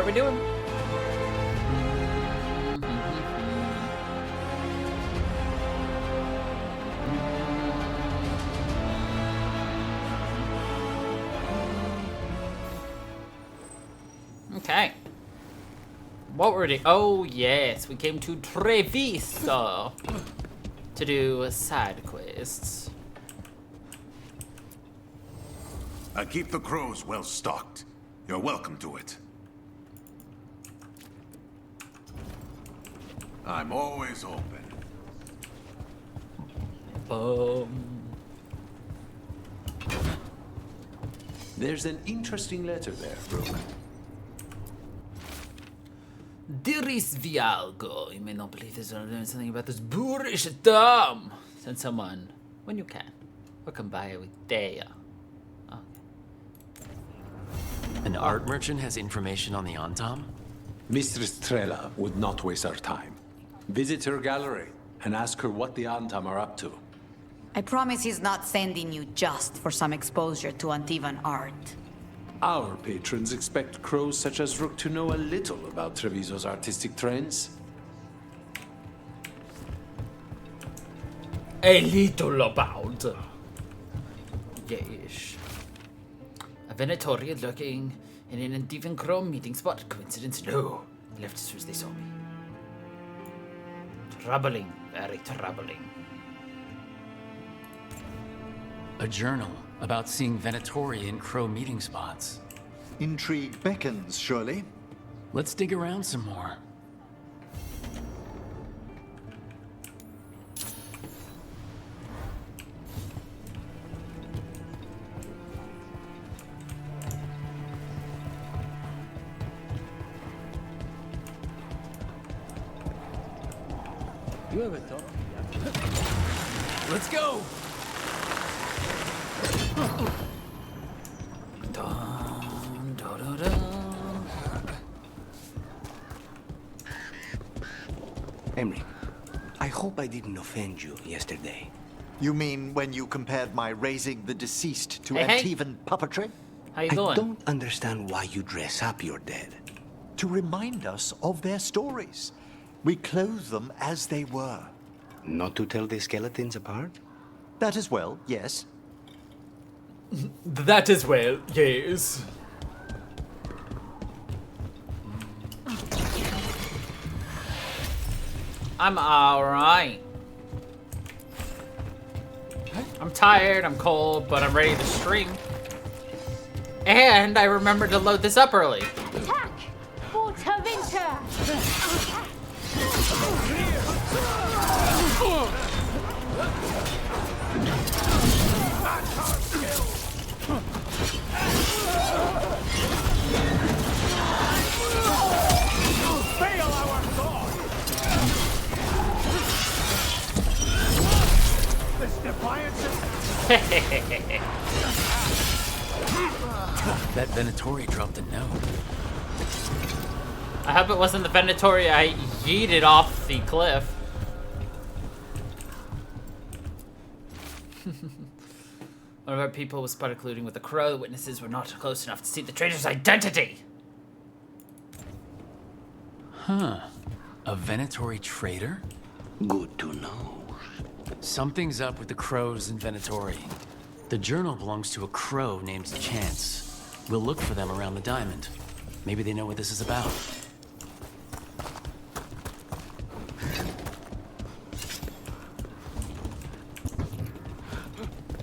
we doing? Okay. What were we? Oh yes, we came to Treviso to do side quests. I keep the crows well stocked. You're welcome to it. I'm always open. There's an interesting letter there, Rook. Dearest Vialgo, you may not believe this, but I learned something about this boorish dumb. Send someone when you can, or come by with Dea. Okay. An art merchant has information on the Antam? Mistress Trella would not waste our time. Visit her gallery and ask her what the Antam are up to. I promise he's not sending you just for some exposure to Antivan art. Our patrons expect crows such as Rook to know a little about Treviso's artistic trends. A little about. Yes. A Venatorian lurking in an Antivan Chrome meeting spot. Coincidence? No. They left as soon as they saw me. Troubling. Very troubling. A journal about seeing Venatori in crow meeting spots. Intrigue beckons, surely. Let's dig around some more. You ever thought? Let's go! Dun, dun, dun, dun. Emry, I hope I didn't offend you yesterday. You mean when you compared my raising the deceased to Hey. Antivan puppetry? How you I doing? don't understand why you dress up your dead. To remind us of their stories. We clothe them as they were. Not to tell the skeletons apart? That as well, yes. That as well, yes. I'm alright. I'm tired, I'm cold, but I'm ready to stream. And I remembered to load this up early. Attack! Winter! Fail our sword! This defiance is... That Venatori dropped a note. I hope it wasn't the Venatori I yeeted off the cliff. One of our people was spotted colluding with the crow. The witnesses were not close enough to see the traitor's identity. Huh. A Venatori traitor? Good to know. Something's up with the crows in Venatori. The journal belongs to a crow named Chance. We'll look for them around the diamond. Maybe they know what this is about.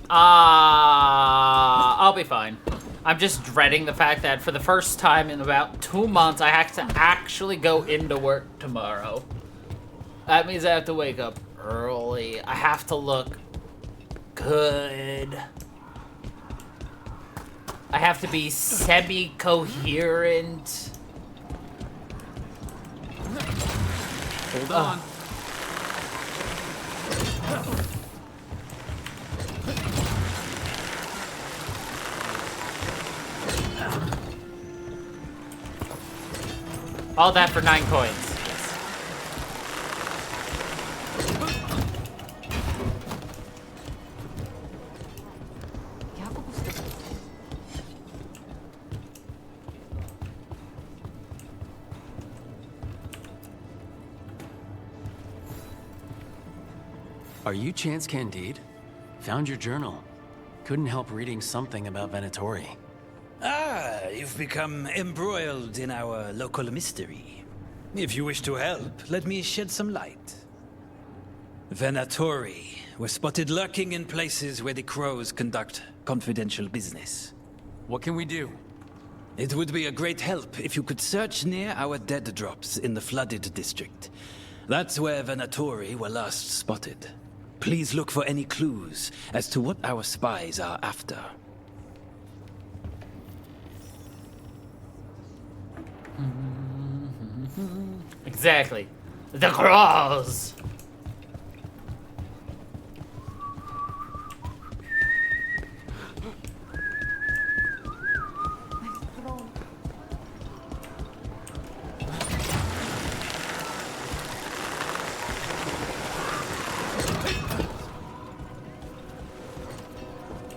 I'll be fine. I'm just dreading the fact that for the first time in about 2 months, I have to actually go into work tomorrow. That means I have to wake up early. I have to look good. I have to be semi-coherent. Hold on. All that for 9 coins. Yes. Are you Chance Candide? Found your journal. Couldn't help reading something about Venatori. Ah, you've become embroiled in our local mystery. If you wish to help, let me shed some light. Venatori were spotted lurking in places where the crows conduct confidential business. What can we do? It would be a great help if you could search near our dead drops in the flooded district. That's where Venatori were last spotted. Please look for any clues as to what our spies are after. Exactly. The crows!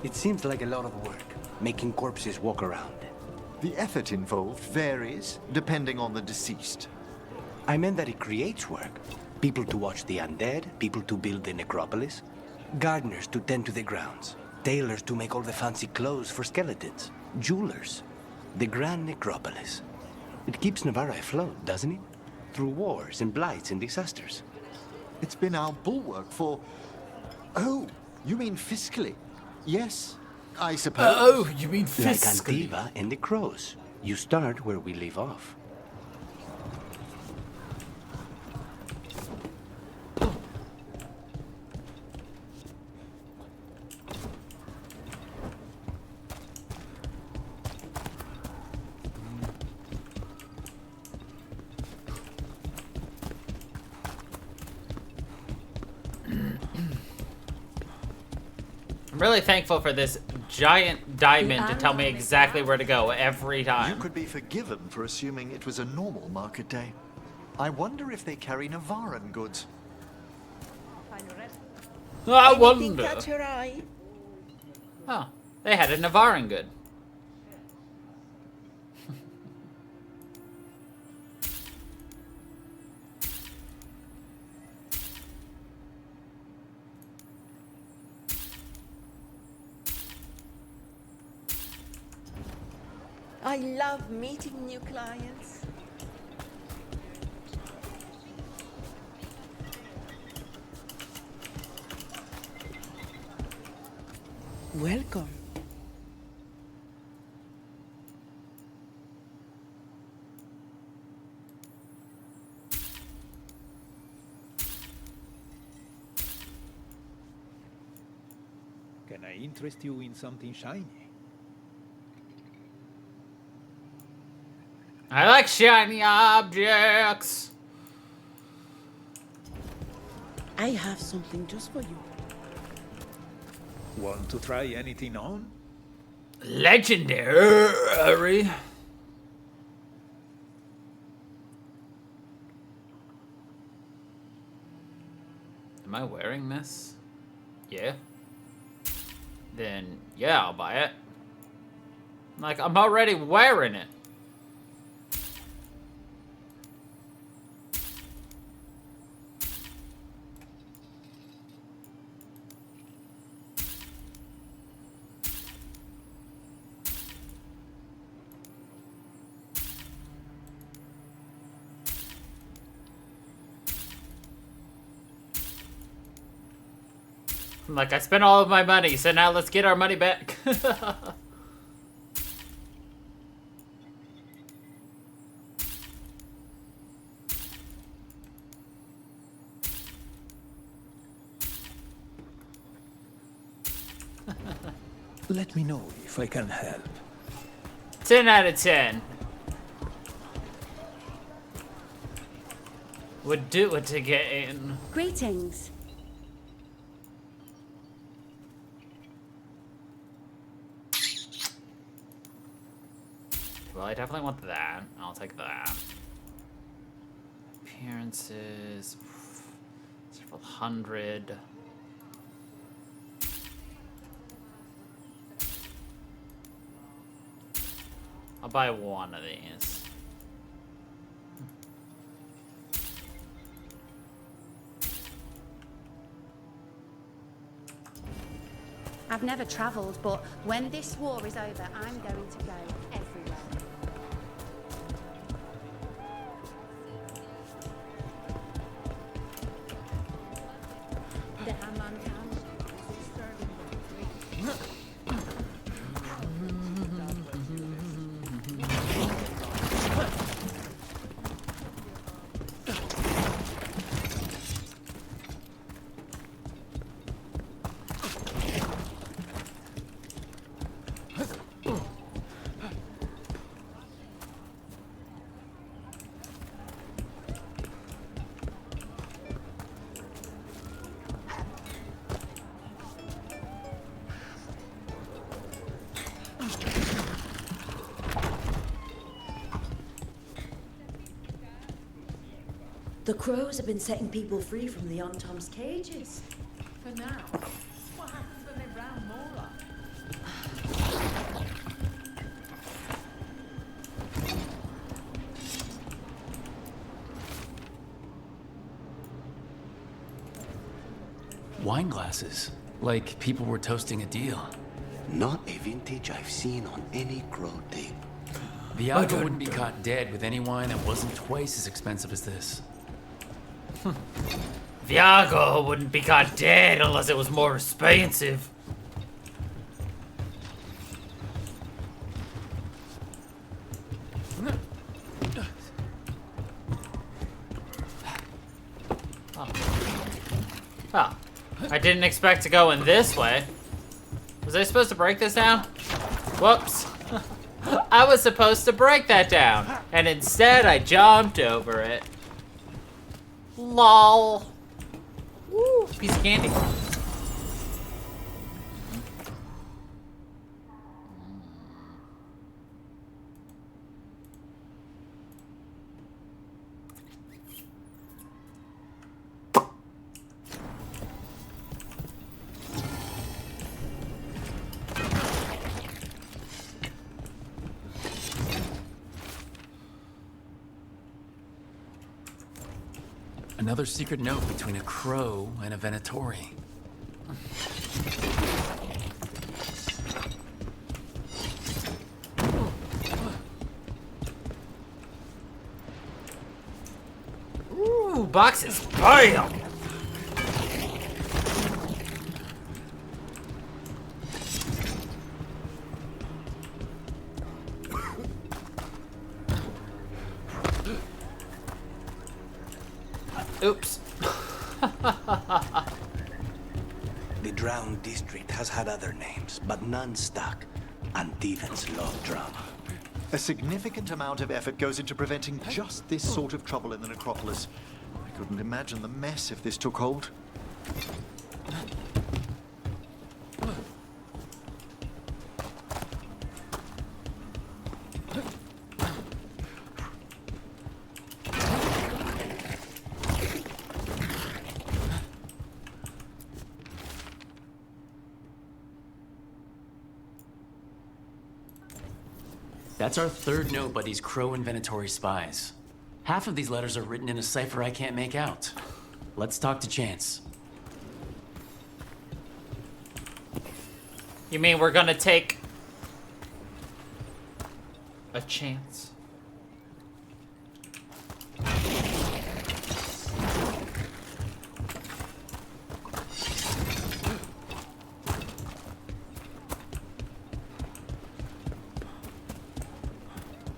It seems like a lot of work, making corpses walk around. The effort involved varies, depending on the deceased. I meant that it creates work. People to watch the undead, people to build the necropolis, gardeners to tend to the grounds, tailors to make all the fancy clothes for skeletons, jewelers. The grand necropolis. It keeps Navarra afloat, doesn't it? Through wars and blights and disasters. It's been our bulwark for... Oh, you mean fiscally? Yes, I suppose. Oh, you mean Like fiscally? Antiva and the crows. You start where we leave off. I'm really thankful for this giant diamond to tell me exactly where to go every You time. could be forgiven for assuming it was a normal market day. I wonder if they carry Navaran goods. I wonder. Catch your eye? Oh, they had a Navaran good. I love meeting new clients. Welcome. Can I interest you in something shiny? I like shiny objects. I have something just for you. Want to try anything on? Legendary. Am I wearing this? Yeah. Then, yeah, I'll buy it. Like, I'm already wearing it. Like, I spent all of my money, so now let's get our money back. Let me know if I can help. 10 out of 10. Would do it to get in. Greetings. Well, I definitely want that. I'll take that. Appearances. Several hundred. I'll buy one of these. I've never travelled, but when this war is over, I'm going to go everywhere. The Amman town is serving them. The crows have been setting people free from the Untom's cages. For now. What happens when they round more up? Wine glasses. Like people were toasting a deal. Not a vintage I've seen on any crow tape. Veilguard wouldn't be caught dead with any wine that wasn't twice as expensive as this. Viago wouldn't be caught dead unless it was more expensive. Oh. I didn't expect to go in this way. Was I supposed to break this down? Whoops. I was supposed to break that down, and instead I jumped over it. LOL. Woo, piece of candy. Another secret note between a crow and a Venatori. Ooh, boxes. Bam! Oops. The Drowned District has had other names, but none stuck. And demons love drama. A significant amount of effort goes into preventing just this sort of trouble in the necropolis. I couldn't imagine the mess if this took hold. That's our third note by these crow and Venatori spies. Half of these letters are written in a cipher I can't make out. Let's talk to Chance. You mean we're gonna take a chance?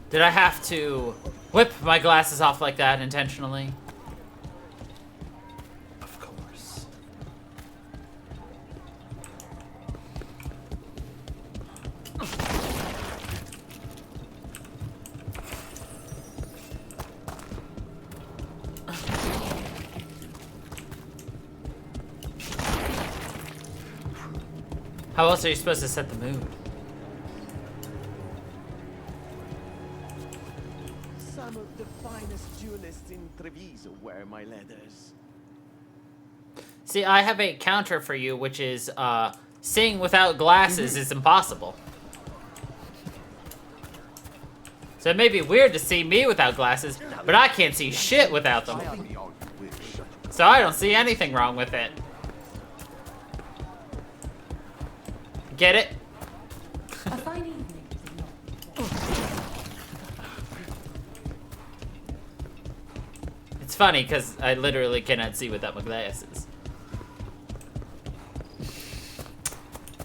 Did I have to whip my glasses off like that intentionally? Of course. How else are you supposed to set the mood? Some of the finest duelists in Treviso wear my leathers. See, I have a counter for you, which is, seeing without glasses is impossible. So it may be weird to see me without glasses, but I can't see shit without them. So I don't see anything wrong with it. Get it? A fine evening, is it not? It's funny because I literally cannot see without my glasses.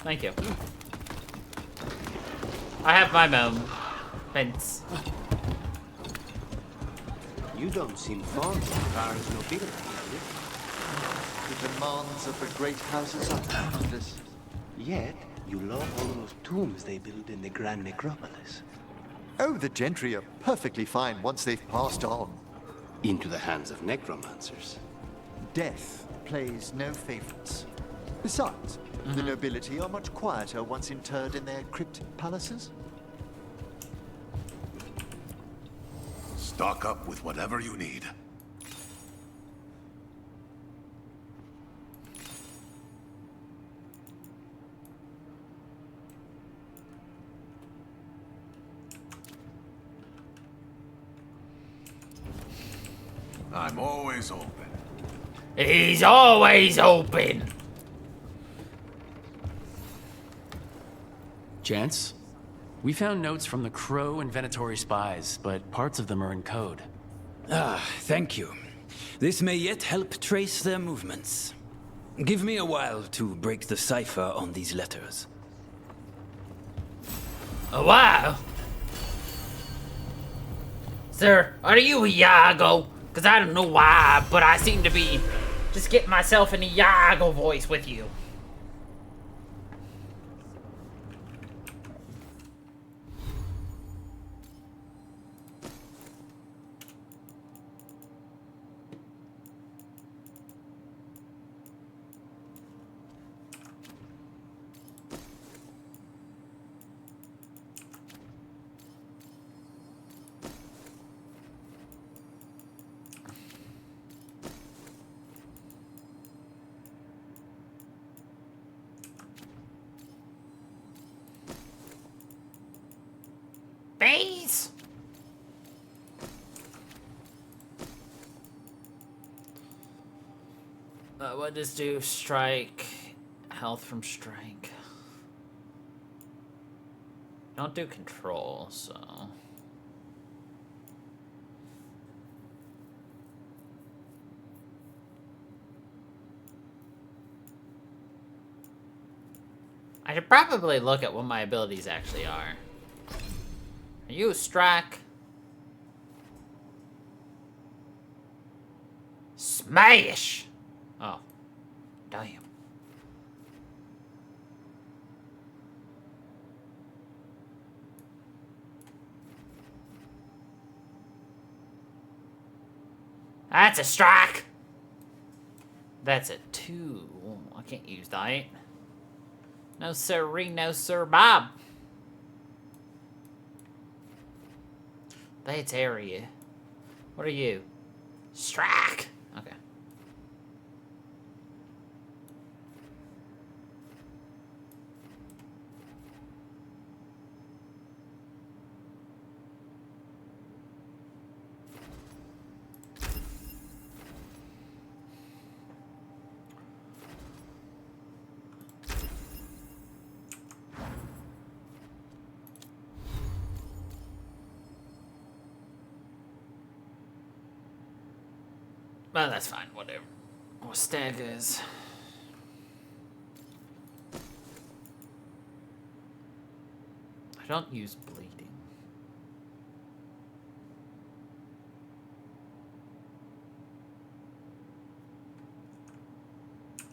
Thank you. I have my moments. You don't seem fond of Kara's nobility, do you? The demands of the great houses are boundless. Yet, you love all those tombs they build in the Grand Necropolis. Oh, the gentry are perfectly fine once they've passed on. Into the hands of necromancers. Death plays no favorites. Besides, the nobility are much quieter once interred in their cryptic palaces. Stock up with whatever you need. I'm always open. He's always open. Chance? We found notes from the Crow and Venatori spies, but parts of them are in code. Ah, thank you. This may yet help trace their movements. Give me a while to break the cipher on these letters. A while? Sir, are you Iago? Because I don't know why, but I seem to be just getting myself an Iago voice with you. Base. What does do? Strike. Health from strike. Don't do control, so. I should probably look at what my abilities actually are. Are you strike? Smash! Oh. Damn. That's a strike! That's a 2. I can't use that. No sirree, no sir Bob. That's area. What are you? Strike! Okay. Well, that's fine, whatever. Or staggers. I don't use bleeding.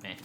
Eh.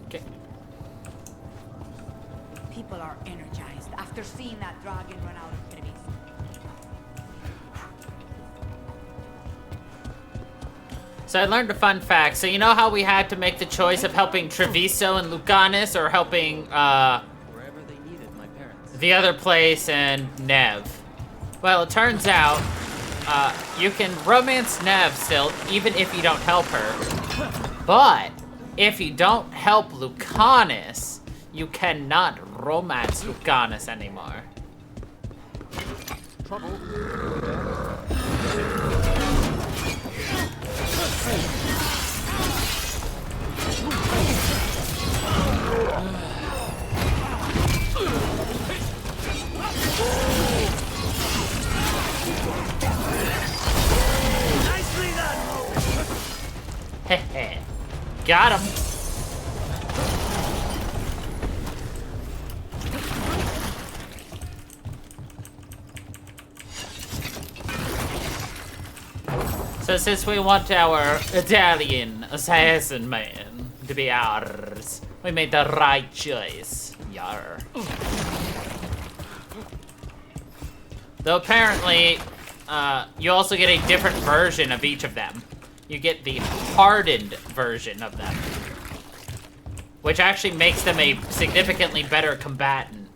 Okay. People are energized after seeing that dragon run out of Trevis. So I learned a fun fact. So you know how we had to make the choice of helping Treviso and Lucanus or helping Wherever they needed my parents. the other place and Nev? Well, it turns out you can romance Nev still, even if you don't help her. But if you don't help Lucanus, you cannot romance Lucanus anymore. Trouble. Nicely done! Hehe. Got him. So since we want our Italian assassin man to be ours, we made the right choice. Yar. Though apparently, you also get a different version of each of them. You get the hardened version of them, which actually makes them a significantly better combatant.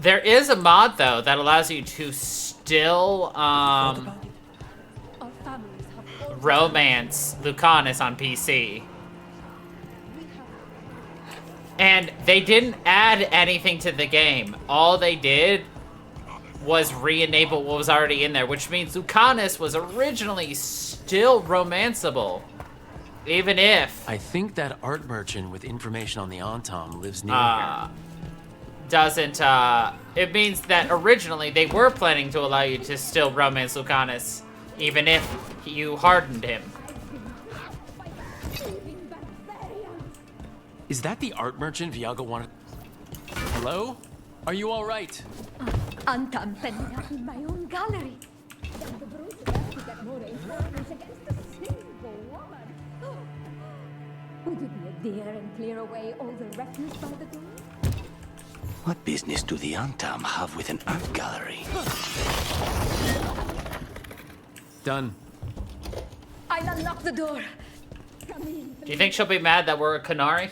There is a mod, though, that allows you to still, romance Lucanus on PC. And they didn't add anything to the game. All they did was re-enable what was already in there, which means Lucanus was originally still romanceable. Even if... I think that art merchant with information on the Antom lives near here. Doesn't, it means that originally they were planning to allow you to still romance Lucanus, even if you hardened him. Is that the art merchant Viago wanted? Hello? Are you all right? Anton sent me up in my own gallery. The bruises have to get more influence against a single woman. Would you be a dear and clear away all the refuse by the door? What business do the Antam have with an art gallery? Done. I'll unlock the door. Come in. Do you think she'll be mad that we're a Canary?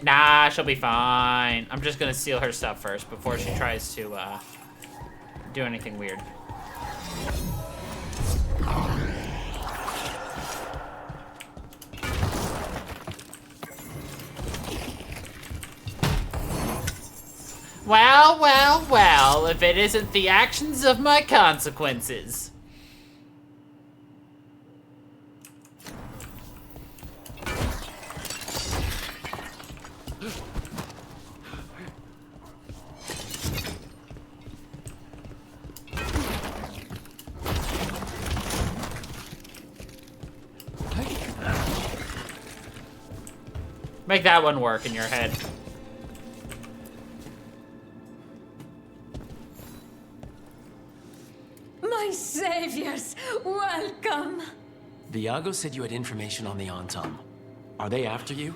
Nah, she'll be fine. I'm just gonna steal her stuff first before she tries to, do anything weird. Well, well, well, if it isn't the actions of my consequences. Make that one work in your head. My saviors, welcome. Viago said you had information on the Antom. Are they after you?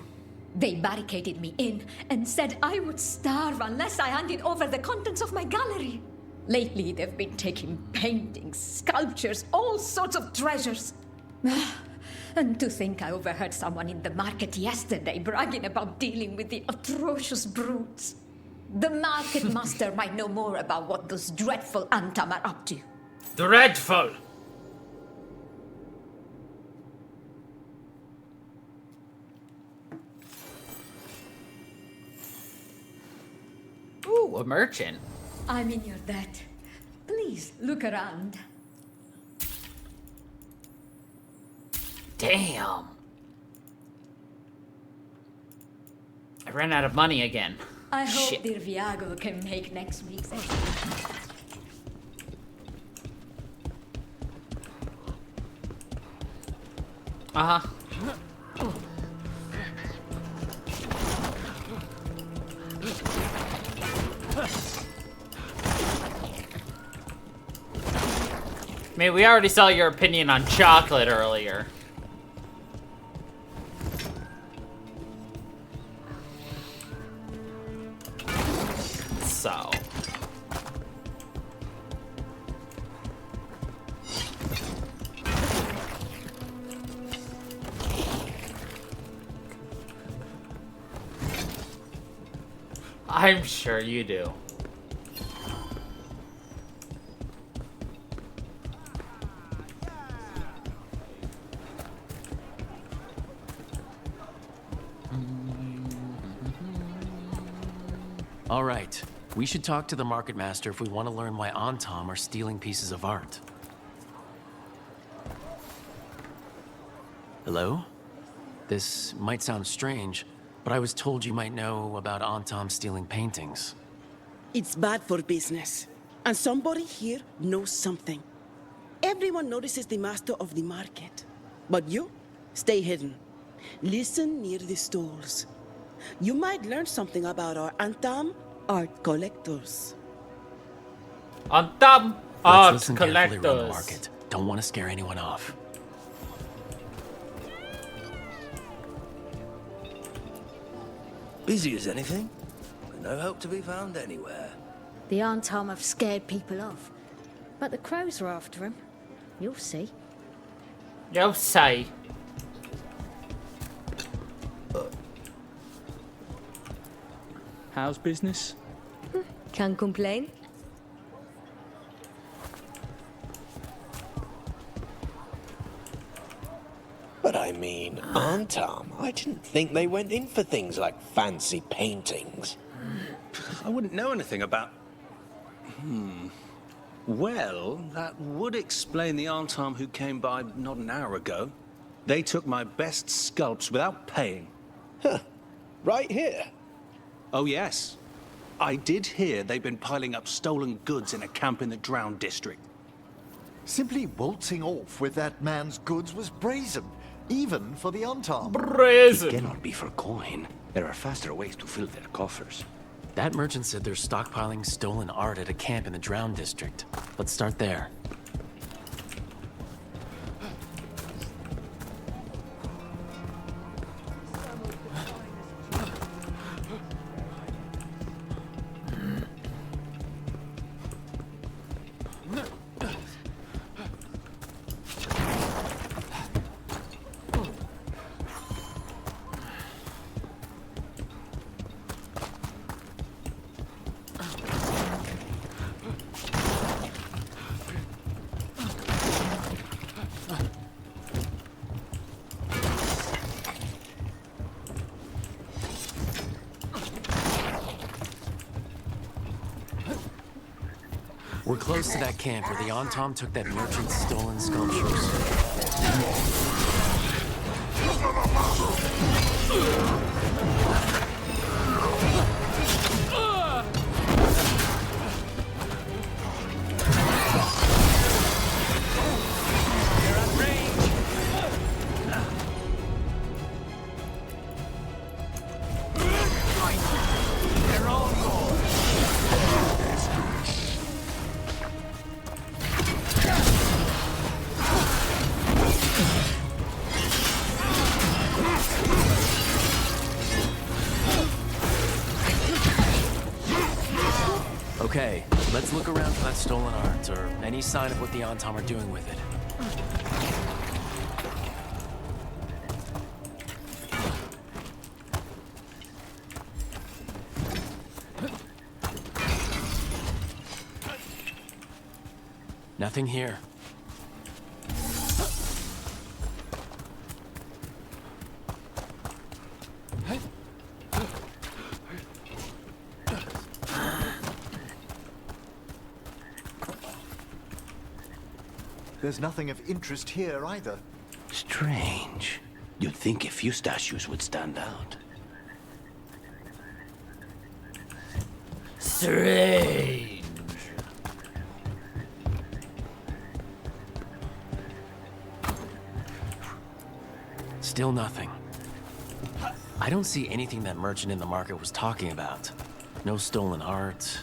They barricaded me in and said I would starve unless I handed over the contents of my gallery. Lately, they've been taking paintings, sculptures, all sorts of treasures. And to think I overheard someone in the market yesterday bragging about dealing with the atrocious brutes. The market master might know more about what those dreadful Antam are up to. Dreadful! Ooh, a merchant. I'm in your debt. Please, look around. Damn. I ran out of money again. I hope Shit. dear Viago can make next week's estimate. Uh-huh. I mean, we already saw your opinion on chocolate earlier. I'm sure you do. All right. We should talk to the market master if we want to learn why Antom are stealing pieces of art. Hello? This might sound strange, but I was told you might know about Antom stealing paintings. It's bad for business. And somebody here knows something. Everyone notices the master of the market. But you, stay hidden. Listen near the stalls. You might learn something about our Antom art collectors. Antom Let's art listen carefully around the collectors. market. Don't want to scare anyone off. Busy as anything, but no help to be found anywhere. The Antom have scared people off, but the crows are after him. You'll see. You'll see. How's business? Can't complain. But I mean, Antom, I didn't think they went in for things like fancy paintings. I wouldn't know anything about... Well, that would explain the Antom who came by not an hour ago. They took my best sculpts without paying. Huh. Right here? Oh, yes. I did hear they've been piling up stolen goods in a camp in the Drowned district. Simply waltzing off with that man's goods was brazen, even for the Antom. Brazen. It cannot be for coin. There are faster ways to fill their coffers. That merchant said they're stockpiling stolen art at a camp in the Drowned district. Let's start there. We're close to that camp where the Antom took that merchant's stolen sculptures. Okay, let's look around for that stolen art, or any sign of what the Antom are doing with it. Nothing here. There's nothing of interest here either. Strange. You'd think a few statues would stand out. Strange. Still nothing. I don't see anything that merchant in the market was talking about. No stolen art.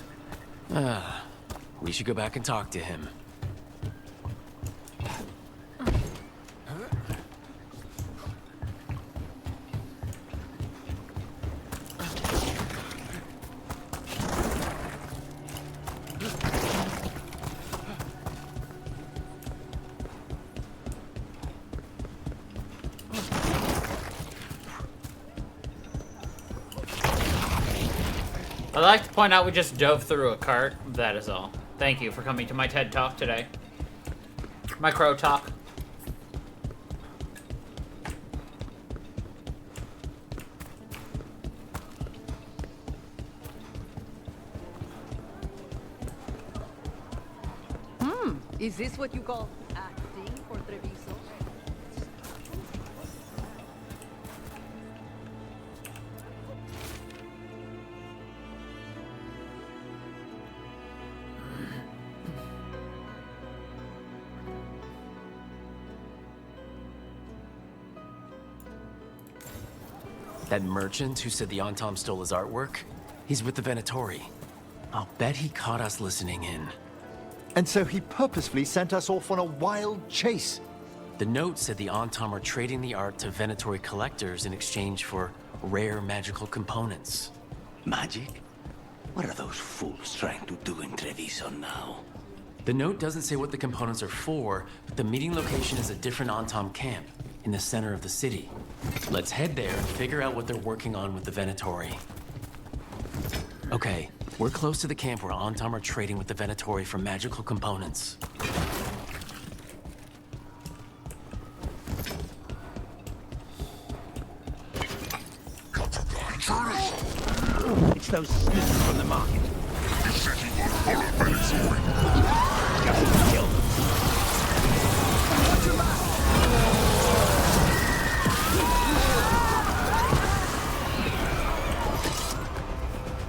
We should go back and talk to him. I'd like to point out we just dove through a cart. That is all. Thank you for coming to my TED Talk today. My Crow Talk. Is this what you call acting for Treviso? That merchant who said the Antom stole his artwork? He's with the Venatori. I'll bet he caught us listening in. And so he purposefully sent us off on a wild chase. The note said the Antom are trading the art to Venatori collectors in exchange for rare magical components. Magic? What are those fools trying to do in Treviso now? The note doesn't say what the components are for, but the meeting location is a different Antom camp, in the center of the city. Let's head there and figure out what they're working on with the Venatori. Okay, we're close to the camp where Antom are trading with the Venatori for magical components. It's those sneakers from the market. You said you won't follow Veilguard. Just kill them.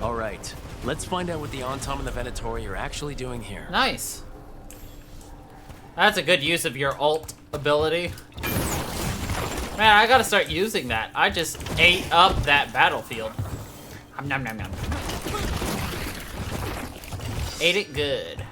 All right, let's find out what the Antom and the Venatori are actually doing here. Nice. That's a good use of your ult ability. Man, I gotta start using that. I just ate up that battlefield. Nom nom nom. Ate it good.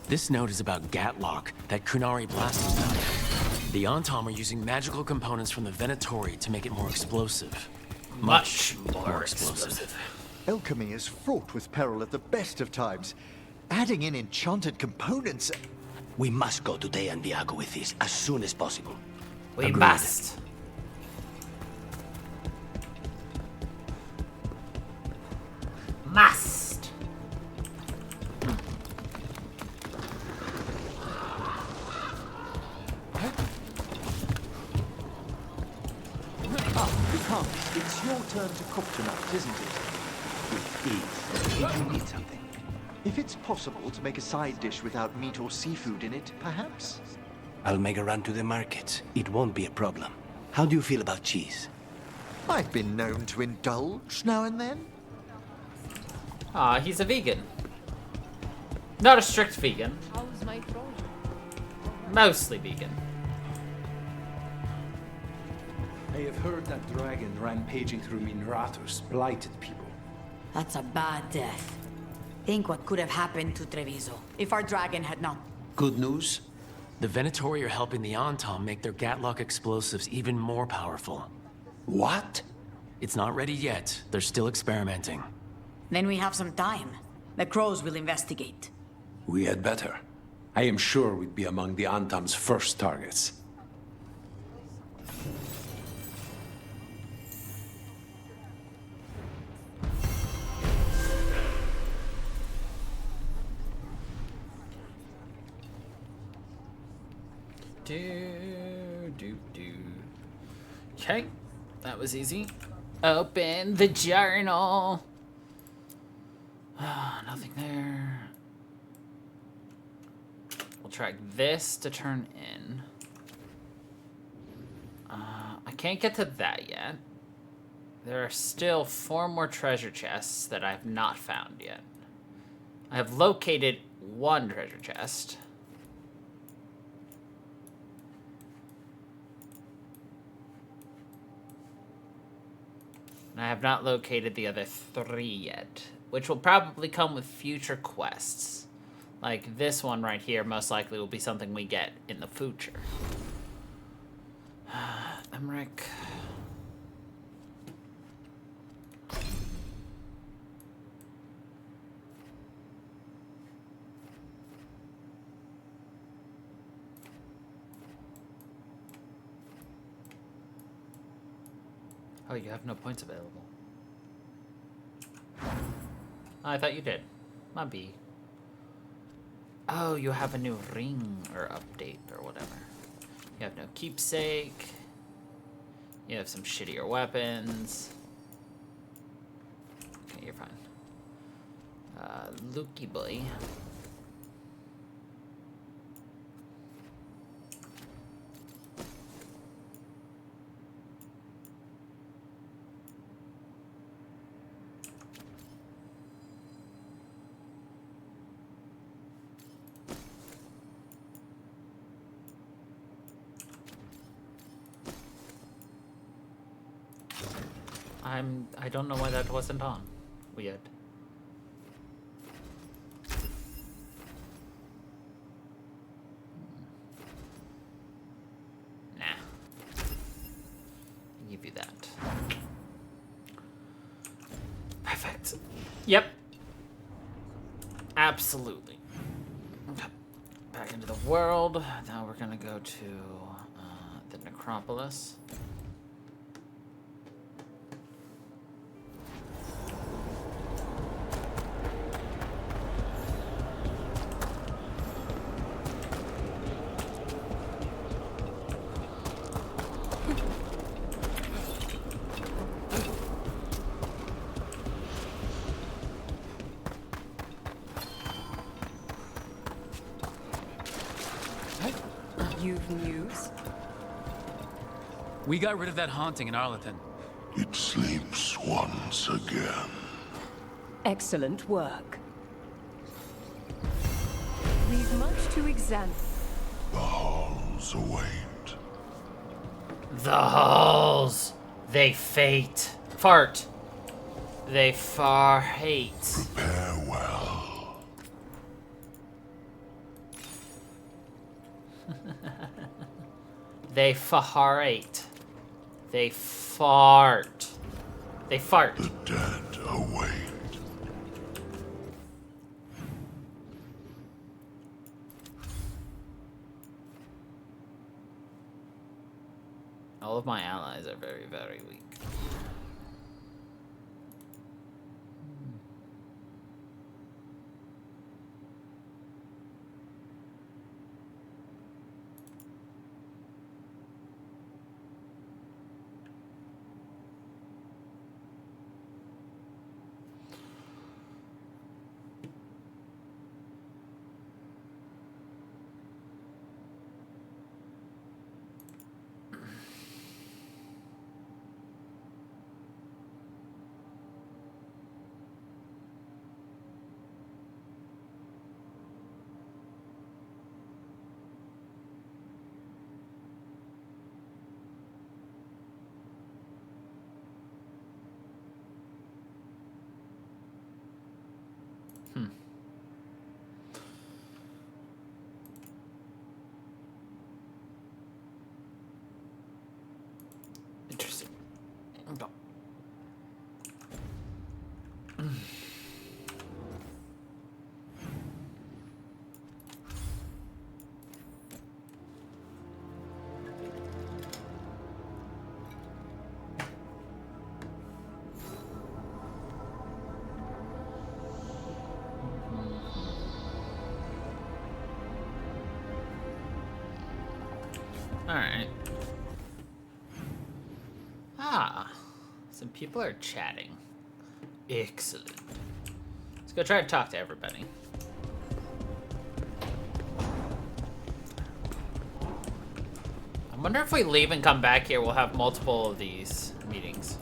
This note is about Gatlock, that Kunari blaster stuff. The Antom are using magical components from the Venatori to make it more explosive. Much more explosive. Alchemy is fraught with peril at the best of times. Adding in enchanted components... We must go to Dejan Viago with this as soon as possible. We Agreed. must. Must. Come, it's your turn to cook tonight, isn't it? It is. If you need something. If it's possible to make a side dish without meat or seafood in it, perhaps? I'll make a run to the markets. It won't be a problem. How do you feel about cheese? I've been known to indulge now and then. Ah, he's a vegan. Not a strict vegan. How's my throne? Mostly vegan. I have heard that dragon rampaging through Minratos blighted people. That's a bad death. Think what could have happened to Treviso if our dragon had not. Good news? The Venatori are helping the Antom make their Gatlock explosives even more powerful. What? It's not ready yet. They're still experimenting. Then we have some time. The crows will investigate. We had better. I am sure we'd be among the Antom's first targets. Okay, that was easy. Open the journal. Nothing there. We'll track this to turn in. I can't get to that yet. There are still 4 more treasure chests that I have not found yet. I have located 1 treasure chest. And I have not located the other 3 yet, which will probably come with future quests. Like this one right here most likely will be something we get in the future. Emmerich. Oh, you have no points available. I thought you did. My B. Oh, you have a new ring or update or whatever. You have no keepsake. You have some shittier weapons. Okay, you're fine. Lukey boy. I don't know why that wasn't on. Weird. Nah. I'll give you that. Perfect. Yep. Absolutely. Okay. Back into the world. Now we're gonna go to the necropolis. You've news? We got rid of that haunting in Arlington. It sleeps once again. Excellent work. We've much to examine. The halls await. The halls. They fate. Fart. They far hate. Prepare well. They faharate. They fart. They fart. The dead await. All of my allies are very, very weak. Interesting. All right. Ah, some people are chatting. Excellent. Let's go try to talk to everybody. I wonder if we leave and come back here, we'll have multiple of these meetings.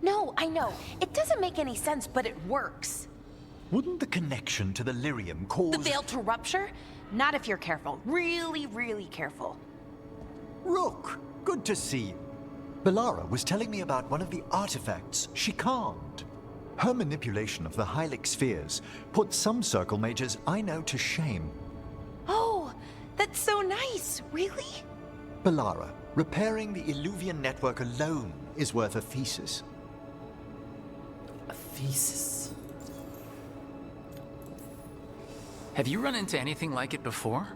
No, I know. It doesn't make any sense, but it works. Wouldn't the connection to the lyrium cause... The veil to rupture? Not if you're careful. Really, really careful. Rook, good to see you. Belara was telling me about one of the artifacts she calmed. Her manipulation of the Hylic spheres put some circle mages I know to shame. Oh, that's so nice. Really? Belara, repairing the Illuvian network alone is worth a thesis. A thesis? Have you run into anything like it before?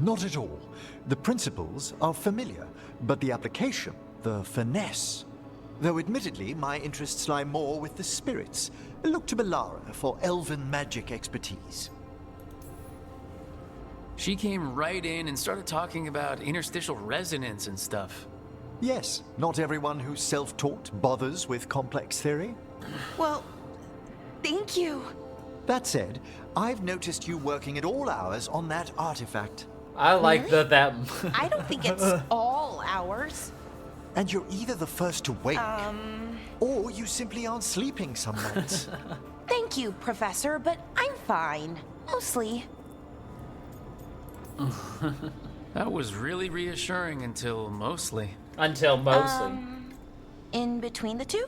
Not at all. The principles are familiar, but the application, the finesse. Though admittedly, my interests lie more with the spirits. Look to Belara for elven magic expertise. She came right in and started talking about interstitial resonance and stuff. Yes, not everyone who's self-taught bothers with complex theory. Well, thank you. That said, I've noticed you working at all hours on that artifact. I like the them. I don't think it's all hours. And you're either the first to wake, or you simply aren't sleeping some nights. Thank you, Professor, but I'm fine. Mostly. That was really reassuring until mostly. Until mostly. In between the two?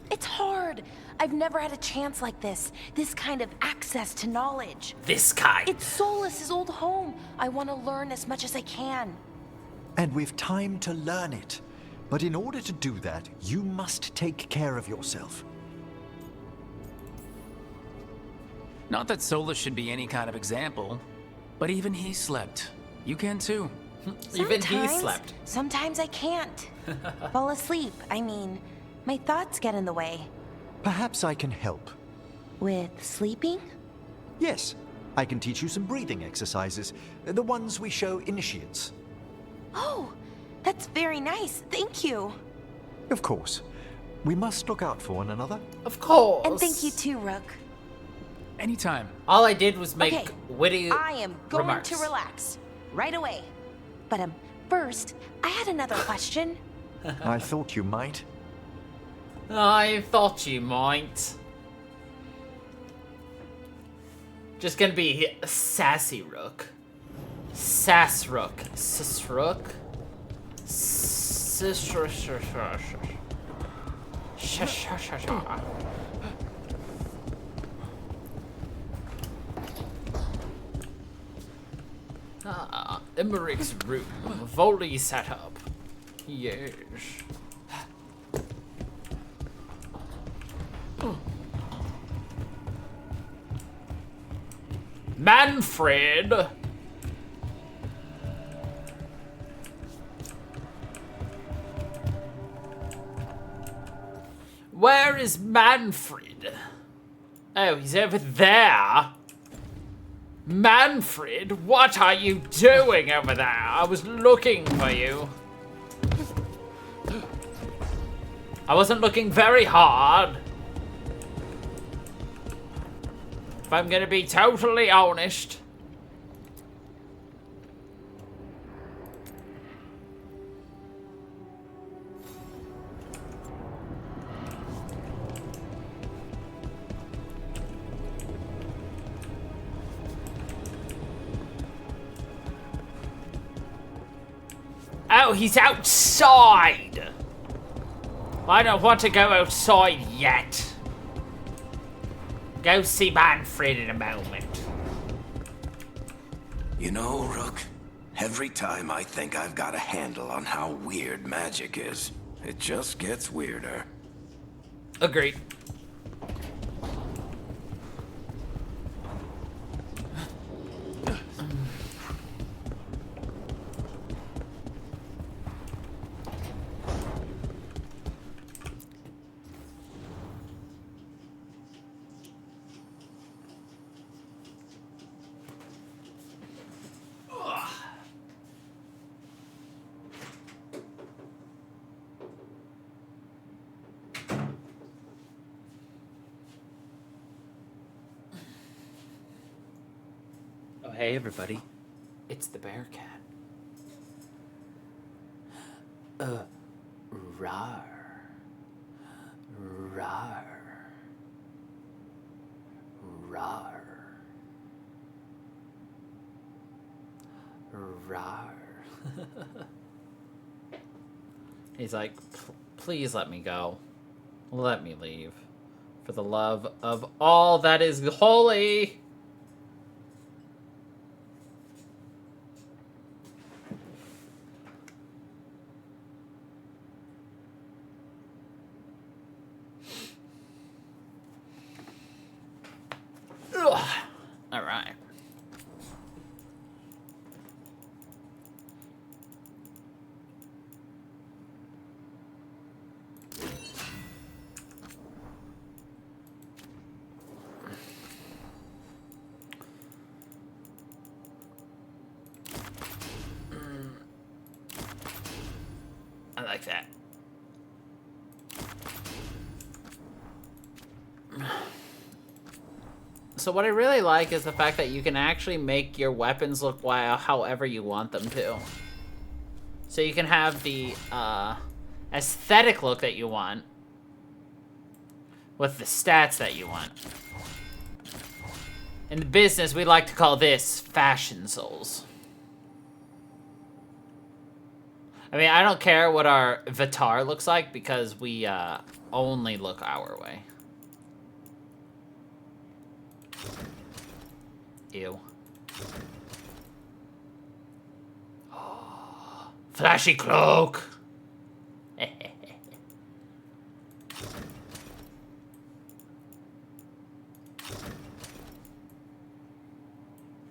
It's hard. I've never had a chance like this. This kind of access to knowledge. This kind. It's Solas's old home. I want to learn as much as I can. And we've time to learn it. But in order to do that, you must take care of yourself. Not that Solus should be any kind of example, but even he slept. You can too. Even he slept. Sometimes I can't. Fall asleep. I mean, my thoughts get in the way. Perhaps I can help. With sleeping? Yes, I can teach you some breathing exercises, the ones we show initiates. Oh, that's very nice. Thank you. Of course. We must look out for one another. Of course. And thank you too, Rook. Anytime. All I did was make witty I am going remarks. to relax right away. But first, I had another question. I thought you might. I thought you might. Just gonna be sassy Rook. Sass Rook. Sis Rook. Emmerich's room. Volley set up. Yes. Manfred! Where is Manfred? Oh, he's over there. Manfred, what are you doing over there? I was looking for you. I wasn't looking very hard. If I'm gonna be totally honest. Oh, he's outside! I don't want to go outside yet. Go see Manfred in a moment. You know, Rook, every time I think I've got a handle on how weird magic is, it just gets weirder. Agreed. Hey, everybody. It's the bear cat. Rar. Rar. Rar. Rar. He's like, please let me go. Let me leave. For the love of all that is holy. Ugh. All right. I like that. So what I really like is the fact that you can actually make your weapons look however you want them to. So you can have the aesthetic look that you want with the stats that you want. In the business, we like to call this fashion souls. I mean, I don't care what our avatar looks like because we only look our way. Ew. Oh, flashy cloak.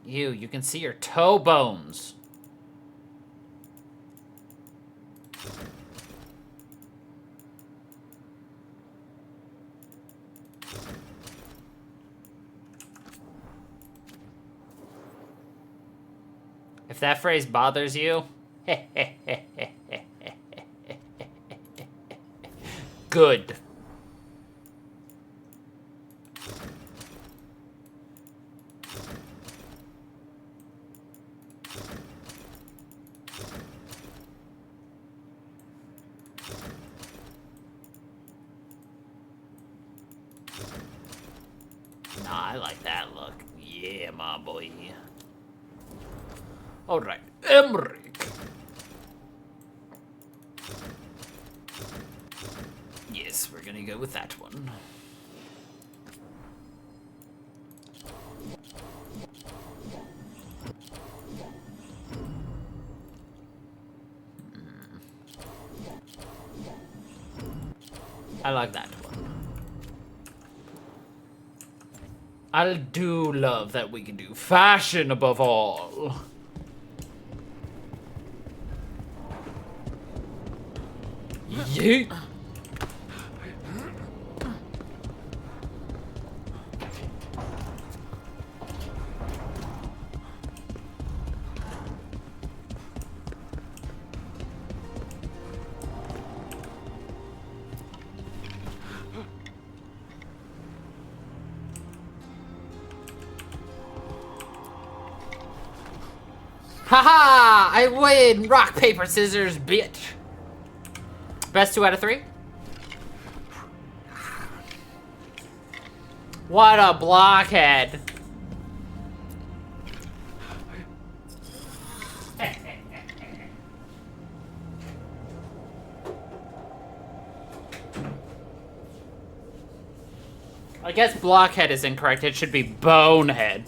You can see your toe bones. If that phrase bothers you, good. Nah, I like that look. Yeah, my boy. All right, Emmerich. Yes, we're gonna go with that one. I like that one. I do love that we can do fashion above all. Yeet. Haha! I win! Rock, paper, scissors, bitch! Best 2 out of 3? What a blockhead! I guess blockhead is incorrect. It should be bonehead.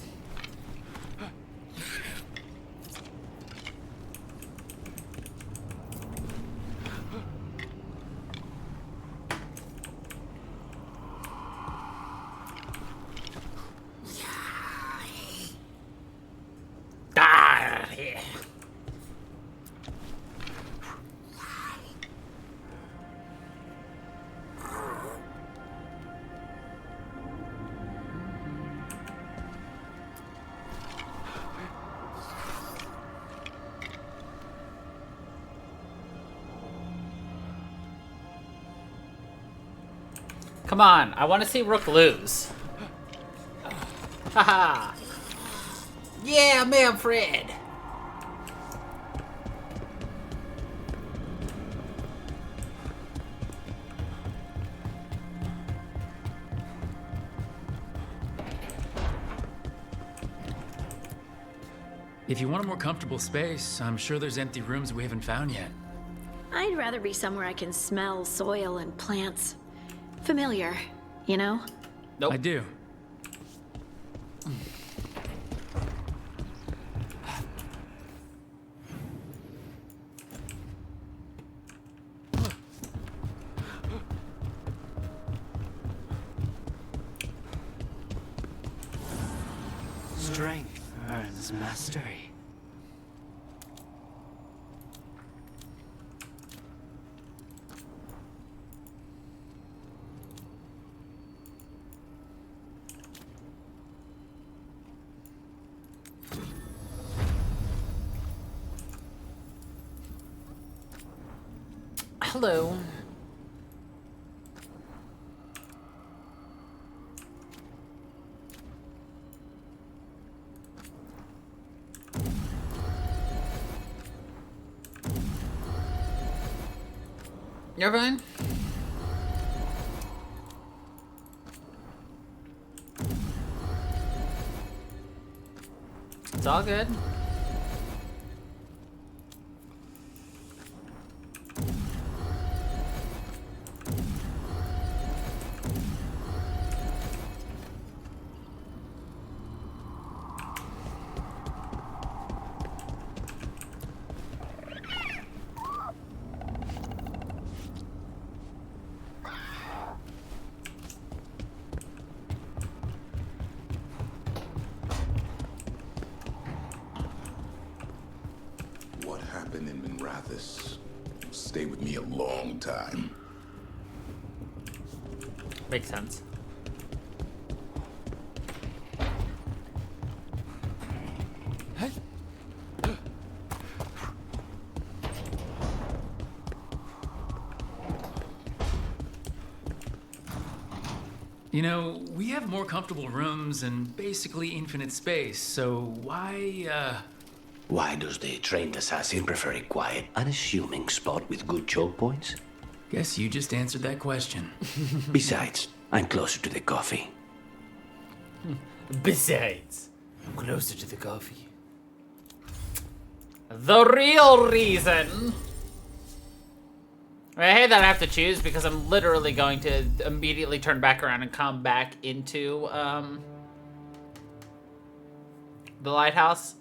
Come on, I want to see Rook lose. Haha. Yeah, Manfred. If you want a more comfortable space, I'm sure there's empty rooms we haven't found yet. I'd rather be somewhere I can smell soil and plants. Familiar, you know? Nope. I do. Strength earns mastery. Hello. You're fine. It's all good. What happened in Minrathis will stay with me a long time. Makes sense. You know, we have more comfortable rooms and basically infinite space, so why, Why does the trained assassin prefer a quiet, unassuming spot with good choke points? Guess you just answered that question. Besides, I'm closer to the coffee. Besides, I'm closer to the coffee. The real reason. I hate that I have to choose because I'm literally going to immediately turn back around and come back into the lighthouse.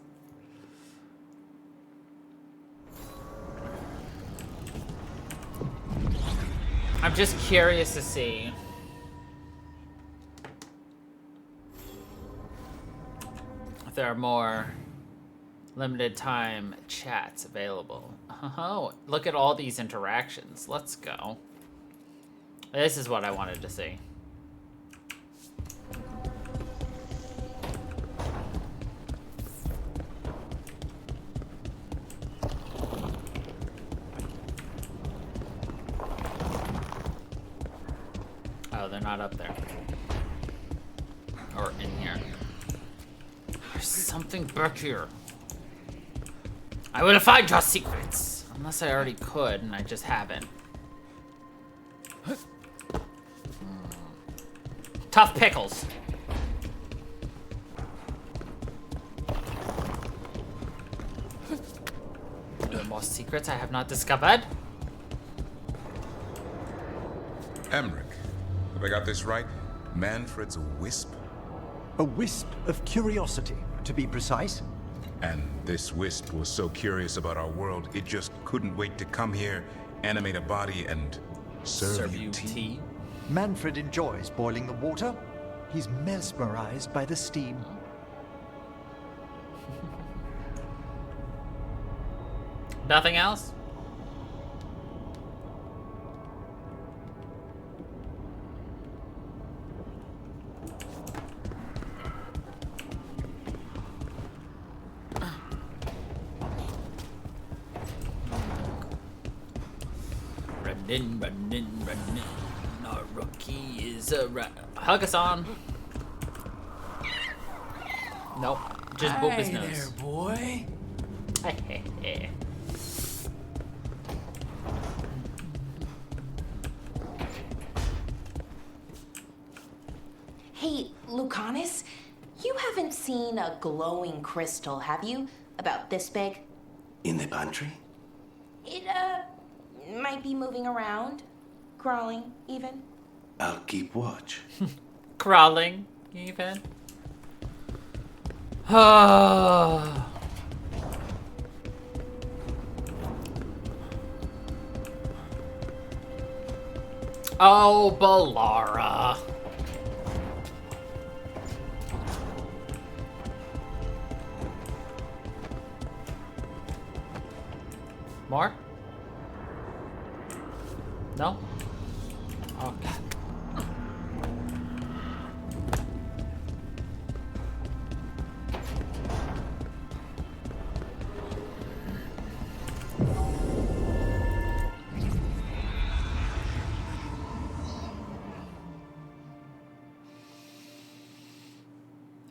I'm just curious to see. If there are more limited time chats available. Oh, look at all these interactions. Let's go. This is what I wanted to see. Oh, they're not up there. Or in here. There's something back here. I will find your secrets. Unless I already could, and I just haven't. Tough pickles. Are there more secrets I have not discovered? Emmerich, have I got this right? Manfred's a wisp? A wisp of curiosity, to be precise. And this wisp was so curious about our world, it just couldn't wait to come here, animate a body, and serve you tea? Manfred enjoys boiling the water. He's mesmerized by the steam. Nothing else? Running. Our rookie is a hug us on. Nope. Just boop his nose. Hey there, boy. Hey, Lucanus, you haven't seen a glowing crystal, have you? About this big? In the pantry? It, might be moving around, crawling even. I'll keep watch. Crawling, even. Oh, Ballara. More? No? Okay.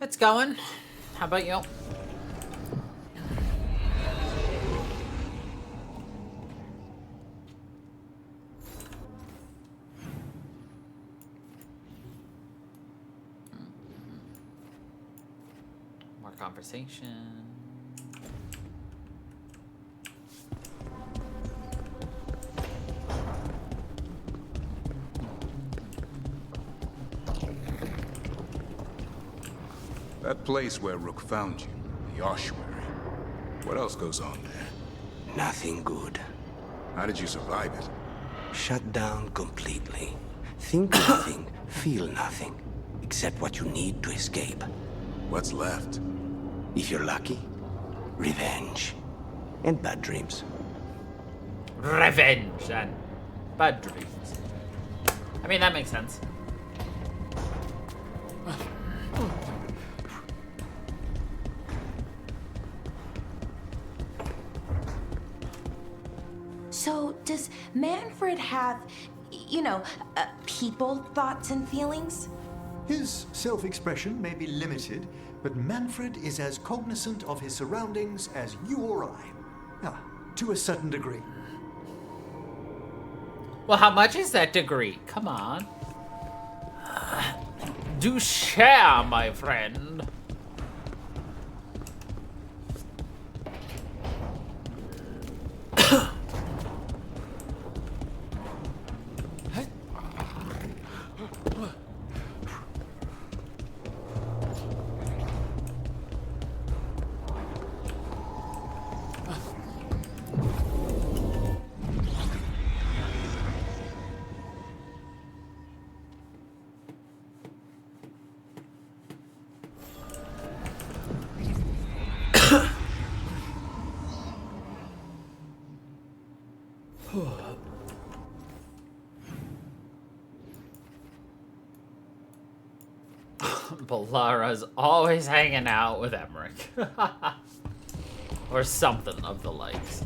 It's going. How about you? More conversation. That place where Rook found you, the ossuary. What else goes on there? Nothing good. How did you survive it? Shut down completely. Think nothing, feel nothing, except what you need to escape. What's left? If you're lucky, revenge. And bad dreams. Revenge and bad dreams. I mean, that makes sense. So, does Manfred have, people thoughts and feelings? His self-expression may be limited, but Manfred is as cognizant of his surroundings as you or I. To a certain degree. Well, how much is that degree? Come on. Do share, my friend. Ballara's always hanging out with Emmerich. Or something of the likes.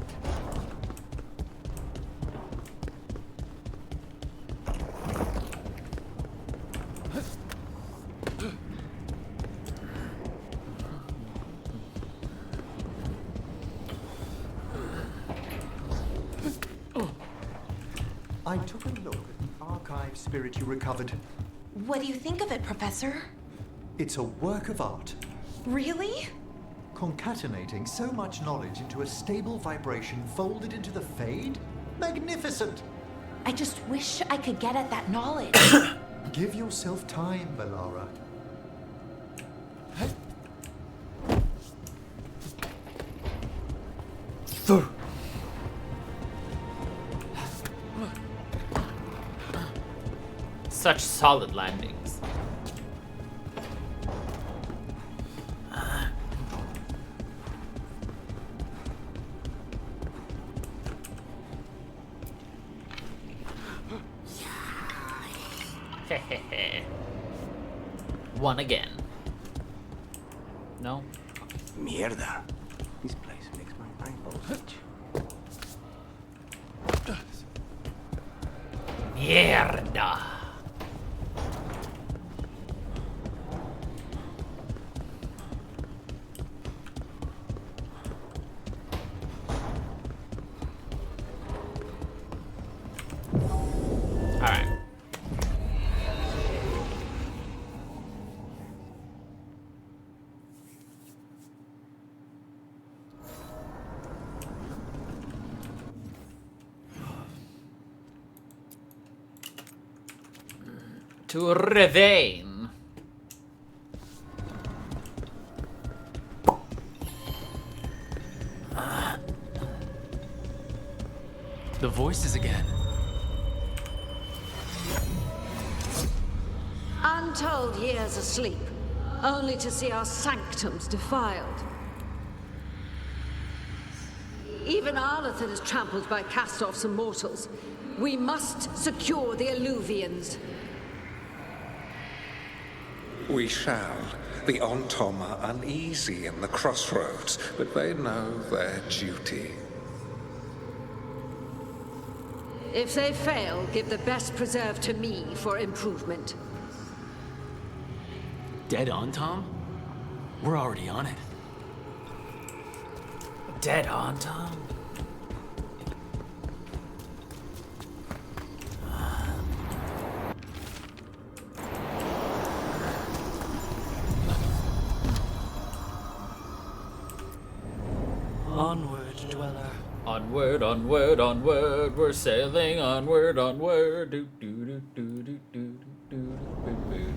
I took a look at the archive spirit you recovered. What do you think of it, Professor? It's a work of art. Really? Concatenating so much knowledge into a stable vibration folded into the Fade? Magnificent! I just wish I could get at that knowledge. Give yourself time, Ballara. Such solid landings. One again. No? Mierda. This place makes my eyeballs itch. Mierda. Alright. to Revain. The voices again. Untold years asleep, only to see our sanctums defiled. Even Arlathan is trampled by cast-offs and mortals. We must secure the Alluvians. We shall. The Ontom are uneasy in the crossroads, but they know their duty. If they fail, give the best preserve to me for improvement. Dead on, Tom? We're already on it. Dead on, Tom? Onward, dweller. Onward, onward, onward, we're sailing onward, onward. Do, do, do, do, do, do, do, do, do, do.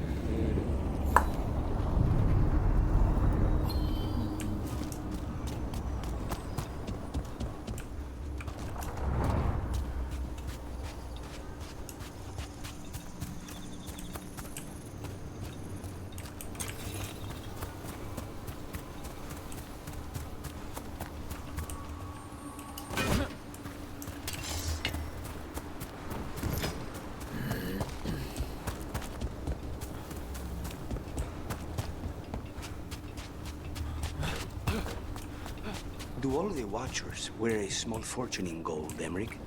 Do all the Watchers wear a small fortune in gold, Emmerich?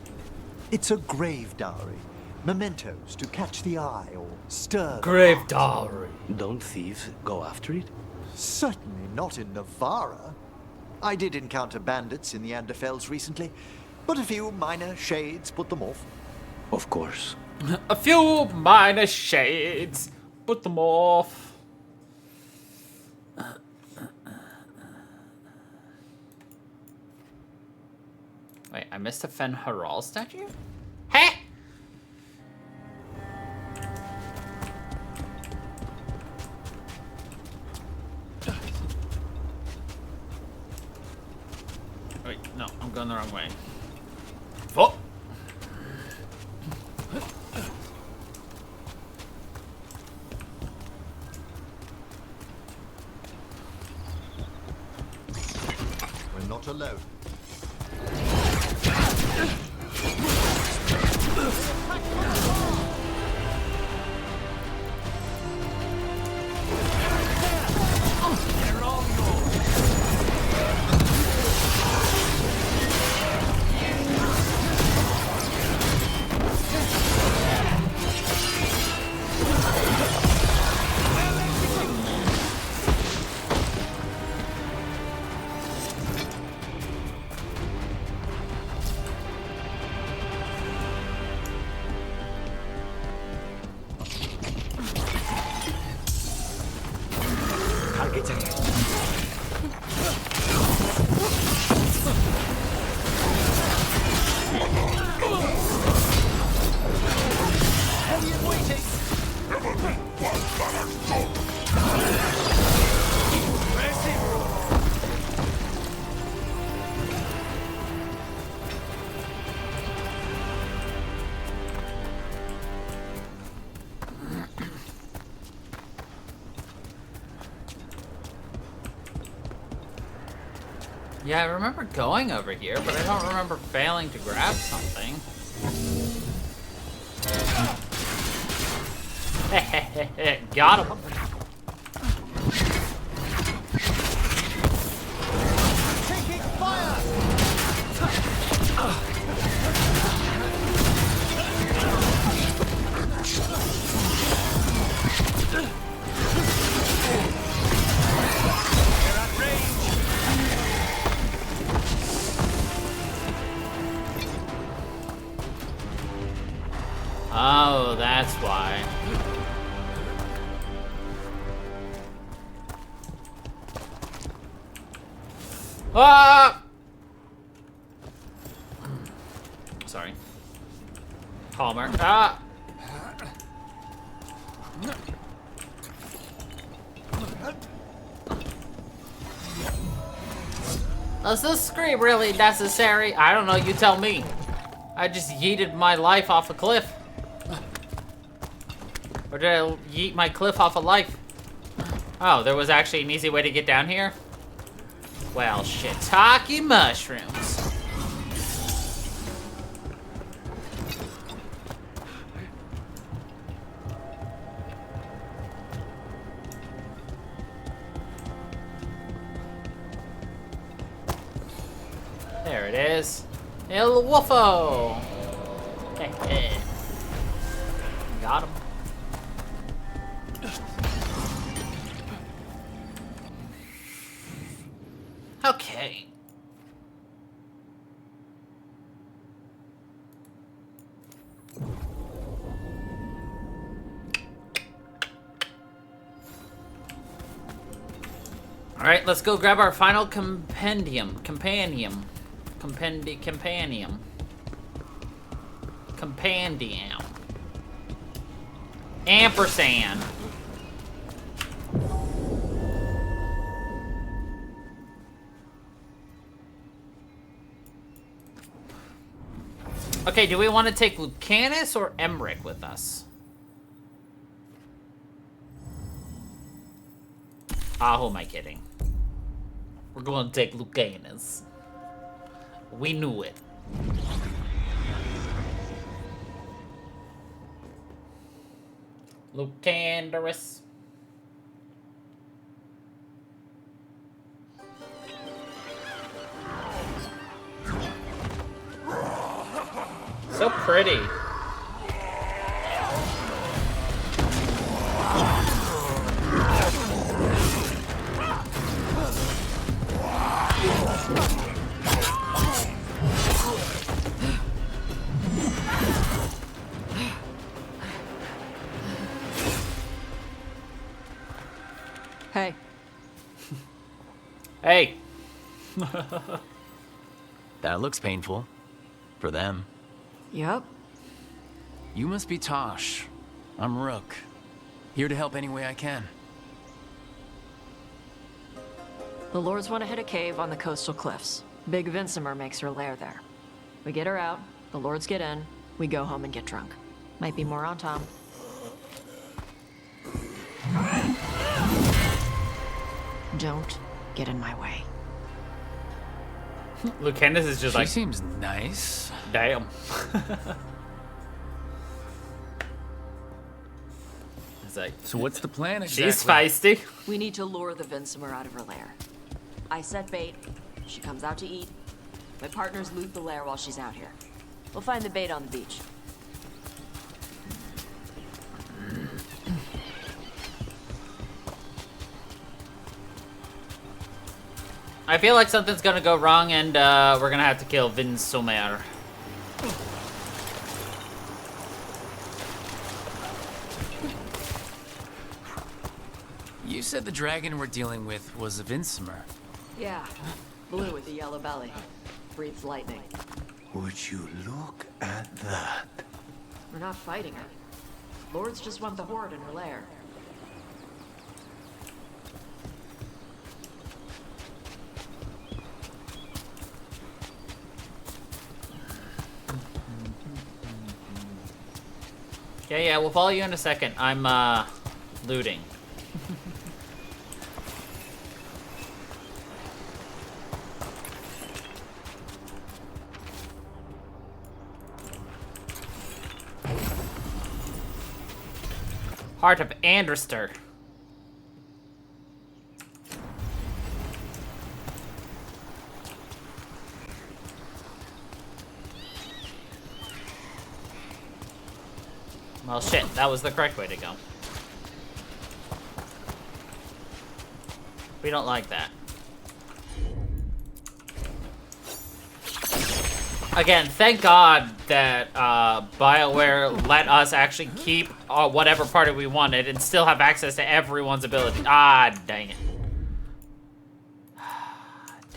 It's a grave dowry. Mementos to catch the eye or stir the Grave heart. dowry. Don't thieves go after it? Certainly not in Navarra. I did encounter bandits in the Anderfels recently, but a few minor shades put them off. Of course. A few minor shades put them off. Wait, I missed a Fen Haral statue? Hey! Wait, no, I'm going the wrong way. Oh! We're not alone. Yeah, I remember going over here, but I don't remember failing to grab something. Got him. Taking fire! Oh, that's why. Ah! Sorry. Palmer. Ah! Was this scream really necessary? I don't know, you tell me. I just yeeted my life off a cliff. Or did I yeet my cliff off a life? Oh, there was actually an easy way to get down here? Well, shiitake mushrooms. There it is. El Woofo! Got him. Okay. Alright, let's go grab our final compendium. Compendium. Ampersand. Okay, do we want to take Lucanus or Emmerich with us? Ah, who am I kidding? We're going to take Lucanus. We knew it. Lucanderous. So pretty. Hey. Hey. That looks painful. For them. Yup. You must be Tosh. I'm Rook. Here to help any way I can. The Lords want to hit a cave on the coastal cliffs. Big Vinsimer makes her lair there. We get her out, the Lords get in, we go home and get drunk. Might be more on Tom. Don't get in my way. Lucanus is just she like... seems nice. Damn. It's like... So what's the plan exactly? She's feisty. We need to lure the Vinsimer out of her lair. I set bait, she comes out to eat. My partners loot the lair while she's out here. We'll find the bait on the beach. I feel like something's gonna go wrong and we're gonna have to kill Vinsomer. You said the dragon we're dealing with was a Vinsimer. Yeah, blue with the yellow belly. Breathes lightning. Would you look at that? We're not fighting her. Lords just want the horde in her lair. Okay, yeah, we'll follow you in a second. I'm, looting. Heart of Anderster. Well, shit, that was the correct way to go. We don't like that. Again, thank God that BioWare let us actually keep whatever party we wanted and still have access to everyone's ability. Ah, dang it.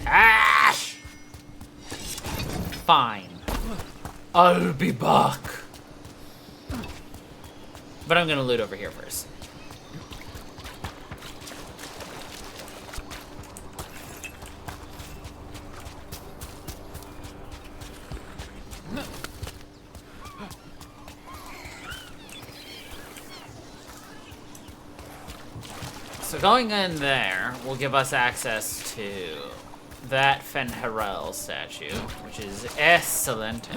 Ash! Fine. I'll be back. But I'm gonna loot over here first. So going in there will give us access to that Fenharel statue, which is excellent.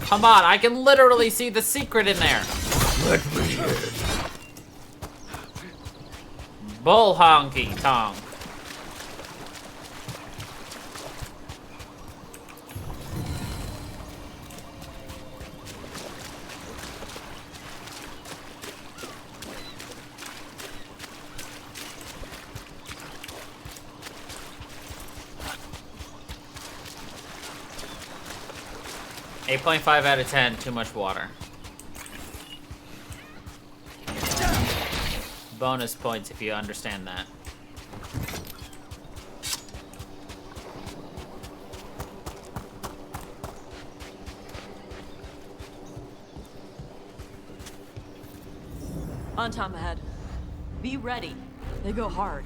Come on, I can literally see the secret in there. Let me in. Bull honky tonk. .5 out of 10, too much water. Bonus points if you understand that. On Tom ahead. Be ready. They go hard.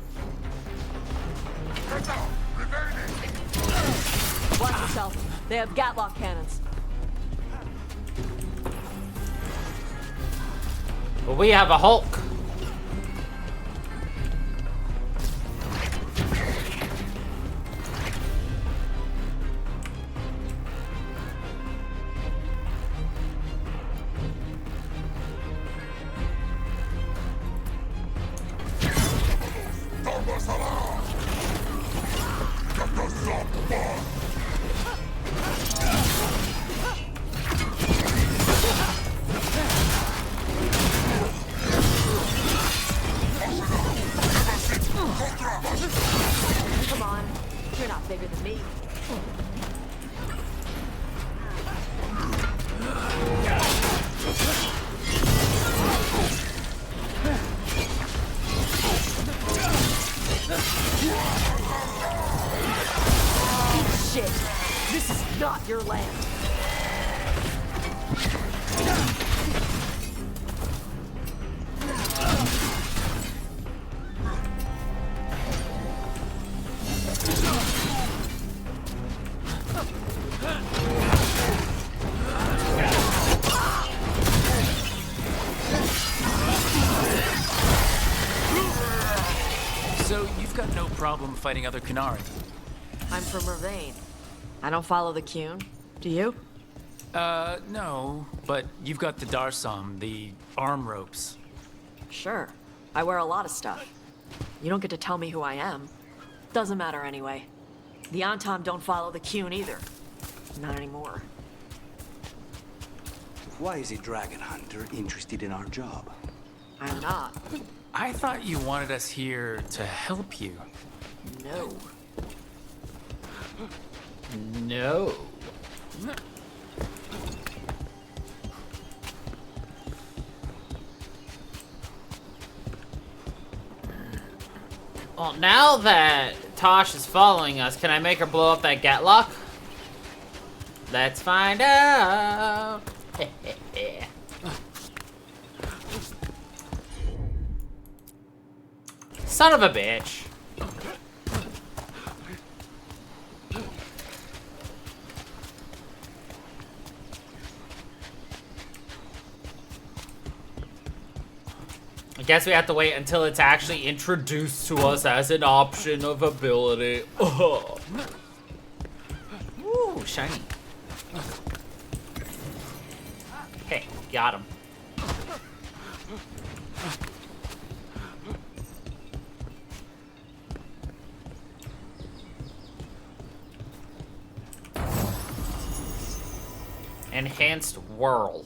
Watch yourself. They have Gatlock cannons. But we have a Hulk. Come on. You're not bigger than me. Shit. This is not your land. So you've got no problem fighting other Qunari? I'm from Mervain. I don't follow the Qun. Do you? No. But you've got the Darsam, the arm ropes. Sure. I wear a lot of stuff. You don't get to tell me who I am. Doesn't matter anyway. The Antam don't follow the Qun either. Not anymore. Why is a dragon hunter interested in our job? I'm not. I thought you wanted us here to help you. No. No. Well, now that Tosh is following us, can I make her blow up that Gatlock? Let's find out. Son of a bitch. I guess we have to wait until it's actually introduced to us as an option of ability. Oh. Ooh, shiny. Hey, got him. Enhanced whirl.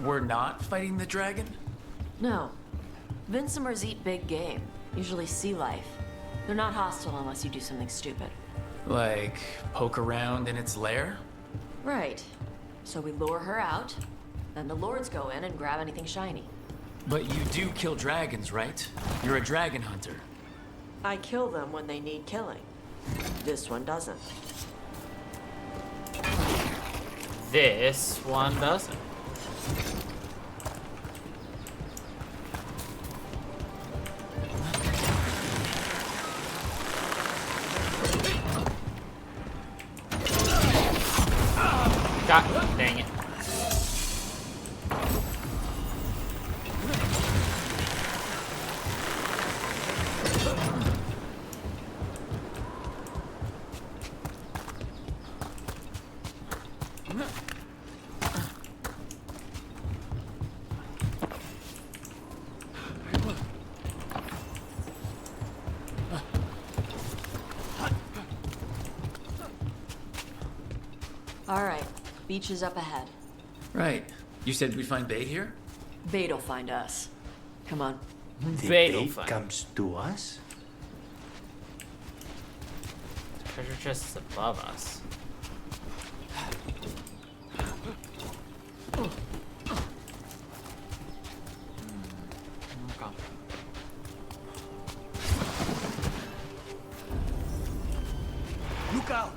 We're not fighting the dragon? No. Vincimers eat big game, usually sea life. They're not hostile unless you do something stupid. Like, poke around in its lair? Right. So we lure her out, then the lords go in and grab anything shiny. But you do kill dragons, right? You're a dragon hunter. I kill them when they need killing. This one doesn't. This one doesn't. God dang it. All right, beach is up ahead. Right. You said we'd find bait here? Bait'll find us. Come on. The Bait'll bait find- comes to us? Treasure chest is above us. Okay. Look out!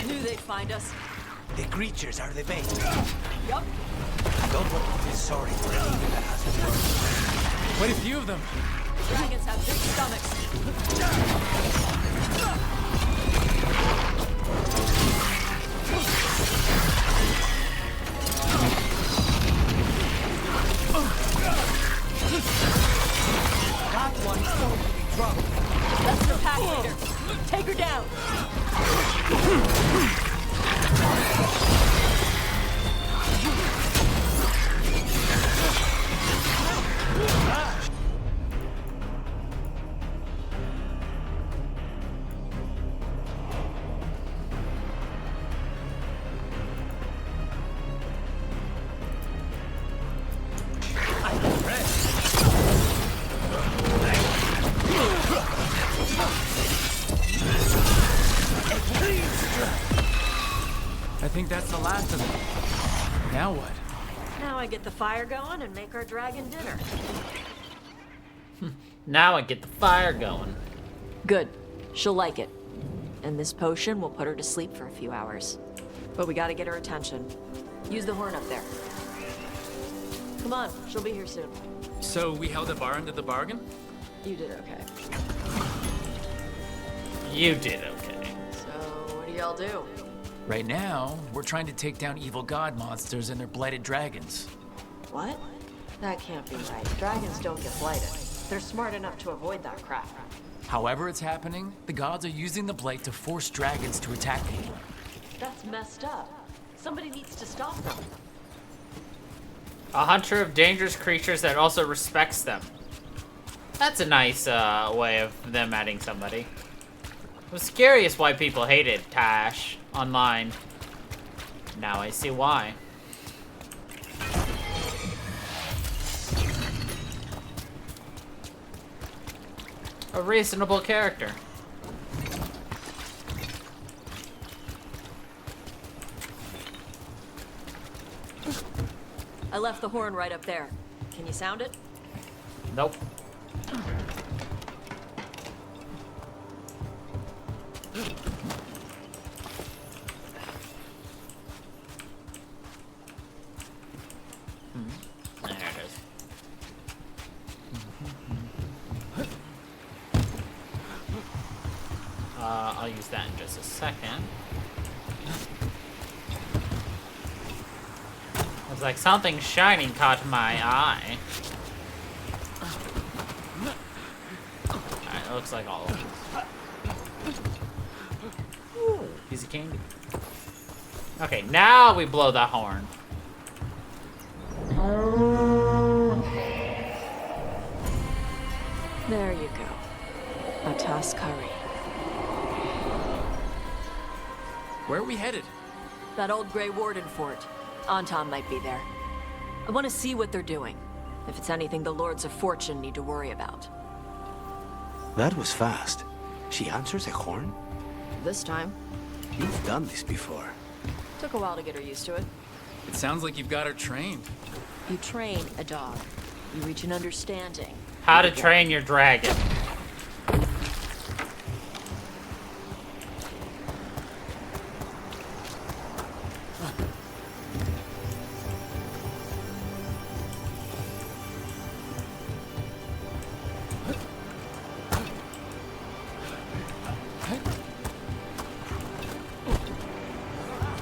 Knew they'd find us. The creatures are the bait. Yup. Don't want to feel sorry for anything that has to Quite a few of them. Dragons have big stomachs. That one's going to be drunk. That's the pack leader. Take her down. I think that's the last of them. Now what? Now I get the fire going and make our dragon dinner. Now I get the fire going. Good. She'll like it. And this potion will put her to sleep for a few hours. But we gotta get her attention. Use the horn up there. Come on, she'll be here soon. So we held up our end of the bargain? You did okay. You did okay. So, what do y'all do? Right now, we're trying to take down evil god monsters and their blighted dragons. What? That can't be right. Dragons don't get blighted. They're smart enough to avoid that crap. However it's happening, the gods are using the blight to force dragons to attack people. That's messed up. Somebody needs to stop them. A hunter of dangerous creatures that also respects them. That's a nice way of them adding somebody. I was curious why people hated Tash online. Now I see why. A reasonable character. I left the horn right up there. Can you sound it? Nope. There it is. I'll use that in just a second. It was like something shining caught my eye. Alright, it looks like all of them. Ooh, piece of candy. Okay, now we blow the horn. There you go. A toss curry. Where are we headed? That old Grey Warden fort. Anton might be there. I want to see what they're doing. If it's anything the Lords of Fortune need to worry about. That was fast. She answers a horn? This time. You've done this before. Took a while to get her used to it. It sounds like you've got her trained. You train a dog. You reach an understanding. How to train your dragon.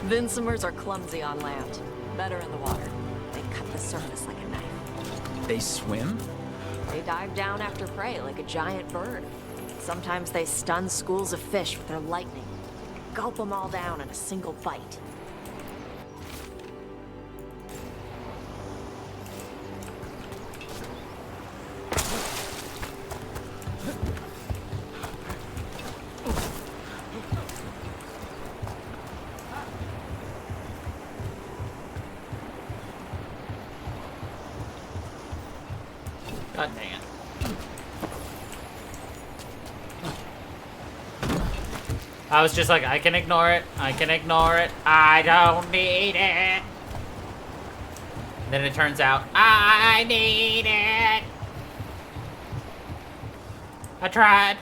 Vincimers are clumsy on land. Better in the water. They cut the surface like a knife. They swim? They dive down after prey like a giant bird. Sometimes they stun schools of fish with their lightning. Gulp them all down in a single bite. God dang it. I was just like, I can ignore it. I can ignore it. I don't need it. Then it turns out, I need it. I tried.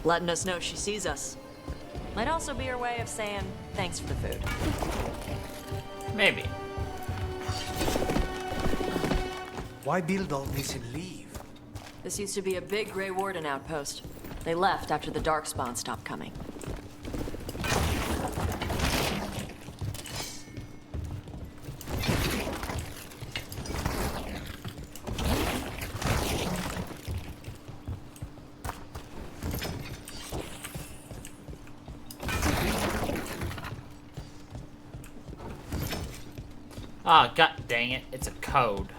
Letting us know she sees us. Might also be her way of saying thanks for the food. Maybe. Why build all this and leave? This used to be a big Grey Warden outpost. They left after the Darkspawn stopped coming. Ah, god dang it. It's a code.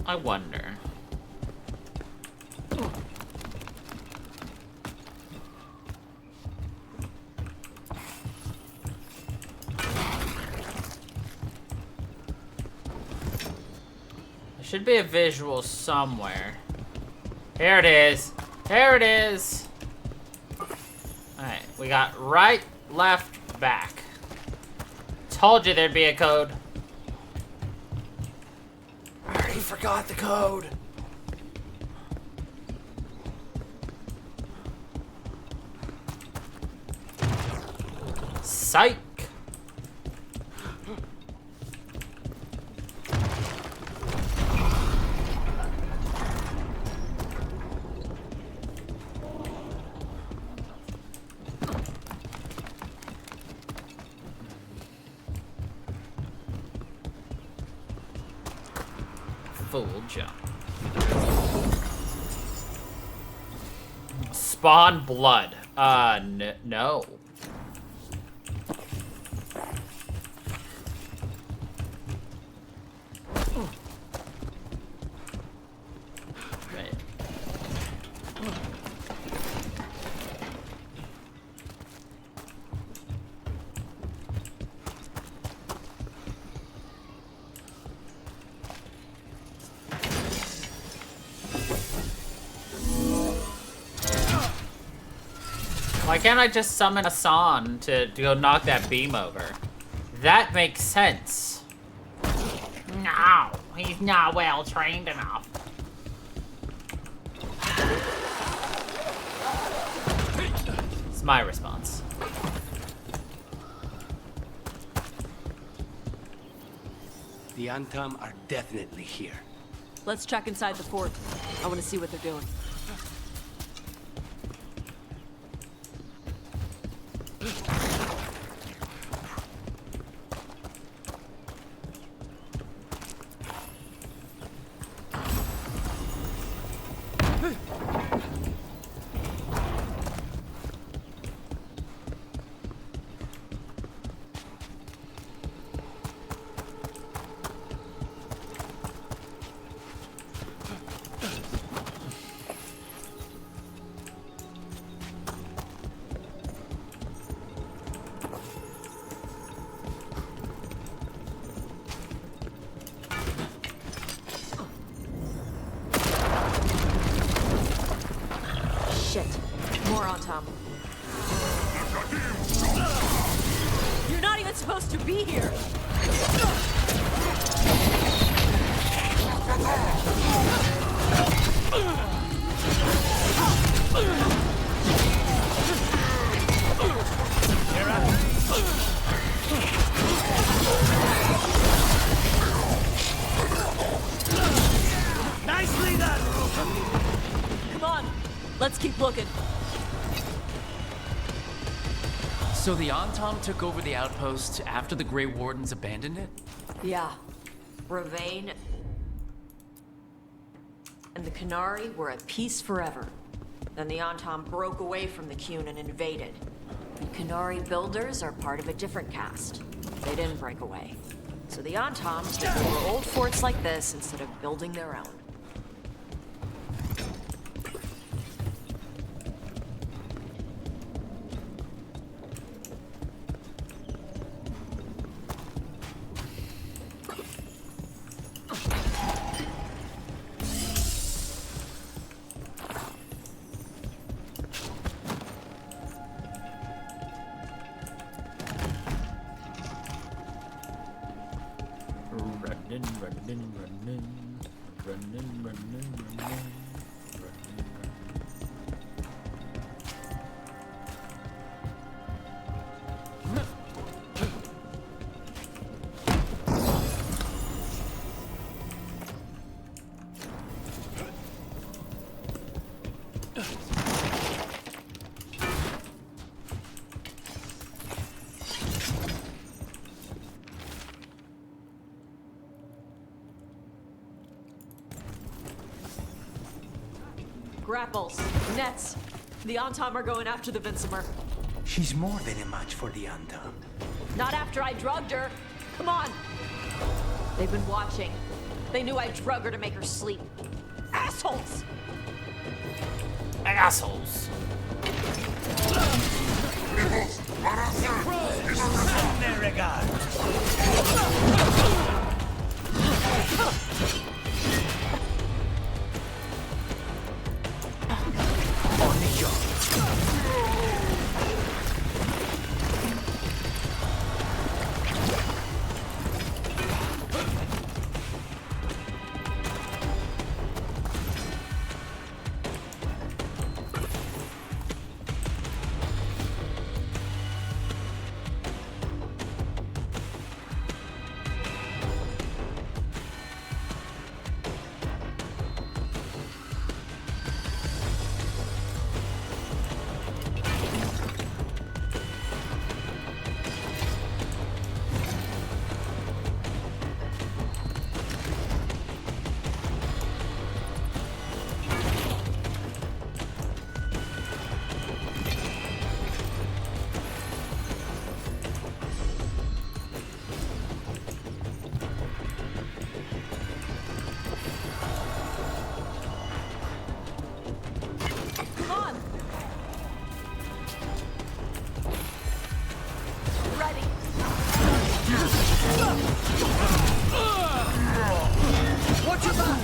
I wonder. Should be a visual somewhere. Here it is. Here it is. Alright, we got right, left, back. Told you there'd be a code. I already forgot the code. Psych. Full jump. Spawn blood. No. Right. Why can't I just summon Hassan to go knock that beam over? That makes sense. No, he's not well trained enough. It's my response. The Antam are definitely here. Let's check inside the fort. I want to see what they're doing. Shit. More on Tom. You're not even supposed to be here! Nicely done! Come on, let's keep looking. So the Antam took over the outpost after the Grey Wardens abandoned it? Yeah. Ravane and the Qunari were at peace forever. Then the Antam broke away from the Qun and invaded. The Qunari builders are part of a different caste. They didn't break away. So the Antam take over old forts like this instead of building their own. Grapples, nets. The Antam are going after the Vinsimer. She's more than a match for the Antam. Not after I drugged her. Come on. They've been watching. They knew I drug her to make her sleep. Assholes! Assholes. On the job. Watch your back!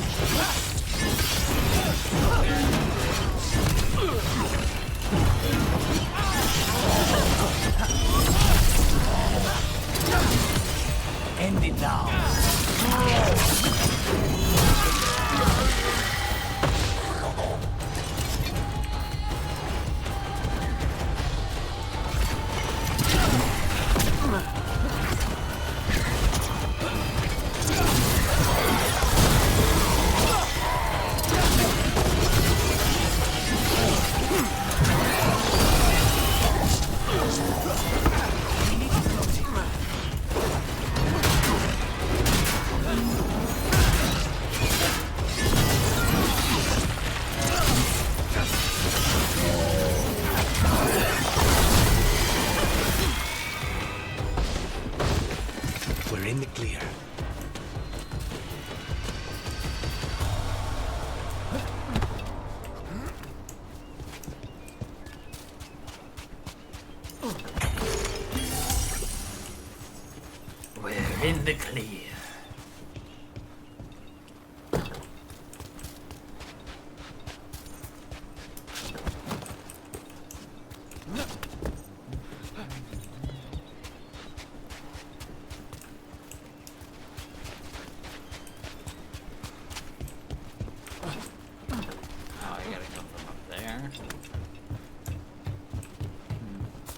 End it now. We're in the clear. We're in the clear.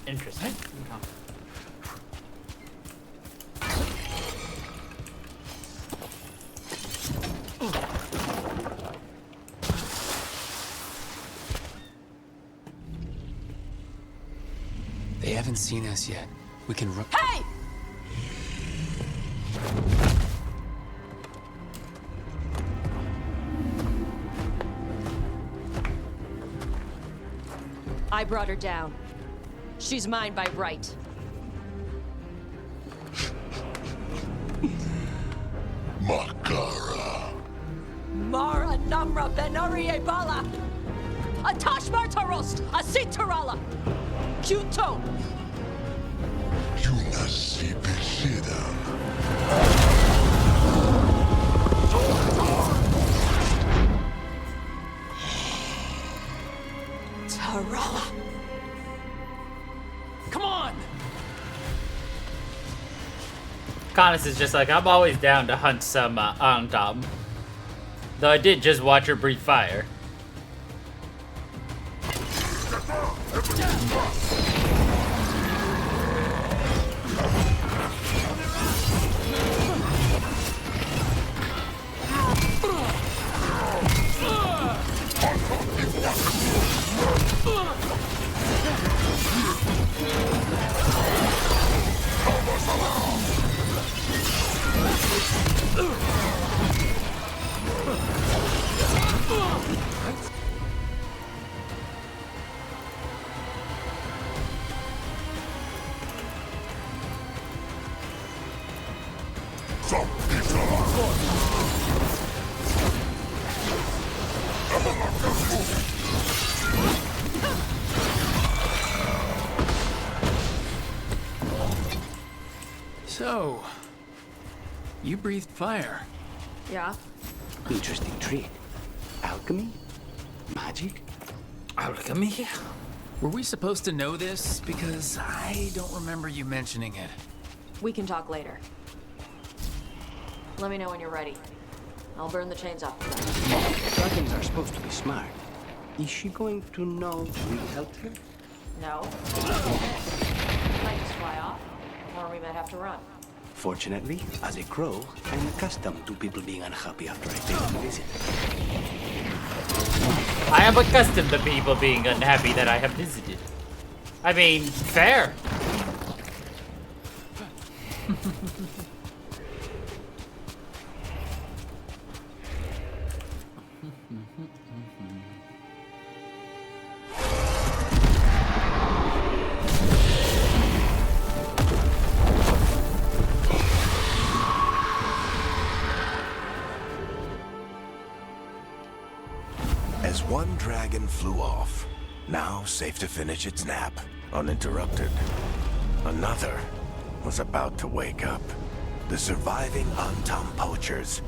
Interesting. They haven't seen us yet. We can run. Hey! I brought her down. She's mine by right. Makara. Mara Namra Benori Bala! Atash Martarost! Asitarala! Kyuto! Yunasi Bishida. Tarala! Come on! Conus is just like, I'm always down to hunt some Antam. Though I did just watch her breathe fire. So, you breathed fire. Yeah? Interesting trick. Alchemy? Magic? Alchemy? Were we supposed to know this? Because I don't remember you mentioning it. We can talk later. Let me know when you're ready. I'll burn the chains off the ground. Dragons are supposed to be smart. Is she going to know we helped her? No. We might just fly off, or we might have to run. Fortunately, as a crow, I'm accustomed to people being unhappy after I pay them a visit. I am accustomed to people being unhappy that I have visited. I mean, fair. As one dragon flew off, now safe to finish its nap, uninterrupted, another was about to wake up. The surviving Antam poachers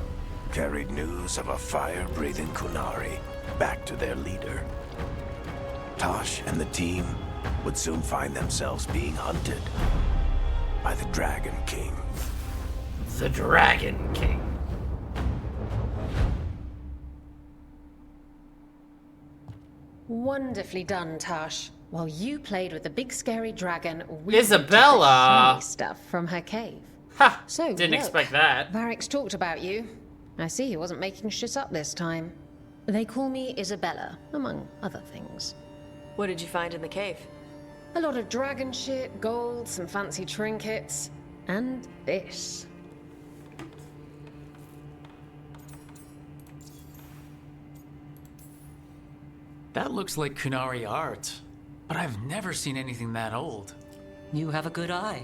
carried news of a fire-breathing Kunari back to their leader. Tosh and the team would soon find themselves being hunted by the Dragon King. The Dragon King. Wonderfully done, Tash. While you played with the big scary dragon, we Isabella! took the shiny stuff from her cave. Ha! So Didn't look, expect that. Varric's talked about you. I see he wasn't making shit up this time. They call me Isabella, among other things. What did you find in the cave? A lot of dragon shit, gold, some fancy trinkets, and this. That looks like Kunari art, but I've never seen anything that old. You have a good eye.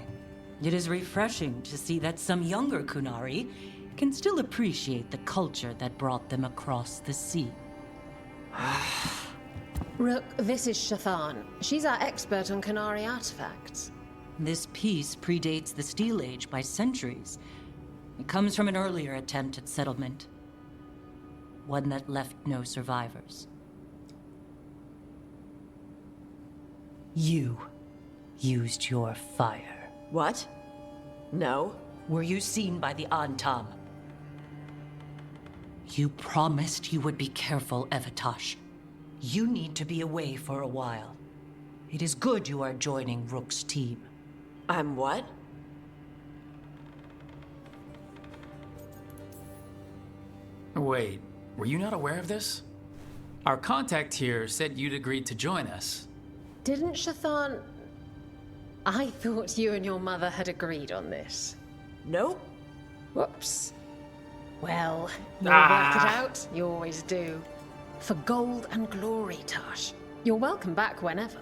It is refreshing to see that some younger Kunari can still appreciate the culture that brought them across the sea. Rook, this is Shathan. She's our expert on Kunari artifacts. This piece predates the Steel Age by centuries. It comes from an earlier attempt at settlement. One that left no survivors. You used your fire. What? No. Were you seen by the Antam? You promised you would be careful, Evatosh. You need to be away for a while. It is good you are joining Rook's team. I'm what? Wait, were you not aware of this? Our contact here said you'd agreed to join us. Didn't Shathan... I thought you and your mother had agreed on this. Nope. Whoops. Well, you'll work it out. You always do. For gold and glory, Tash. You're welcome back whenever.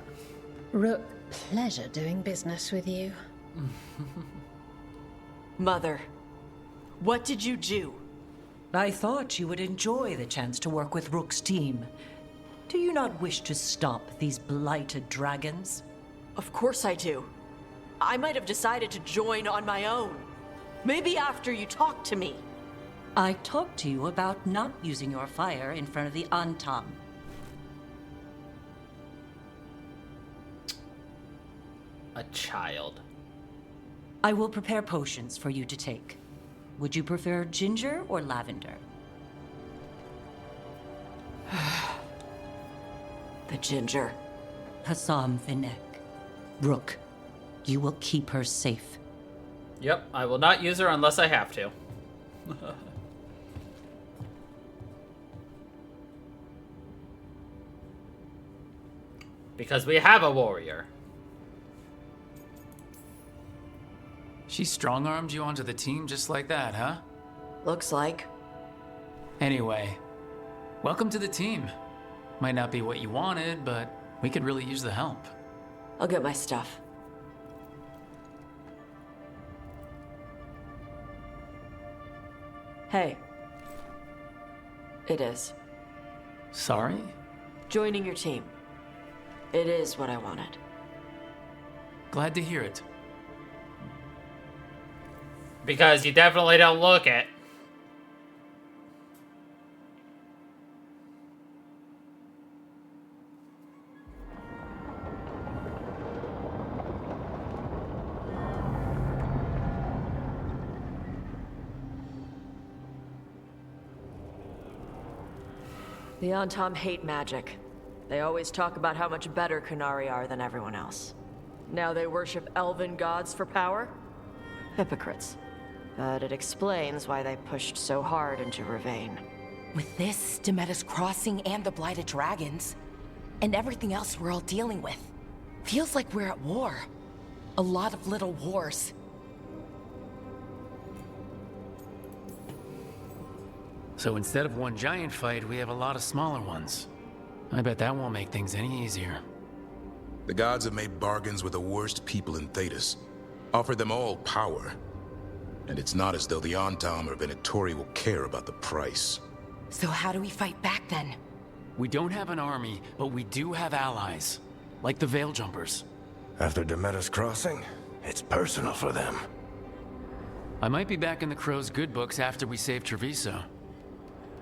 Rook, pleasure doing business with you. Mother, what did you do? I thought you would enjoy the chance to work with Rook's team. Do you not wish to stop these blighted dragons? Of course I do. I might have decided to join on my own. Maybe after you talked to me. I talked to you about not using your fire in front of the Antam. A child. I will prepare potions for you to take. Would you prefer ginger or lavender? The ginger. Hassam Vinek. Rook, you will keep her safe. Yep, I will not use her unless I have to. Because we have a warrior. She strong-armed you onto the team just like that, huh? Looks like. Anyway, welcome to the team. Might not be what you wanted, but we could really use the help. I'll get my stuff. Hey. It is. Sorry? Joining your team. It is what I wanted. Glad to hear it. Because you definitely don't look it. The Antam hate magic. They always talk about how much better Kunari are than everyone else. Now they worship elven gods for power? Hypocrites. But it explains why they pushed so hard into Ravane. With this, Demeter's Crossing and the Blighted Dragons, and everything else we're all dealing with, feels like we're at war. A lot of little wars. So instead of one giant fight, we have a lot of smaller ones. I bet that won't make things any easier. The gods have made bargains with the worst people in Thedas, offered them all power. And it's not as though the Antam or Venatori will care about the price. So how do we fight back then? We don't have an army, but we do have allies. Like the Veil Jumpers. After Demeter's Crossing, it's personal for them. I might be back in the Crow's good books after we save Treviso.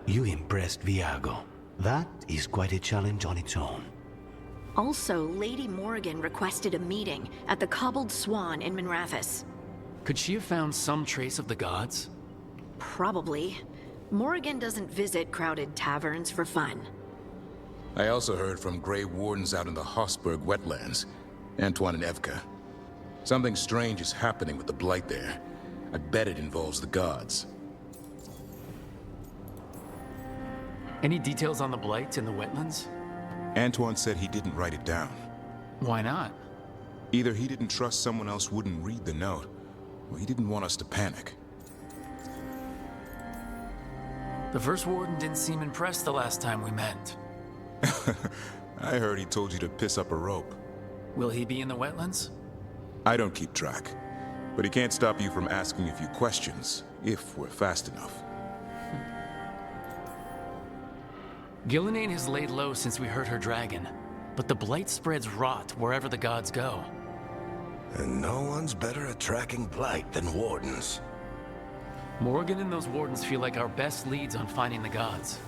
You impressed Viago. That is quite a challenge on its own. Also, Lady Morrigan requested a meeting at the Cobbled Swan in Minrathous. Could she have found some trace of the gods? Probably. Morrigan doesn't visit crowded taverns for fun. I also heard from Grey Wardens out in the Hossberg wetlands, Antoine and Evka. Something strange is happening with the Blight there. I bet it involves the gods. Any details on the Blight in the wetlands? Antoine said he didn't write it down. Why not? Either he didn't trust someone else wouldn't read the note, or he didn't want us to panic. The First Warden didn't seem impressed the last time we met. I heard he told you to piss up a rope. Will he be in the wetlands? I don't keep track, but he can't stop you from asking a few questions, if we're fast enough. Gillenane has laid low since we heard her dragon, but the Blight spreads rot wherever the gods go. And no one's better at tracking Blight than Wardens. Morgan and those Wardens feel like our best leads on finding the gods.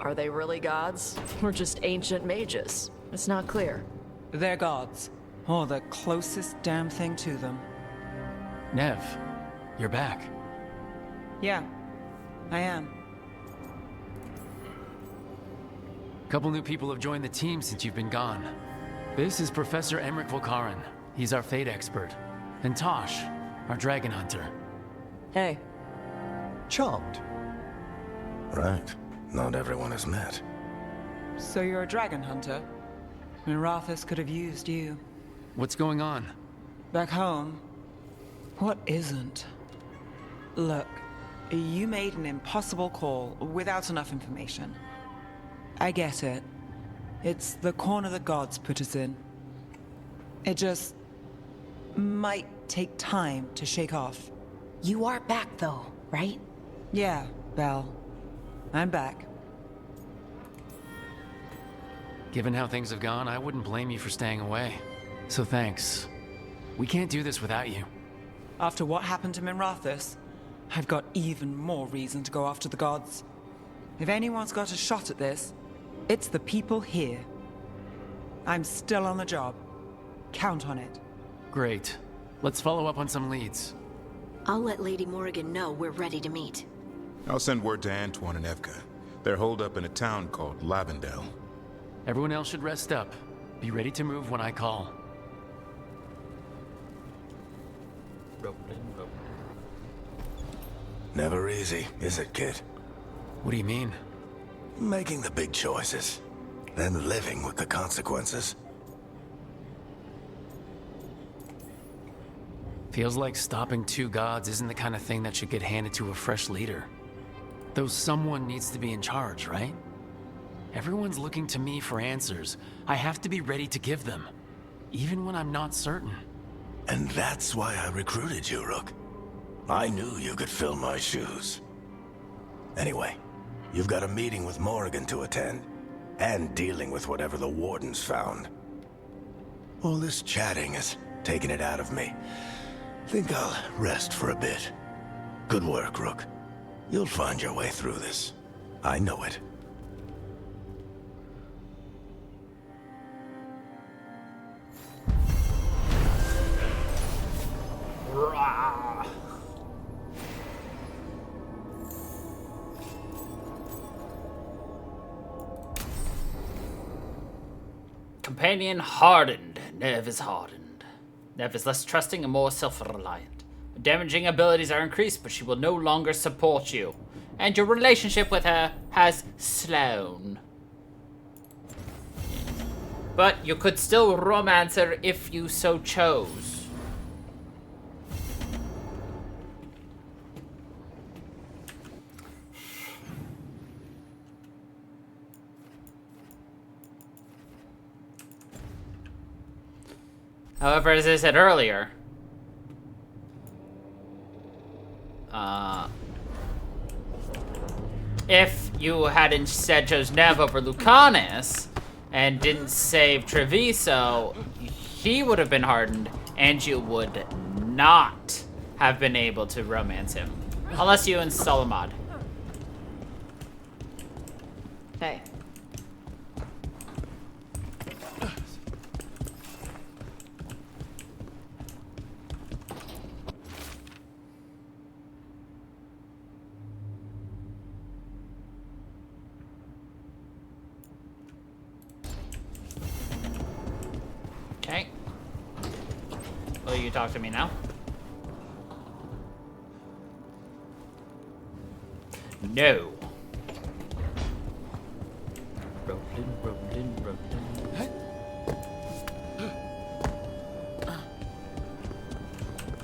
Are they really gods? Or just ancient mages? It's not clear. They're gods. Or the closest damn thing to them. Nev, you're back. Yeah, I am. Couple new people have joined the team since you've been gone. This is Professor Emmerich Volkaren. He's our fate expert. And Tosh, our dragon hunter. Hey. Charmed. Right. Not everyone has met. So you're a dragon hunter? Mirathus could have used you. What's going on? Back home, what isn't? Look, you made an impossible call without enough information. I get it. It's the corner the gods put us in. It just might take time to shake off. You are back though, right? Yeah, Belle. I'm back. Given how things have gone, I wouldn't blame you for staying away. So thanks. We can't do this without you. After what happened to Mirathus, I've got even more reason to go after the gods. If anyone's got a shot at this, it's the people here. I'm still on the job. Count on it. Great. Let's follow up on some leads. I'll let Lady Morrigan know we're ready to meet. I'll send word to Antoine and Evka. They're holed up in a town called Lavendel. Everyone else should rest up. Be ready to move when I call. Never easy, is it, kid? What do you mean? Making the big choices, then living with the consequences. Feels like stopping two gods isn't the kind of thing that should get handed to a fresh leader. Though someone needs to be in charge, right? Everyone's looking to me for answers. I have to be ready to give them, even when I'm not certain. And that's why I recruited you, Rook. I knew you could fill my shoes. Anyway, you've got a meeting with Morrigan to attend, and dealing with whatever the Wardens found. All this chatting has taken it out of me. Think I'll rest for a bit. Good work, Rook. You'll find your way through this. I know it. Rah. Companion hardened. Nev is hardened. Nev is less trusting and more self-reliant. Damaging abilities are increased, but she will no longer support you. And your relationship with her has slowed. But you could still romance her if you so chose. However, as I said earlier, if you had instead chose Nev over Lucanus and didn't save Treviso, he would have been hardened, and you would not have been able to romance him. Unless you install a mod. Hey. you talk to me now? No. Rolling.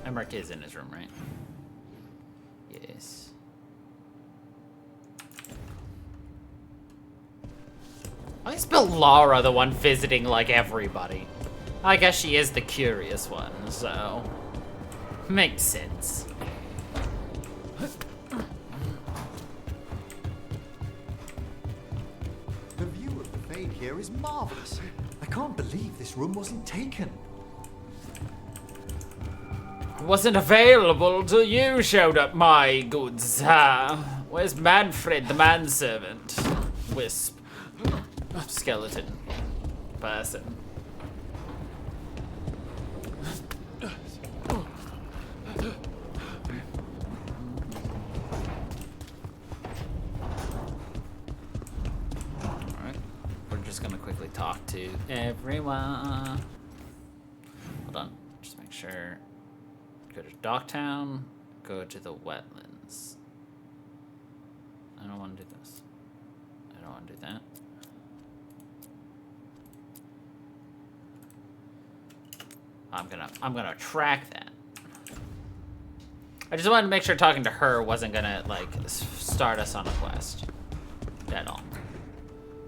Emmerich is in his room, right? Yes. Why is Lara the one visiting, like, everybody? I guess she is the curious one, so... Makes sense. The view of the Fade here is marvelous. I can't believe this room wasn't taken. Wasn't available till you showed up, my good sir. Where's Manfred, the manservant? Wisp. Skeleton. Person. Alright. We're just gonna quickly talk to everyone. Hold on. Just make sure. Go to Docktown, go to the wetlands. I don't want to do this. I don't want to do that. I'm gonna track that. I just wanted to make sure talking to her wasn't gonna, like, start us on a quest. At all.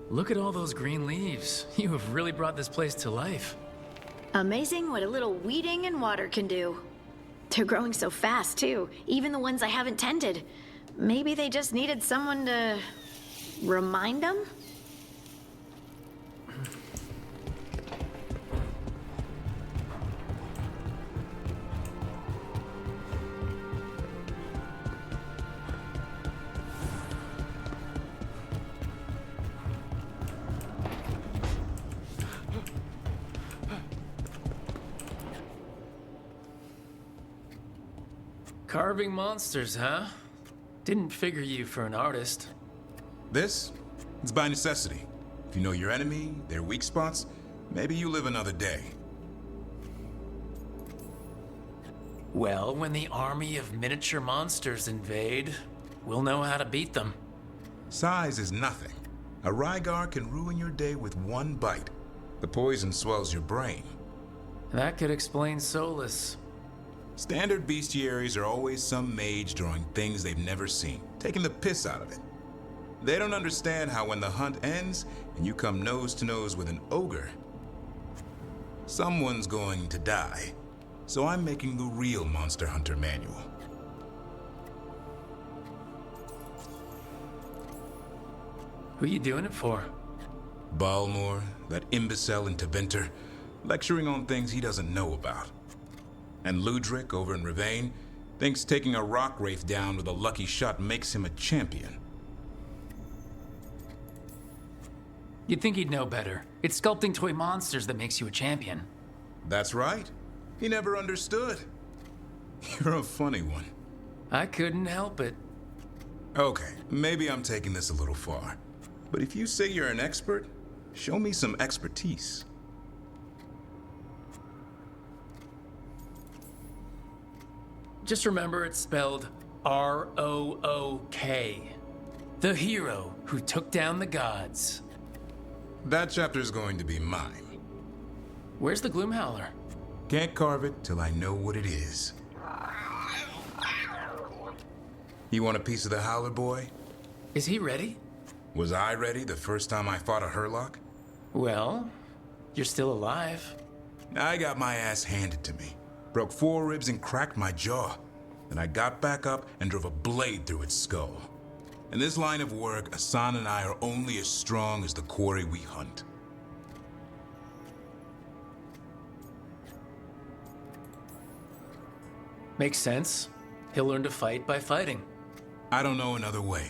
Look at all those green leaves. You have really brought this place to life. Amazing what a little weeding and water can do. They're growing so fast, too. Even the ones I haven't tended. Maybe they just needed someone to remind them? Carving monsters, huh? Didn't figure you for an artist. This? It's by necessity. If you know your enemy, their weak spots, maybe you live another day. Well, when the army of miniature monsters invade, we'll know how to beat them. Size is nothing. A Veilguard can ruin your day with one bite. The poison swells your brain. That could explain Solus. Standard bestiaries are always some mage drawing things they've never seen, taking the piss out of it. They don't understand how when the hunt ends and you come nose to nose with an ogre, someone's going to die. So I'm making the real Monster Hunter manual. Who you doing it for? Balmor, that imbecile in Tevinter, lecturing on things he doesn't know about. And Ludric over in Ravane thinks taking a rock wraith down with a lucky shot makes him a champion. You'd think he'd know better. It's sculpting toy monsters that makes you a champion. That's right. He never understood. You're a funny one. I couldn't help it. Okay, maybe I'm taking this a little far. But if you say you're an expert, show me some expertise. Just remember it's spelled R-O-O-K. The hero who took down the gods. That chapter's going to be mine. Where's the Gloomhowler? Can't carve it till I know what it is. You want a piece of the Howler, boy? Is he ready? Was I ready the first time I fought a Hurlock? Well, you're still alive. I got my ass handed to me. Broke 4 ribs and cracked my jaw. Then I got back up and drove a blade through its skull. In this line of work, Asan and I are only as strong as the quarry we hunt. Makes sense. He'll learn to fight by fighting. I don't know another way.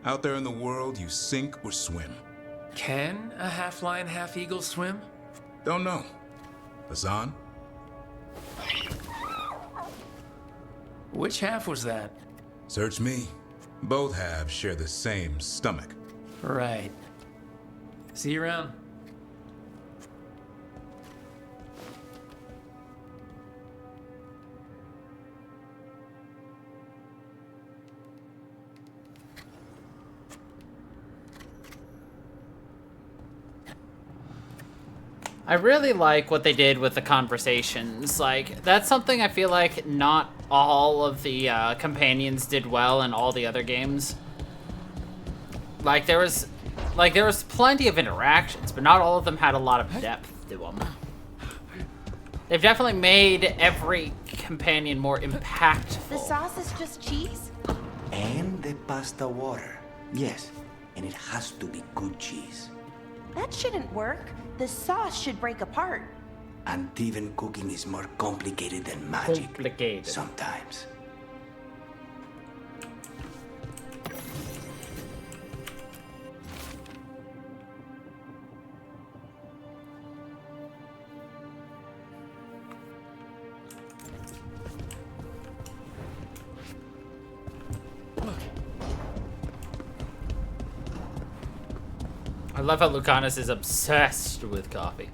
Out there in the world, you sink or swim. Can a half-lion, half-eagle swim? Don't know. Asan? Which half was that? Search me. Both halves share the same stomach. Right. See you around. I really like what they did with the conversations. Like, that's something I feel like not all of the companions did well in all the other games. Like, there was plenty of interactions, but not all of them had a lot of depth to them. They've definitely made every companion more impactful. The sauce is just cheese? And the pasta water. Yes, and it has to be good cheese. That shouldn't work. The sauce should break apart. And even cooking is more complicated than magic. Complicated. Sometimes. I love how Lucanus is obsessed with coffee.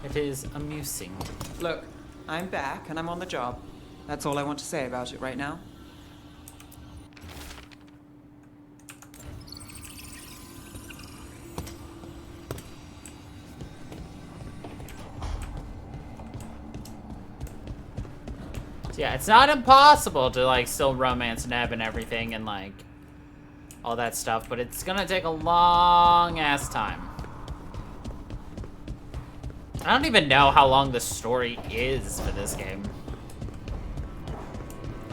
It is amusing. Look, I'm back and I'm on the job. That's all I want to say about it right now. Yeah, it's not impossible to like still romance Neb and everything and like all that stuff, but it's gonna take a long ass time. I don't even know how long the story is for this game.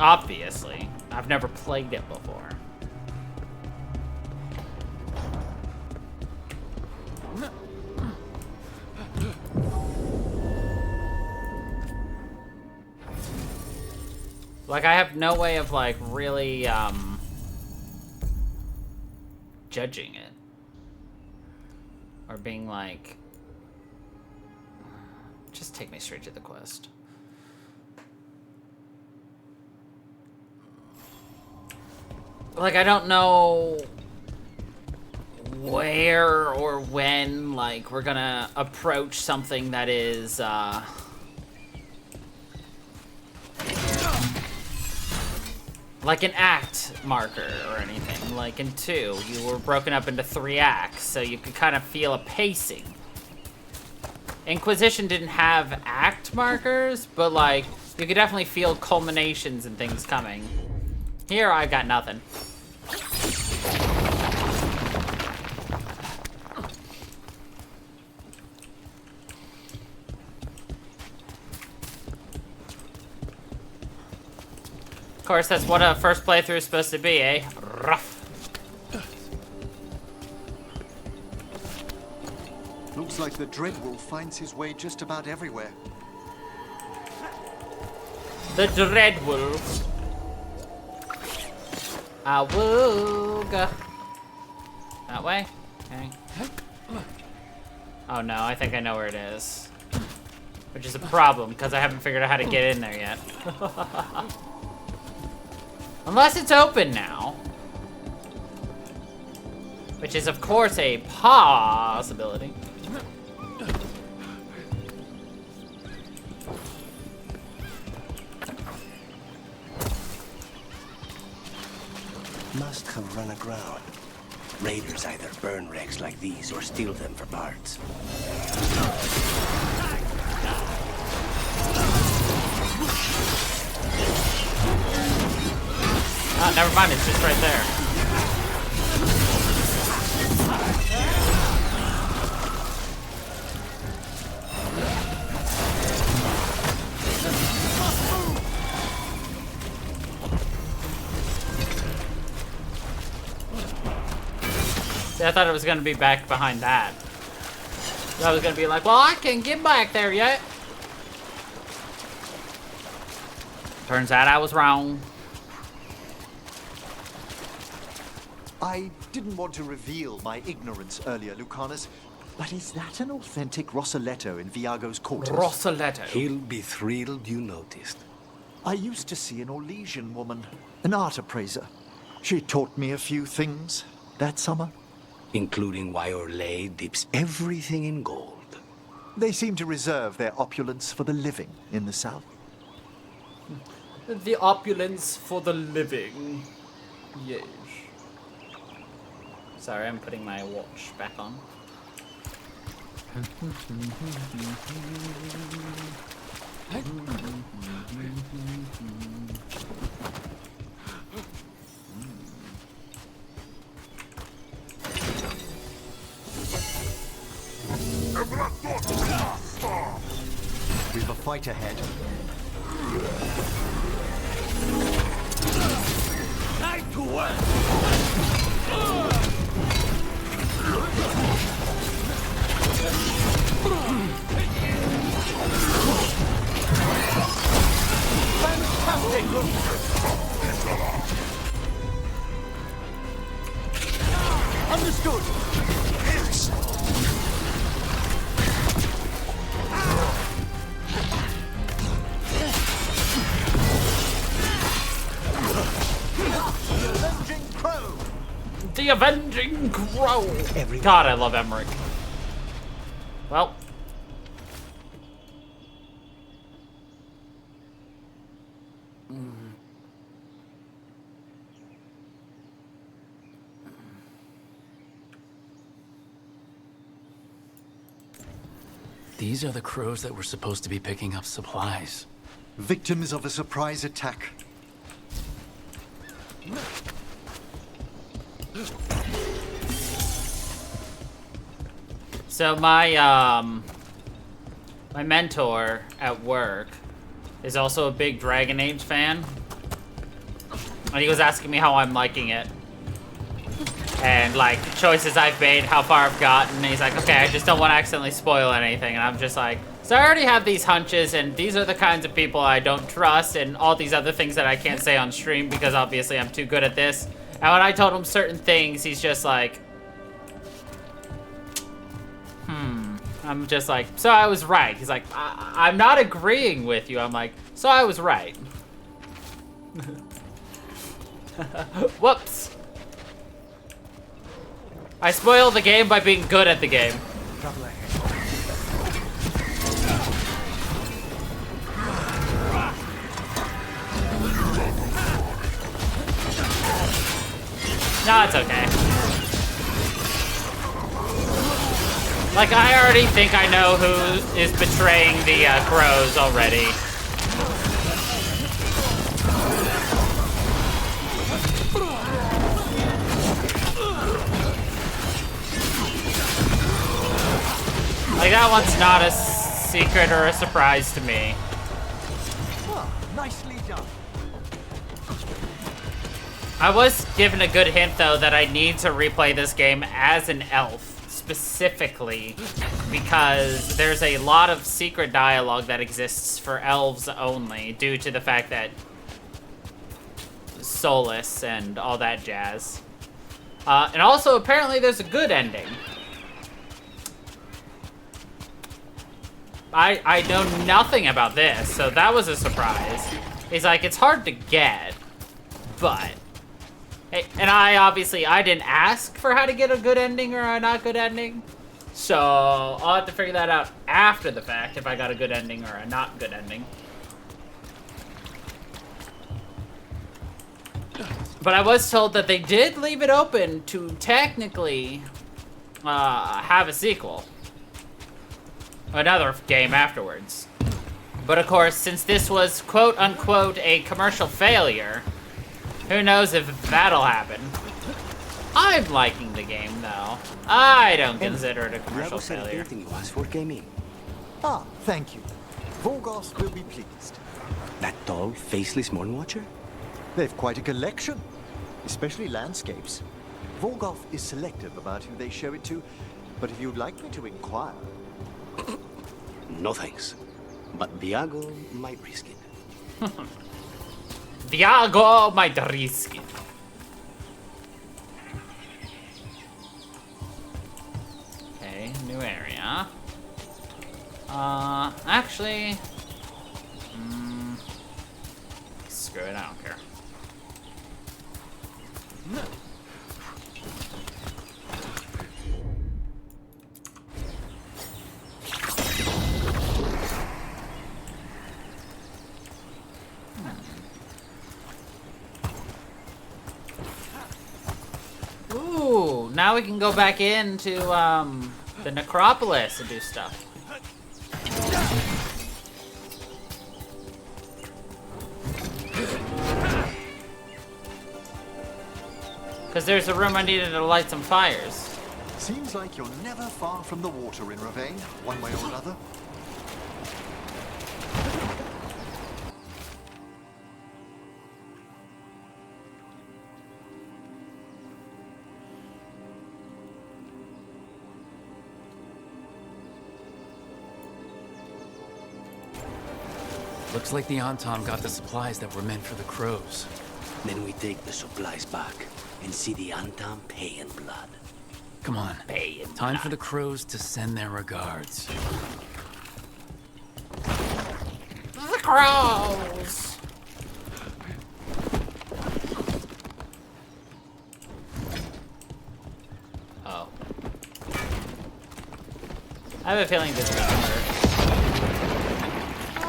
Obviously, I've never played it before. Like, I have no way of, like, really, judging it. Or being like... Just take me straight to the quest. Like, I don't know where or when, like, we're gonna approach something that is, like an act marker or anything. Like in 2, you were broken up into 3 acts, so you could kind of feel a pacing. Inquisition didn't have act markers, but like, you could definitely feel culminations and things coming. Here, I got nothing. Of course, that's what a first playthrough is supposed to be, eh? Rough. Looks like the Dreadwolf finds his way just about everywhere. The Dreadwolf. Awooga. That way? Okay. Oh no, I think I know where it is. Which is a problem, because I haven't figured out how to get in there yet. Unless it's open now. Which is, of course, a possibility. Must have run aground. Raiders either burn wrecks like these or steal them for parts. Oh, never mind, it's just right there. See, I thought it was gonna be back behind that. I was gonna be like, well, I can't get back there yet. Turns out I was wrong. I didn't want to reveal my ignorance earlier, Lucanus, but is that an authentic Rossoletto in Viago's quarters? Rossoletto. He'll be thrilled you noticed. I used to see an Orlesian woman, an art appraiser. She taught me a few things that summer. Including why Orlais dips everything in gold. They seem to reserve their opulence for the living in the south. The opulence for the living. Yes. Sorry, I'm putting my watch back on. We've a fight ahead. Time to work! Fantastic! Understood! The Avenging Crow! God, I love Emmerich. Well. These are the crows that were supposed to be picking up supplies. Victims of a surprise attack. So my mentor at work is also a big Dragon Age fan. And he was asking me how I'm liking it. And like choices I've made, how far I've gotten. And he's like, okay, I just don't want to accidentally spoil anything. And I'm just like, so I already have these hunches, and these are the kinds of people I don't trust, and all these other things that I can't say on stream because obviously I'm too good at this. And when I told him certain things, he's just like, I'm just like, so I was right. He's like, I'm not agreeing with you. I'm like, so I was right. Whoops. I spoiled the game by being good at the game. No, it's okay. Like, I already think I know who is betraying the crows already. Like, that one's not a secret or a surprise to me. Oh, nicely done. I was given a good hint, though, that I need to replay this game as an elf. Specifically, because there's a lot of secret dialogue that exists for elves only, due to the fact that Solus and all that jazz. And also, apparently, there's a good ending. I know nothing about this, so that was a surprise. He's like, it's hard to get, but... And I didn't ask for how to get a good ending or a not good ending. So I'll have to figure that out after the fact if I got a good ending or a not good ending. But I was told that they did leave it open to technically have a sequel. Another game afterwards. But of course, since this was quote-unquote a commercial failure, who knows if that'll happen. I'm liking the game, though. I don't consider it a commercial failure. Ah, thank you. Veilguard will be pleased. That tall, faceless Moonwatcher? They've quite a collection, especially landscapes. Veilguard is selective about who they show it to, but if you'd like me to inquire... No thanks. But Viago might risk it. Viago might risk it. Okay, new area. Actually... screw it, I don't care. Ooh, now we can go back into, the necropolis to do stuff. Because there's a room I needed to light some fires. Seems like you're never far from the water in Ravane, one way or another. Looks like the Anton got the supplies that were meant for the crows. Then we take the supplies back and see the Anton pay in blood. Come on. Pay in Time blood. for the crows to send their regards. The crows! Oh. I have a feeling this is gonna hurt.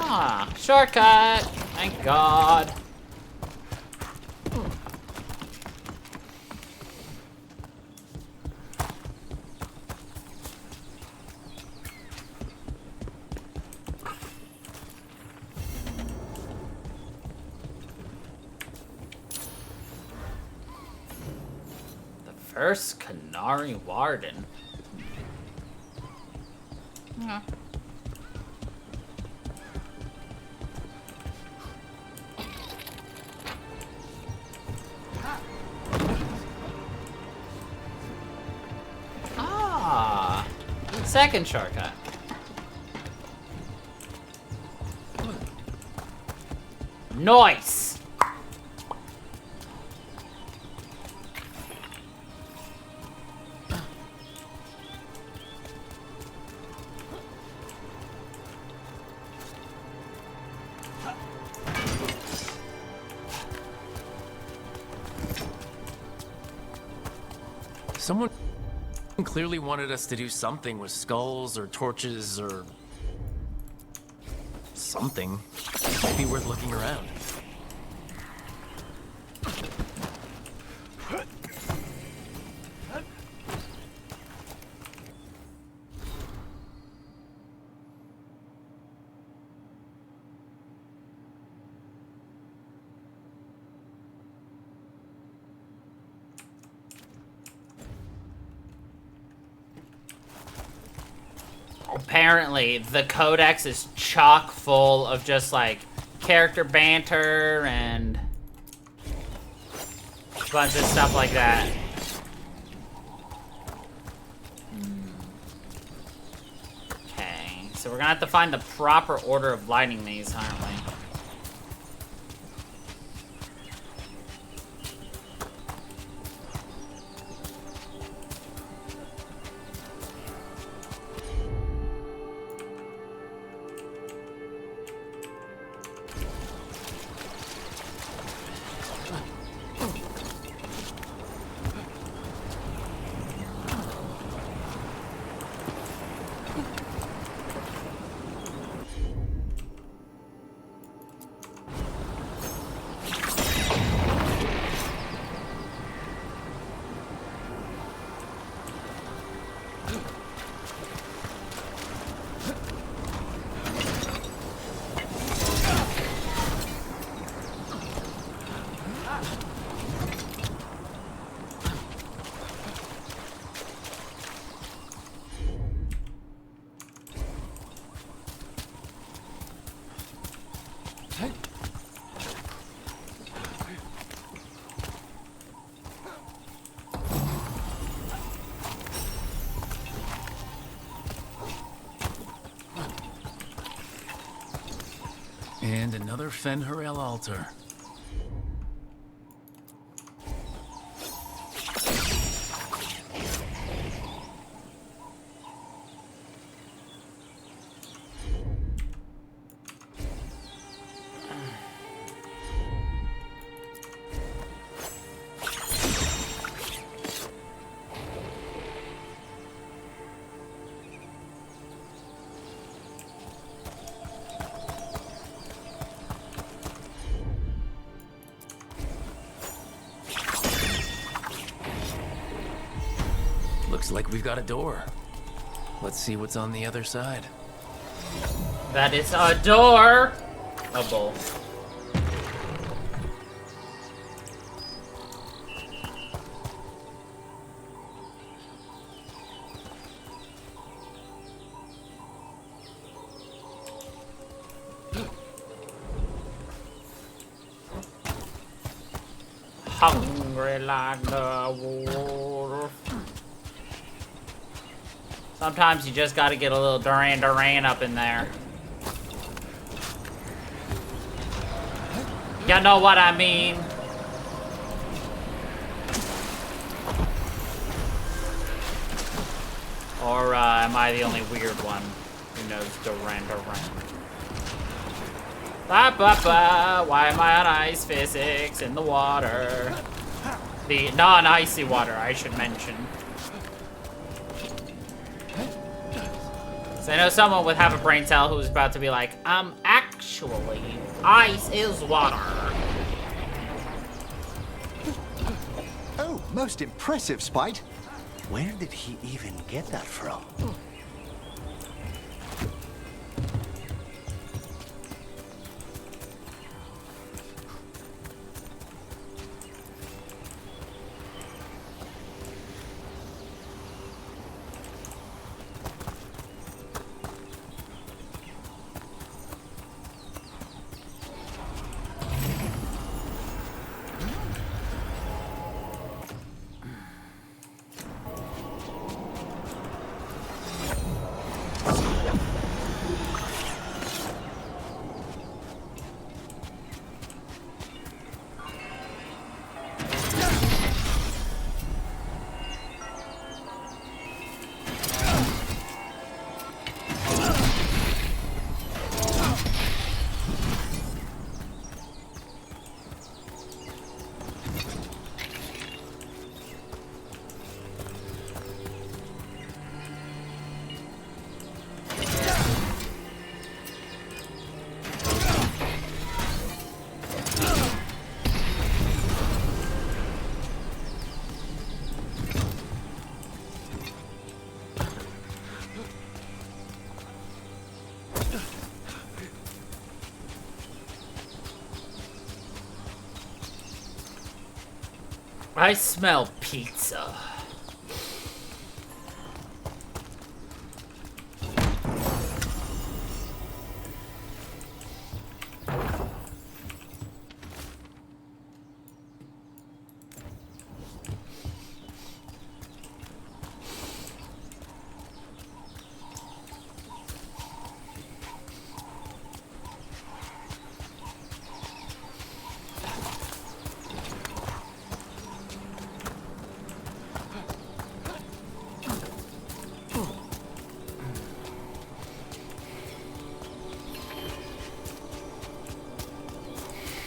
Ah, shortcut! Thank God. First Canary Warden. Yeah. Ah, second shortcut. Nice. Someone clearly wanted us to do something with skulls or torches or something. Might be worth looking around. Apparently, the codex is chock full of just like character banter and a bunch of stuff like that. Okay, so we're gonna have to find the proper order of lighting these, aren't we? And another Fen'Harel altar. Looks like we've got a door. Let's see what's on the other side. That is adorable. Hungry like the wolf. Sometimes you just gotta get a little Duran Duran up in there. You know what I mean? Or am I the only weird one who knows Duran Duran? Ba ba ba, why am I on ice physics in the water? The non-icy water, I should mention. So I know someone would have a brain cell who's about to be like, actually, ice is water. Oh, most impressive, Spite. Where did he even get that from? I smell pizza.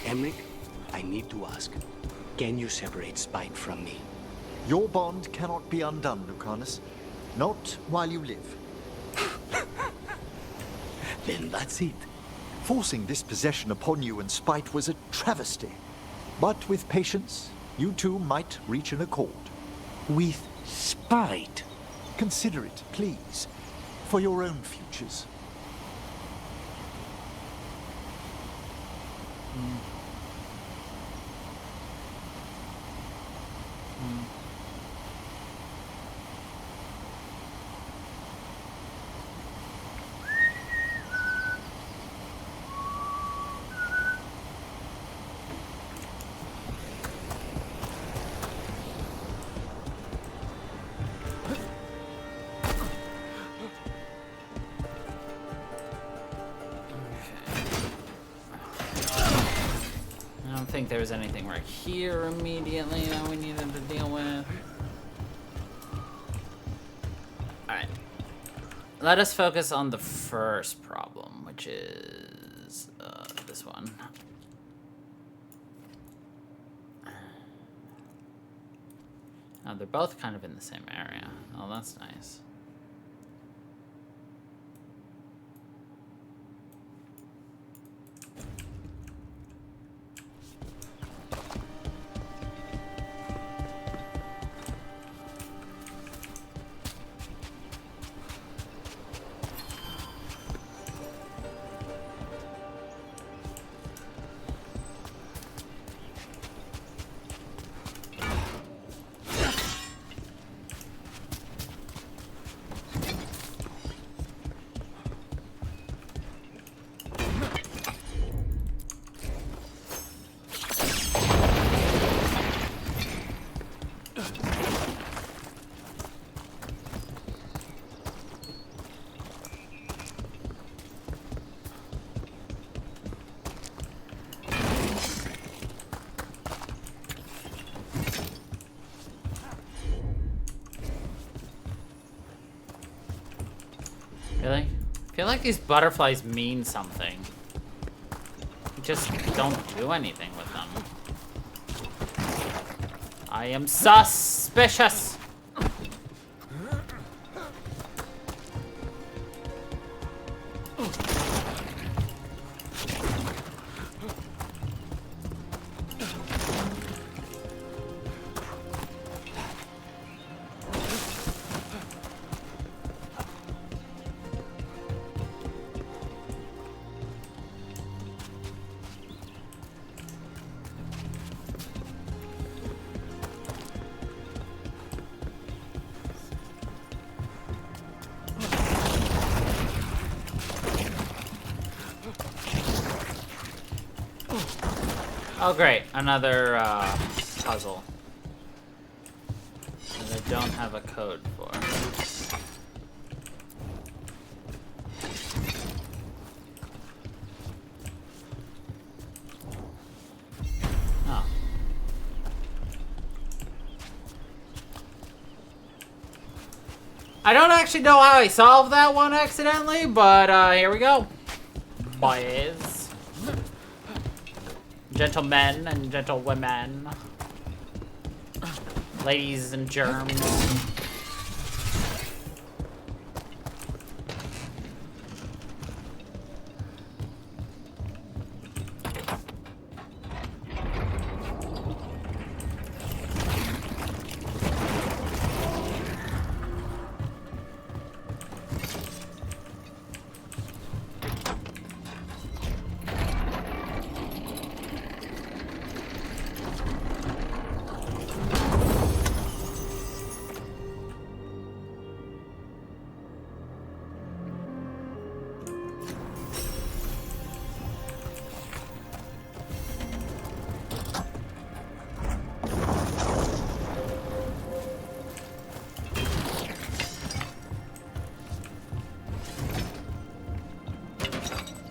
Emmerich, I need to ask, can you separate Spite from me? Your bond cannot be undone, Lucanus. Not while you live. Then that's it. Forcing this possession upon you and Spite was a travesty. But with patience, you two might reach an accord. With Spite? Consider it, please, for your own futures. I don't think there was anything right here immediately that we needed to deal with. Alright. Let us focus on the first problem, which is this one. Oh, they're both kind of in the same area. Oh, that's nice. Really? I feel like these butterflies mean something. You just don't do anything with them. I am suspicious. Oh great, another puzzle that I don't have a code for. Oh. I don't actually know how I solved that one accidentally, but here we go. Boys. Gentlemen and gentlewomen. Ladies and germs.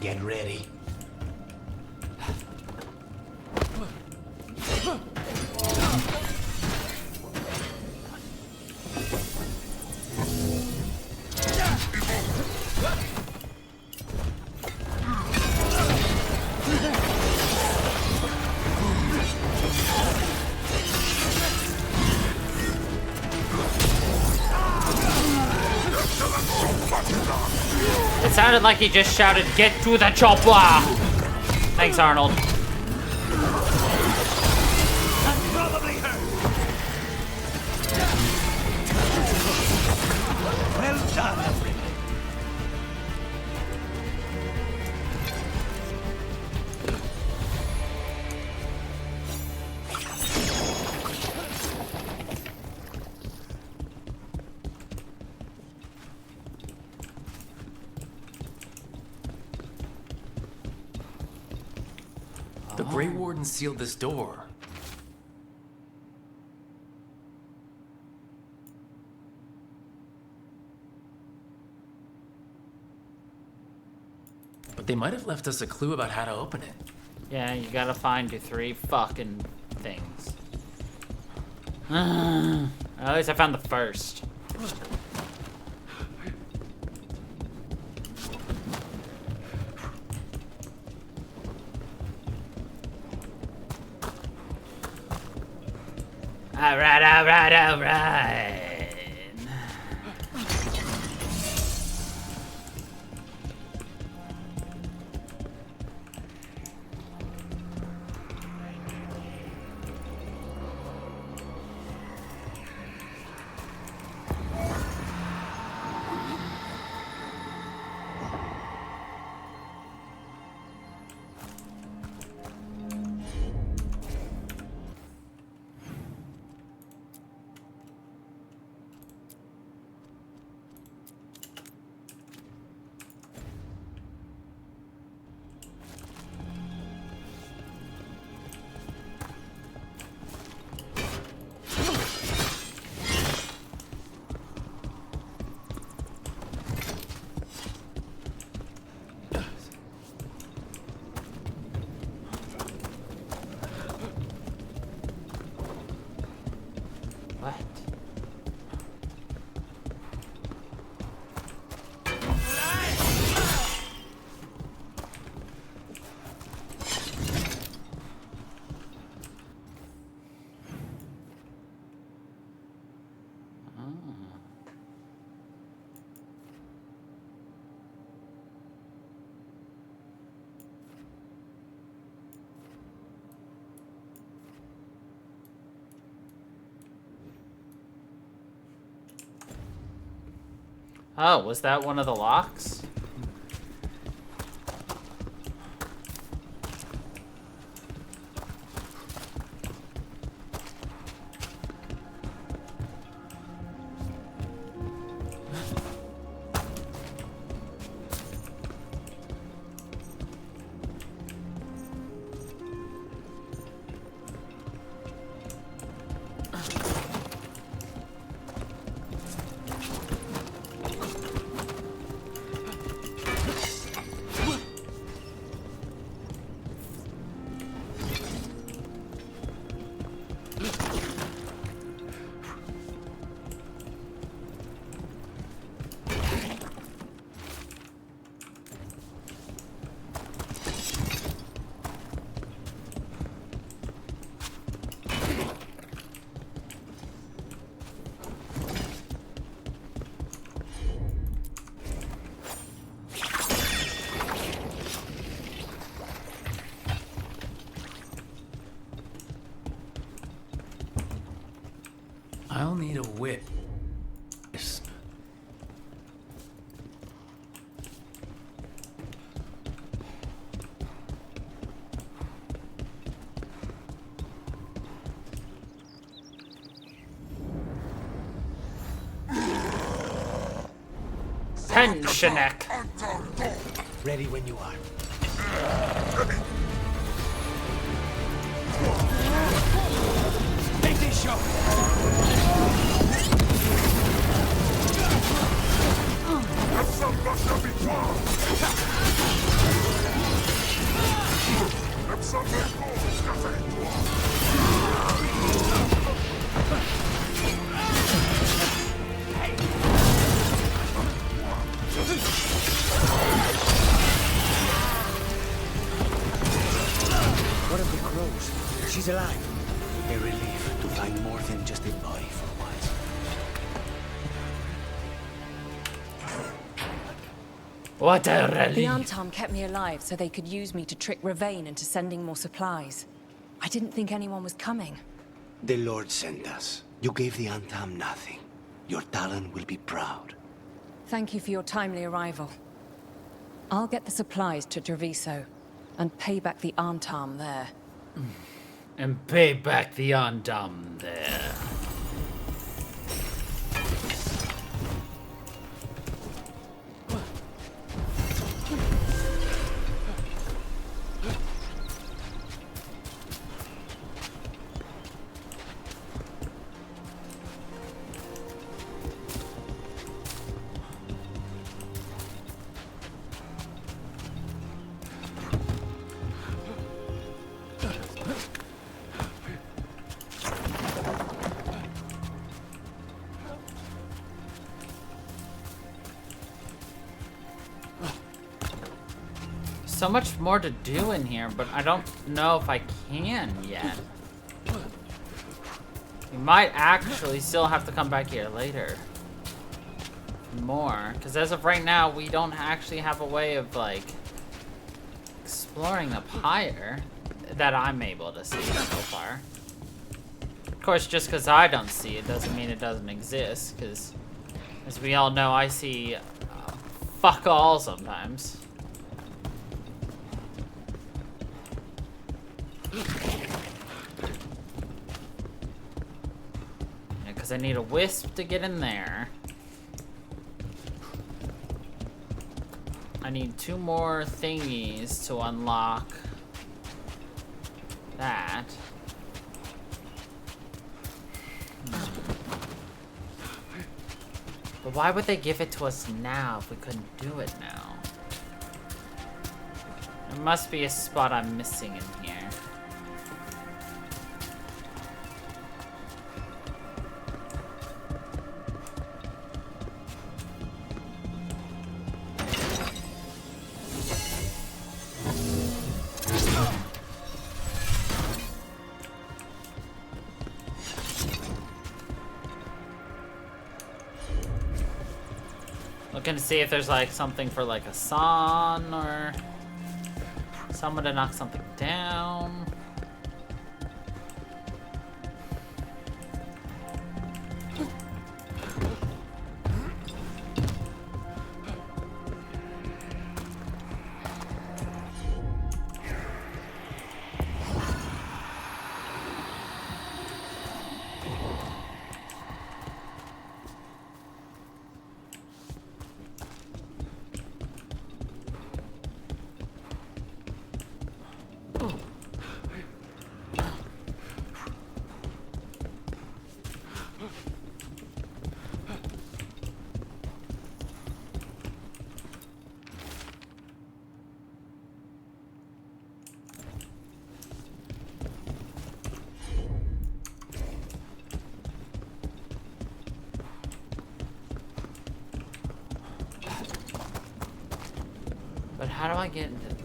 Get ready. It sounded like he just shouted, "Get to the chopper!" Thanks, Arnold. Probably hurt. Well done. The Grey Warden sealed this door. But they might have left us a clue about how to open it. Yeah, you gotta find your 3 fucking things. At least I found the first. Alright, alright, alright. What? Oh, was that one of the locks? I'll need a whip. Pensionek. Ready when you are. Take this shot! One of the crows. She's alive. A relief to find more than just a body for once. What a The relief. Antam kept me alive so they could use me to trick Ravain into sending more supplies. I didn't think anyone was coming. The Lord sent us. You gave the Antam nothing. Your Talon will be proud. Thank you for your timely arrival. I'll get the supplies to Treviso and pay back the Antam there. And pay back the undone there. So much more to do in here, but I don't know if I can yet. We might actually still have to come back here later. More, because as of right now, we don't actually have a way of, like, exploring up higher that I'm able to see so far. Of course, just because I don't see it doesn't mean it doesn't exist, because as we all know, I see fuck all sometimes. Because I need a wisp to get in there. I need 2 more thingies to unlock that. But why would they give it to us now if we couldn't do it now? There must be a spot I'm missing in here. Looking to see if there's like something for like a son or someone to knock something down. How do I get into that?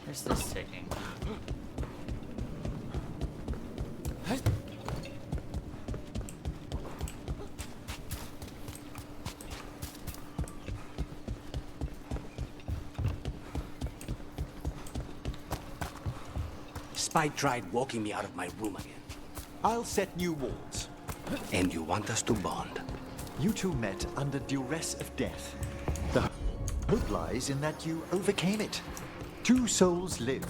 Where's this taking? Spike tried walking me out of my room again. I'll set new walls. And you want us to bond? You two met under duress of death. The hope lies in that you overcame it. Two souls live,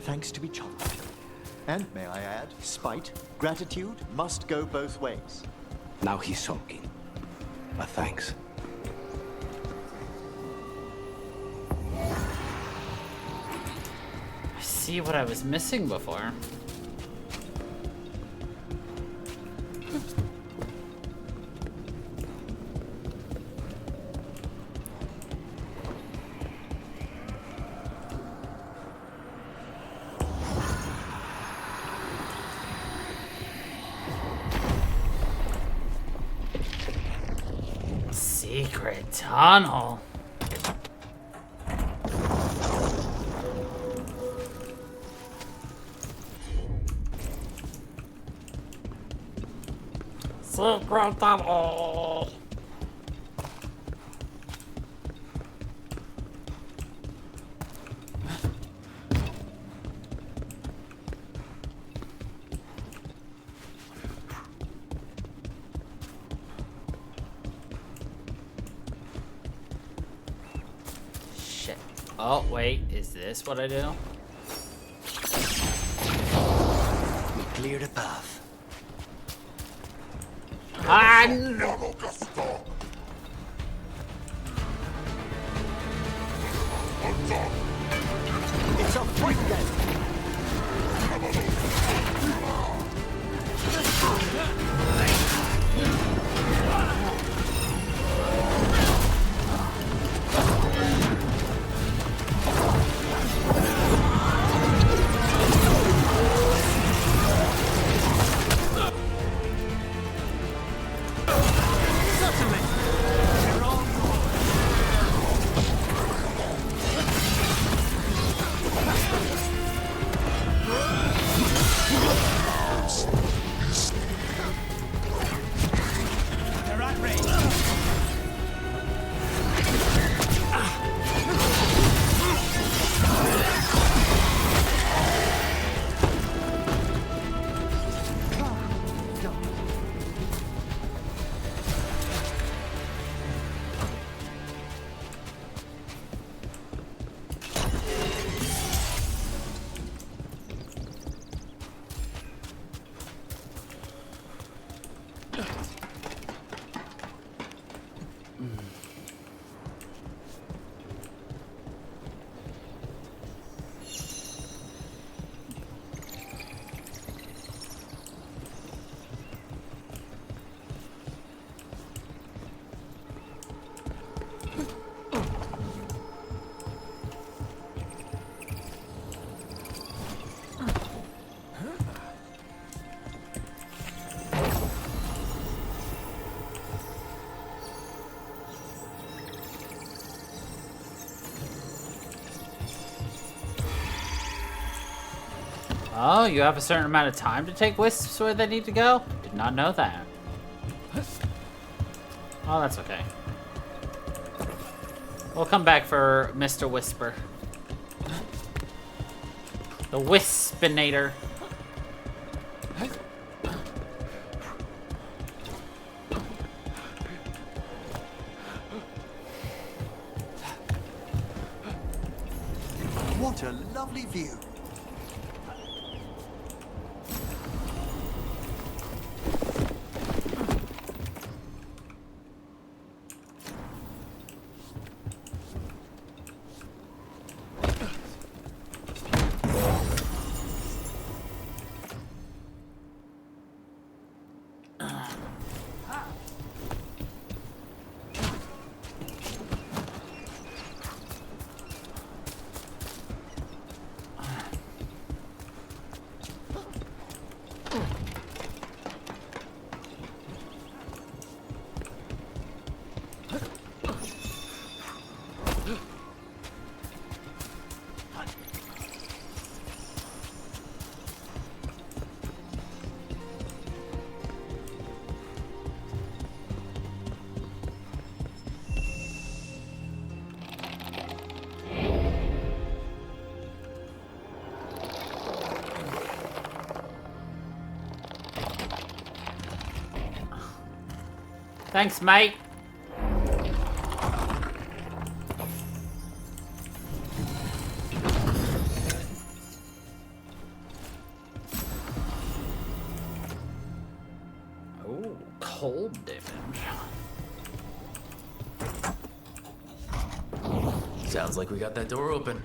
thanks to each other. And may I add, spite, gratitude must go both ways. Now he's sulking. But thanks. I see what I was missing before. Secret tunnel. Secret tunnel. Shit. Oh, wait. Is this what I do? We cleared a path. Ah, no. It's a fight then! Oh, you have a certain amount of time to take wisps where they need to go? Did not know that. Oh, that's okay. We'll come back for Mr. Whisper. The Wispinator. What a lovely view. Thanks, mate. Oh, cold damage. Sounds like we got that door open.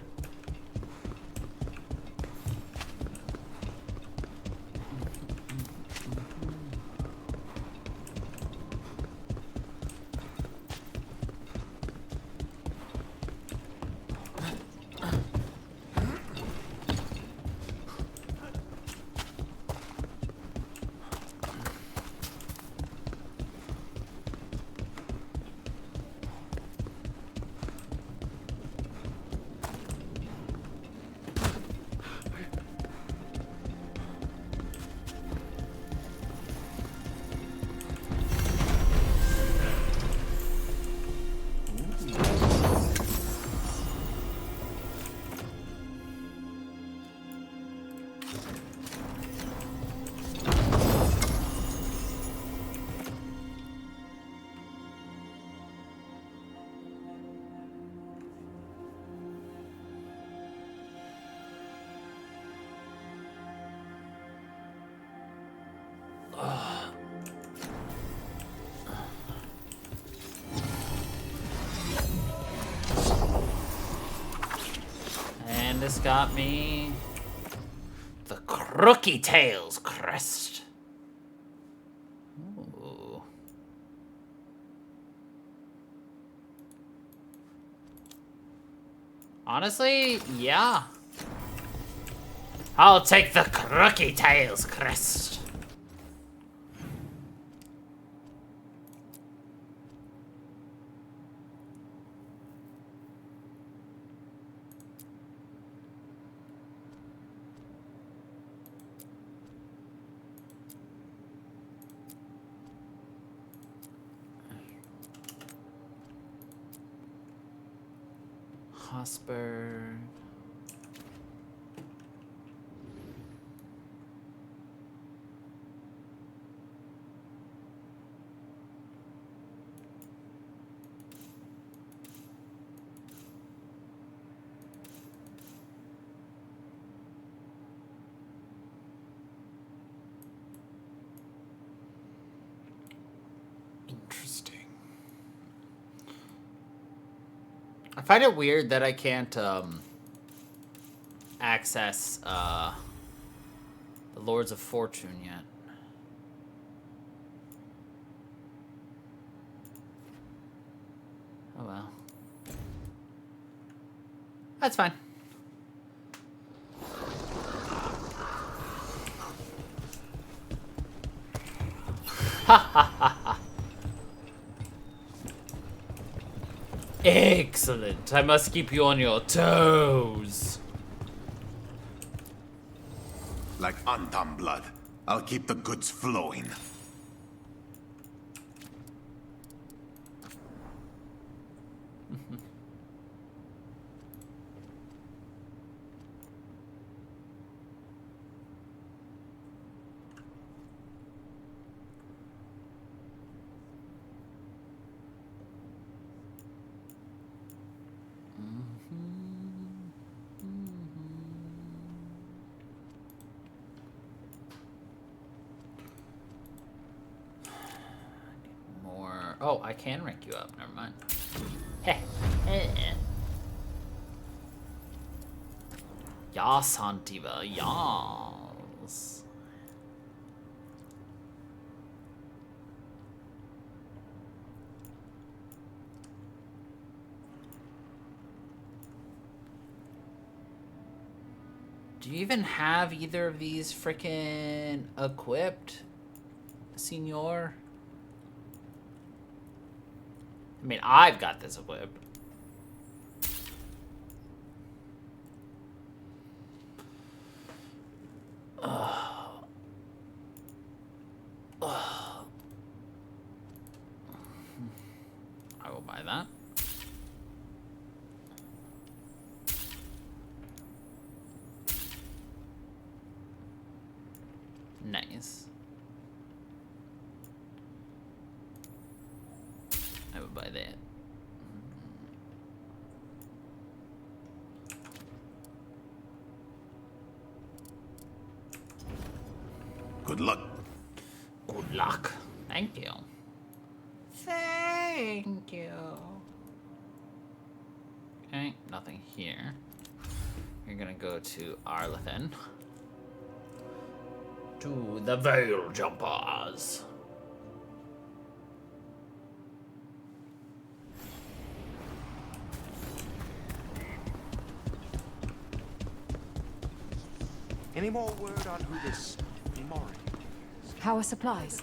And this got me the Crooky Tails crest. Ooh. Honestly, yeah. I'll take the Crooky Tails crest. Hosper. Interesting. I find it weird that I can't access the Lords of Fortune yet. Oh well. That's fine. Ha ha ha ha. Excellent. I must keep you on your toes. Like Antam blood, I'll keep the goods flowing. More. Oh, I can rank you up. Never mind. Heh. Heh. Yas, Antiva. Yas. Do you even have either of these frickin' equipped, senor? I mean, I've got this equipped. I will buy that. Nice. I would buy that. Good luck. Good luck. Thank you. Thank you. Okay, nothing here. You're gonna go to Arlethan. To the Veil Jumpers. Any more word on who this Mori is? How are supplies?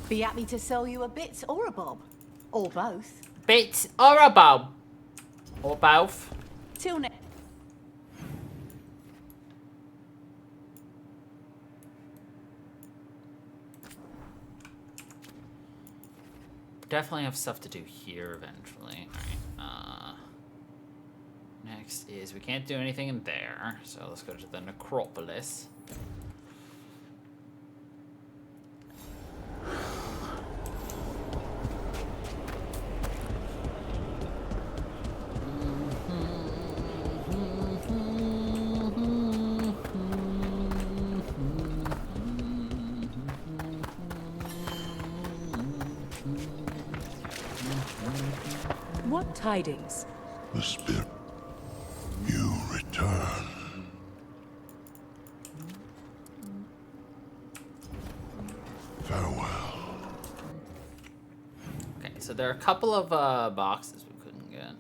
Be happy to sell you a bit or a bob. Or both. Bit or a bob. Or both. Till next. Definitely have stuff to do here eventually. Alright, next is we can't do anything in there, so let's go to the necropolis. What tidings? The spirit. You return. Farewell. Okay, so there are a couple of boxes we couldn't get.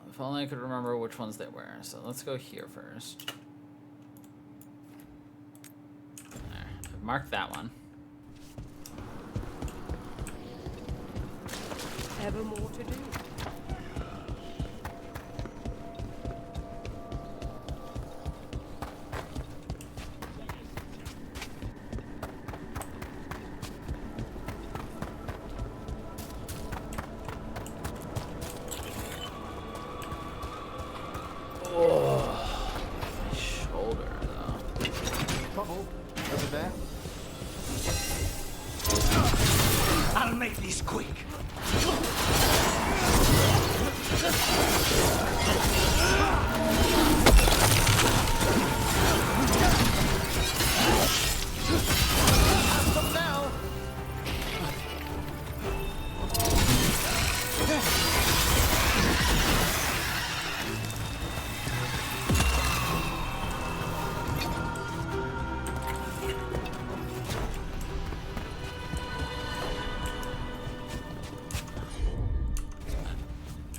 If only I could remember which ones they were. So let's go here first. There, I've marked that one. Ever more to do. Oh, my shoulder though. Trouble over there. I'll make this quick.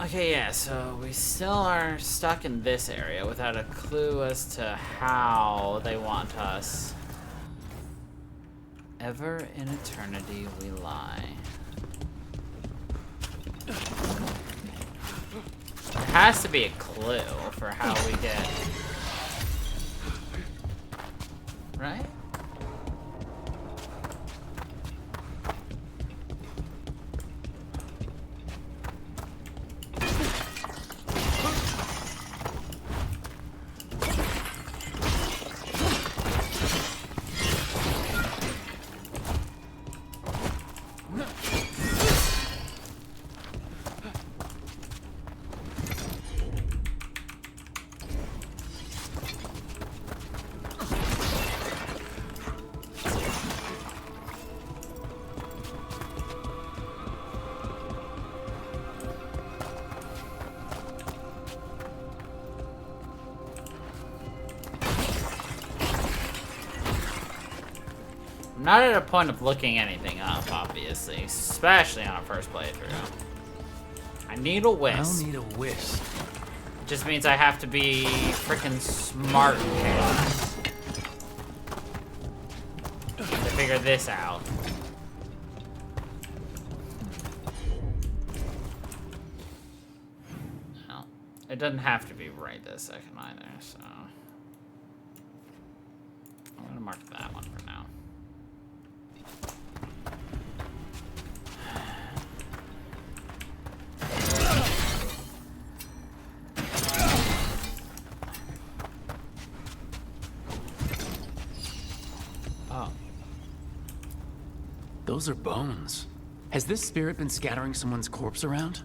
Okay, yeah, so we still are stuck in this area without a clue as to how they want us. Ever in eternity we lie. There has to be a clue for how we get... Right? I'm not at a point of looking anything up, obviously, especially on a first playthrough. I need a wisp. I'll need a wisp. Just means I have to be freaking smart to figure this out. No, it doesn't have to be right this second either, so I'm gonna mark that one for now. Those are bones. Has this spirit been scattering someone's corpse around?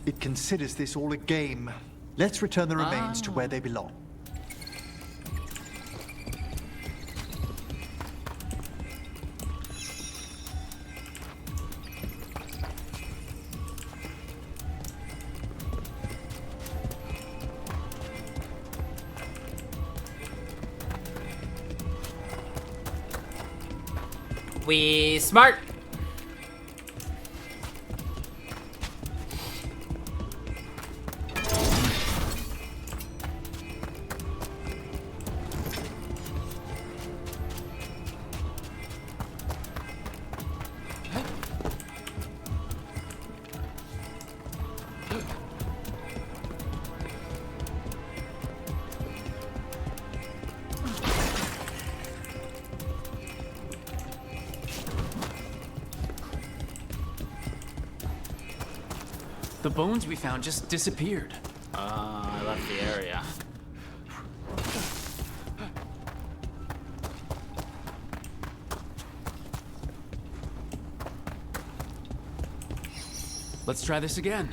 It considers this all a game. Let's return the remains to where they belong. We smart. The bones we found just disappeared. I left the area. Let's try this again.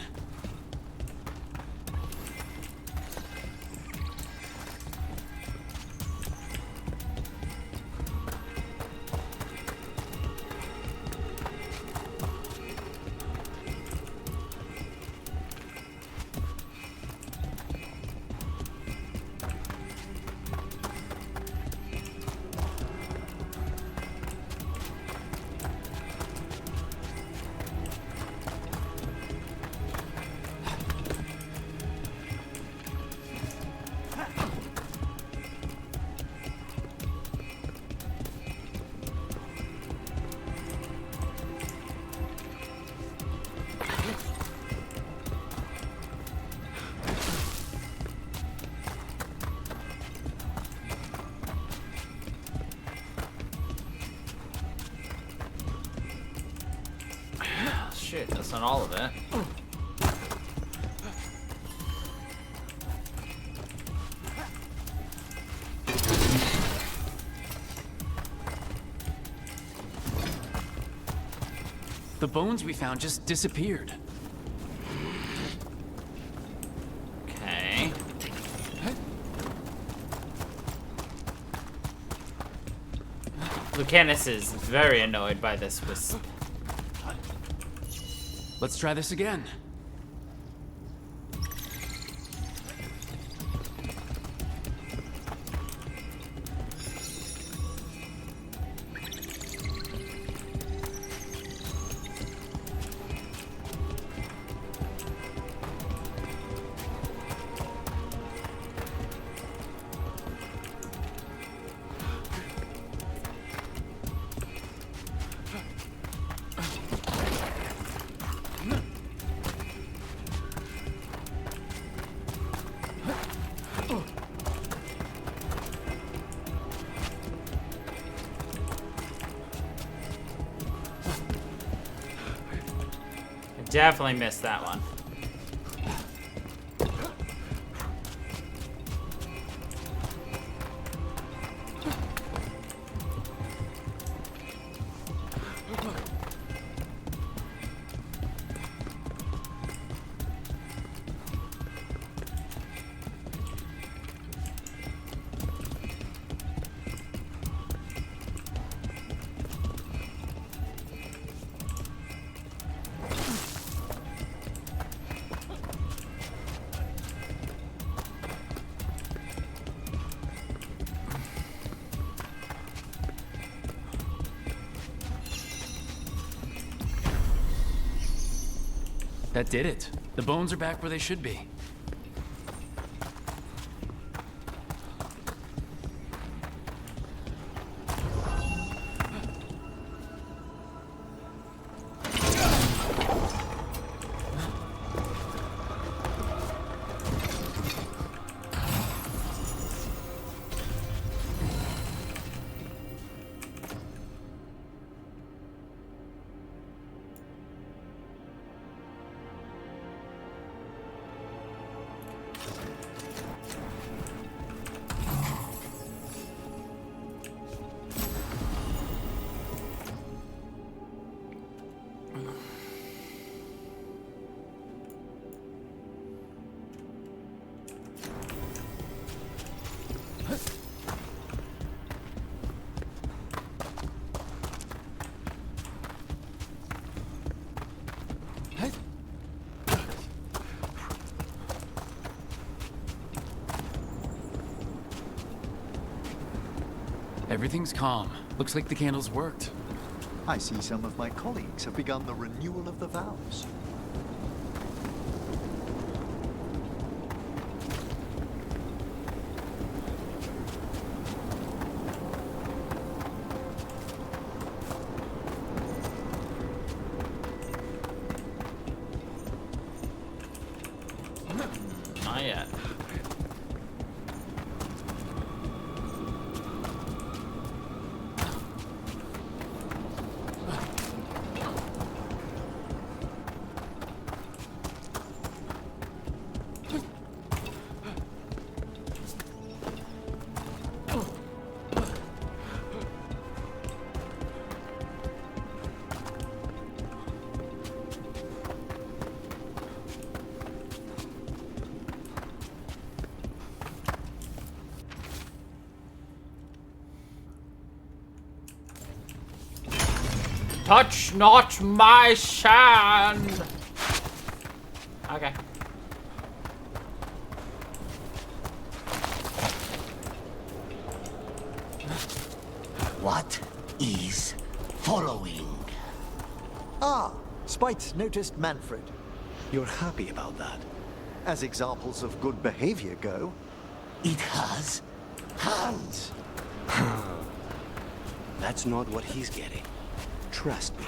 Shit, that's not all of it. The bones we found just disappeared. Okay. Lucanus is very annoyed by this wisp. Let's try this again. Definitely missed that one. That did it. The bones are back where they should be. Everything's calm. Looks like the candles worked. I see some of my colleagues have begun the renewal of the vows. Not yet. Touch not my sand! Okay. What is following? Ah, Spite noticed Manfred. You're happy about that? As examples of good behavior go. It has hands. That's not what he's getting. Trust me.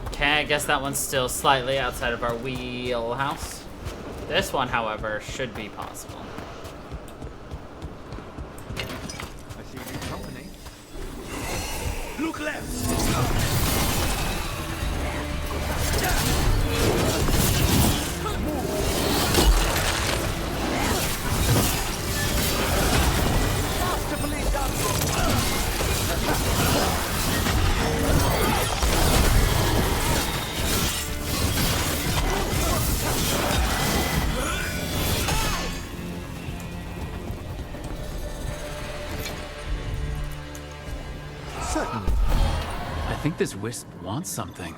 Okay, I guess that one's still slightly outside of our wheelhouse. This one, however, should be possible. I see new company. Look left! Certainly. I think this wisp wants something.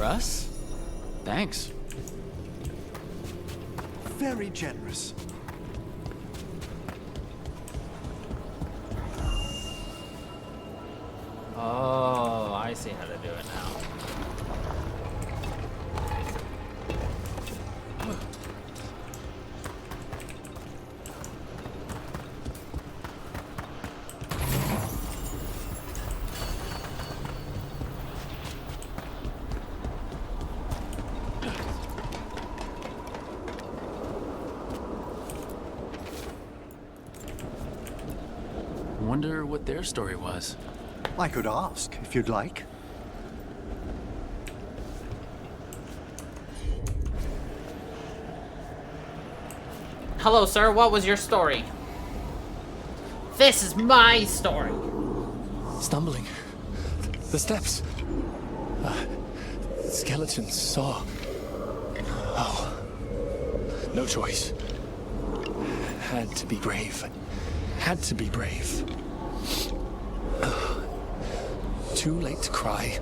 Us? Thanks. Very generous. Oh, I see how to do it now. Wonder what their story was. I could ask, if you'd like. Hello, sir. What was your story? This is my story. Stumbling. The steps. Skeleton saw. Oh. No choice. Had to be brave. Had to be brave. Too late to cry.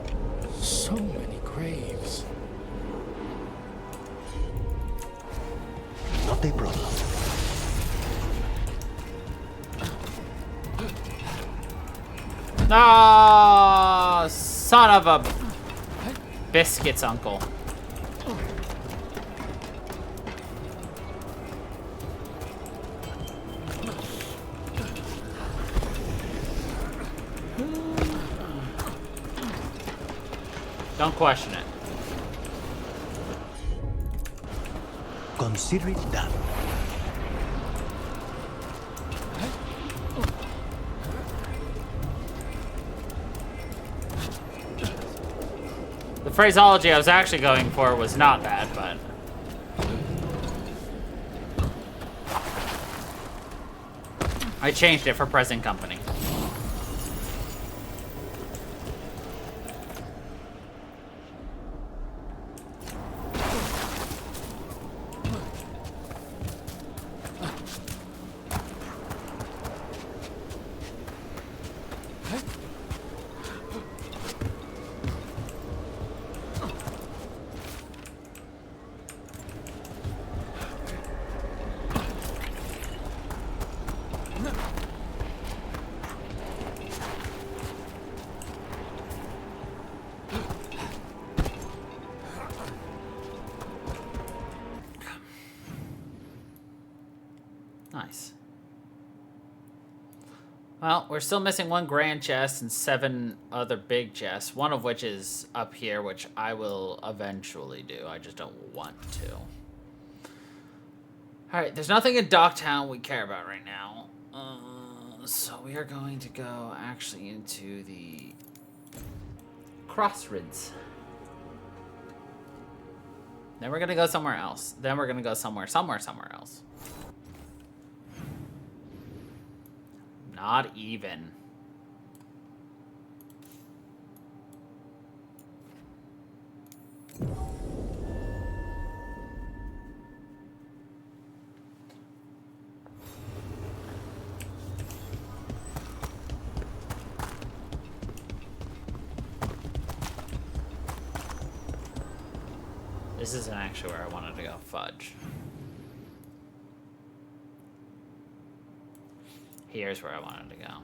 So many graves. Not they, brother. Ah, son of a biscuits, uncle. Don't question it. Consider it done. The phraseology I was actually going for was not bad, but... I changed it for present company. Nice. Well, we're still missing one grand chest and 7 other big chests, one of which is up here, which I will eventually do. I just don't want to. Alright, there's nothing in Docktown we care about right now. So we are going to go actually into the Crossroads. Then we're going to go somewhere else. Then we're going to go somewhere else. Not even. This isn't actually where I wanted to go. Fudge. Here's where I wanted to go.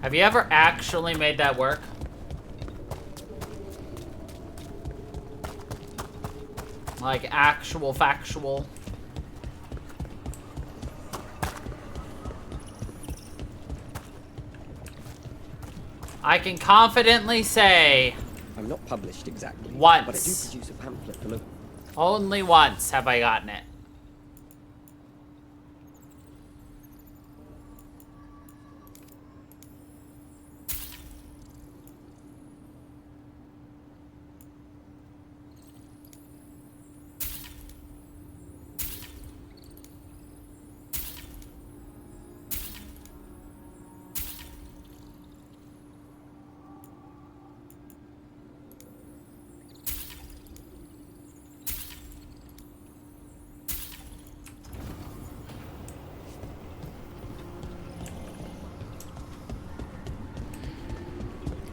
Have you ever actually made that work? Like actual factual? I can confidently say I'm not published exactly, once. but I do produce a pamphlet for local. Only once have I gotten it.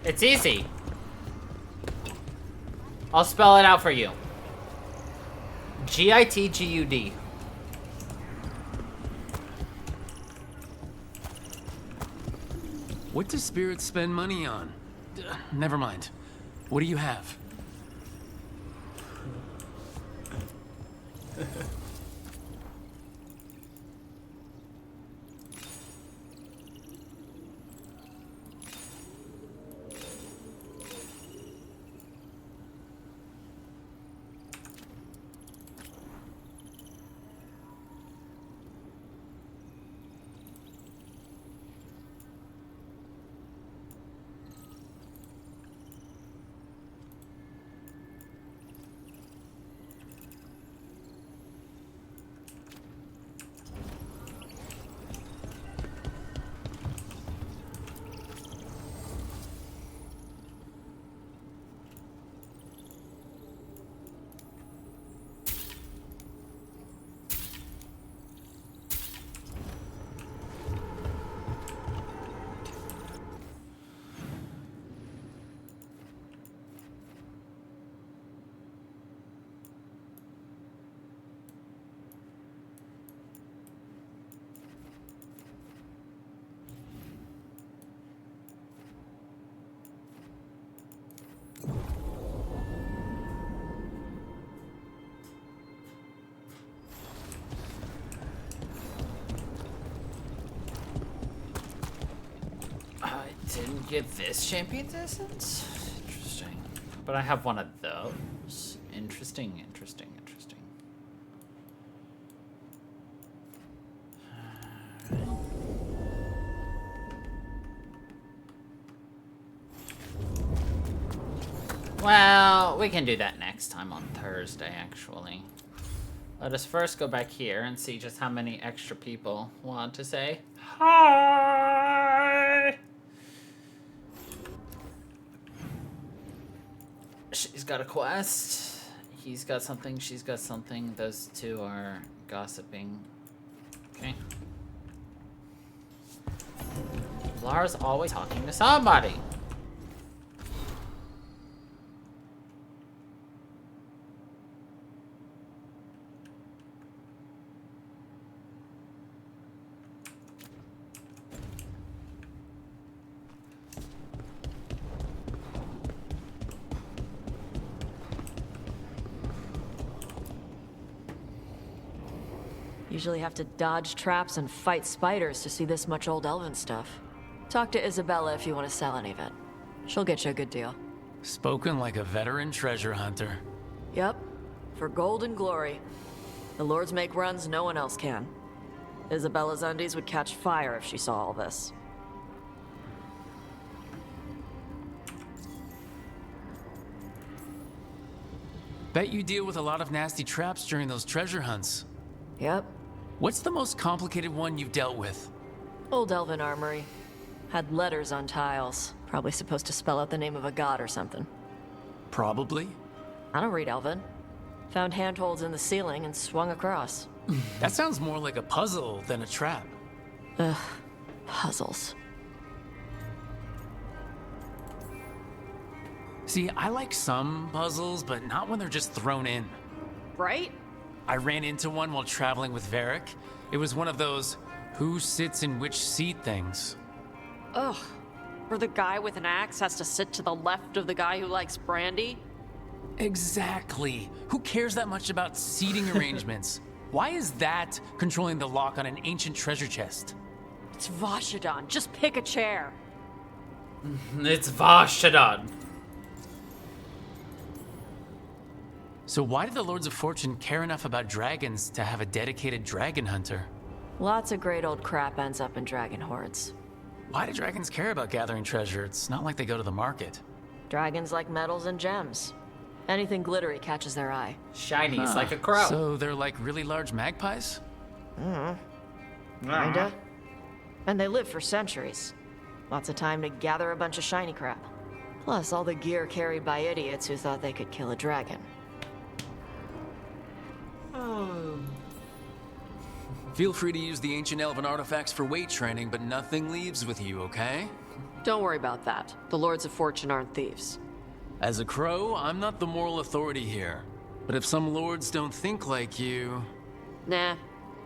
It's easy. I'll spell it out for you. G-I-T-G-U-D. What do spirits spend money on? Never mind. What do you have? Get this champion's essence? Interesting. But I have one of those. Interesting, interesting, interesting. Well, we can do that next time on Thursday, actually. Let us first go back here and see just how many extra people want to say hi. She's got a quest. He's got something. She's got something. Those two are gossiping. Okay. Lara's always talking to somebody. Usually have to dodge traps and fight spiders to see this much old elven stuff. Talk to Isabella if you want to sell any of it. She'll get you a good deal. Spoken like a veteran treasure hunter. Yep, for gold and glory. The lords make runs no one else can. Isabella's undies would catch fire if she saw all this. Bet you deal with a lot of nasty traps during those treasure hunts. Yep. What's the most complicated one you've dealt with? Old elven armory. Had letters on tiles. Probably supposed to spell out the name of a god or something. Probably. I don't read elven. Found handholds in the ceiling and swung across. That sounds more like a puzzle than a trap. Ugh, puzzles. See, I like some puzzles, but not when they're just thrown in. Right? I ran into one while traveling with Varric. It was one of those who sits in which seat things. Ugh. Where the guy with an axe has to sit to the left of the guy who likes brandy? Exactly. Who cares that much about seating arrangements? Why is that controlling the lock on an ancient treasure chest? It's Vashidon. Just pick a chair. It's Vashidon. So why do the Lords of Fortune care enough about dragons to have a dedicated dragon hunter? Lots of great old crap ends up in dragon hordes. Why do dragons care about gathering treasure? It's not like they go to the market. Dragons like metals and gems. Anything glittery catches their eye. Shinies like a crow. So they're like really large magpies? Kinda. And they live for centuries. Lots of time to gather a bunch of shiny crap. Plus all the gear carried by idiots who thought they could kill a dragon. Feel free to use the ancient elven artifacts for weight training, but nothing leaves with you, okay? Don't worry about that. The Lords of Fortune aren't thieves. As a crow, I'm not the moral authority here. But if some lords don't think like you... Nah.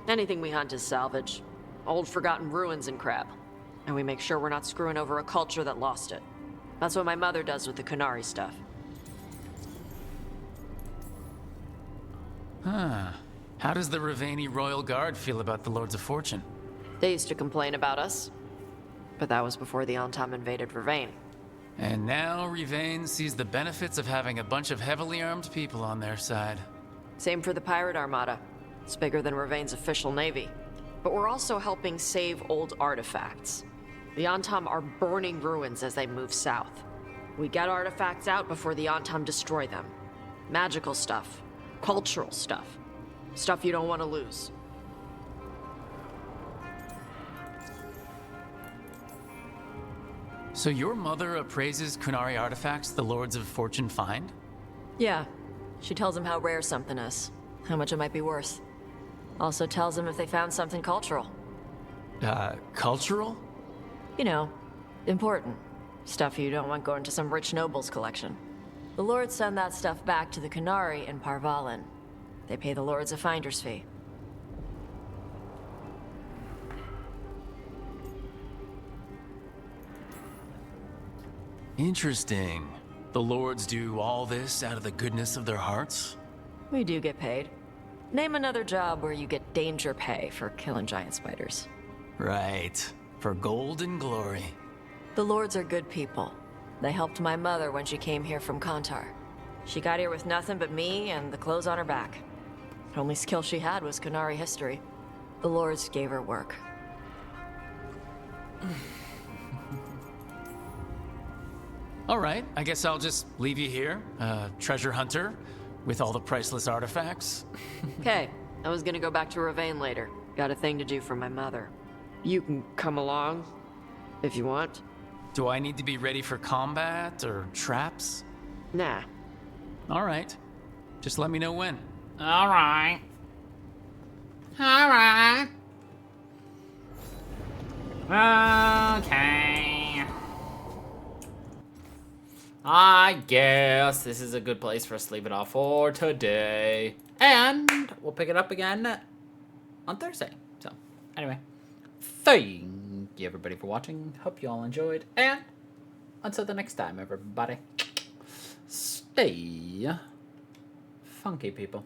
Anything we hunt is salvage. Old forgotten ruins and crap. And we make sure we're not screwing over a culture that lost it. That's what my mother does with the Kunari stuff. Huh. How does the Ravani Royal Guard feel about the Lords of Fortune? They used to complain about us. But that was before the Antam invaded Ravane. And now Ravane sees the benefits of having a bunch of heavily armed people on their side. Same for the Pirate Armada. It's bigger than Ravane's official navy. But we're also helping save old artifacts. The Antam are burning ruins as they move south. We get artifacts out before the Antam destroy them. Magical stuff. Cultural stuff. Stuff you don't want to lose. So your mother appraises Kunari artifacts the Lords of Fortune find? Yeah. She tells them how rare something is. How much it might be worth. Also tells them if they found something cultural. Cultural? You know, important. Stuff you don't want going to some rich noble's collection. The Lords send that stuff back to the Kunari in Parvalin. They pay the Lords a finder's fee. Interesting. The Lords do all this out of the goodness of their hearts? We do get paid. Name another job where you get danger pay for killing giant spiders. Right. For gold and glory. The Lords are good people. They helped my mother when she came here from Kantar. She got here with nothing but me and the clothes on her back. The only skill she had was Qunari history. The Lords gave her work. All right, I guess I'll just leave you here, treasure hunter, with all the priceless artifacts. Okay, I was gonna go back to Ravane later. Got a thing to do for my mother. You can come along, if you want. Do I need to be ready for combat or traps? Nah. All right, just let me know when. All right. All right. Okay. I guess this is a good place for us to leave it off for today. And we'll pick it up again on Thursday. So, anyway. Thank you everybody for watching. Hope you all enjoyed. And until the next time, everybody. Stay funky, people.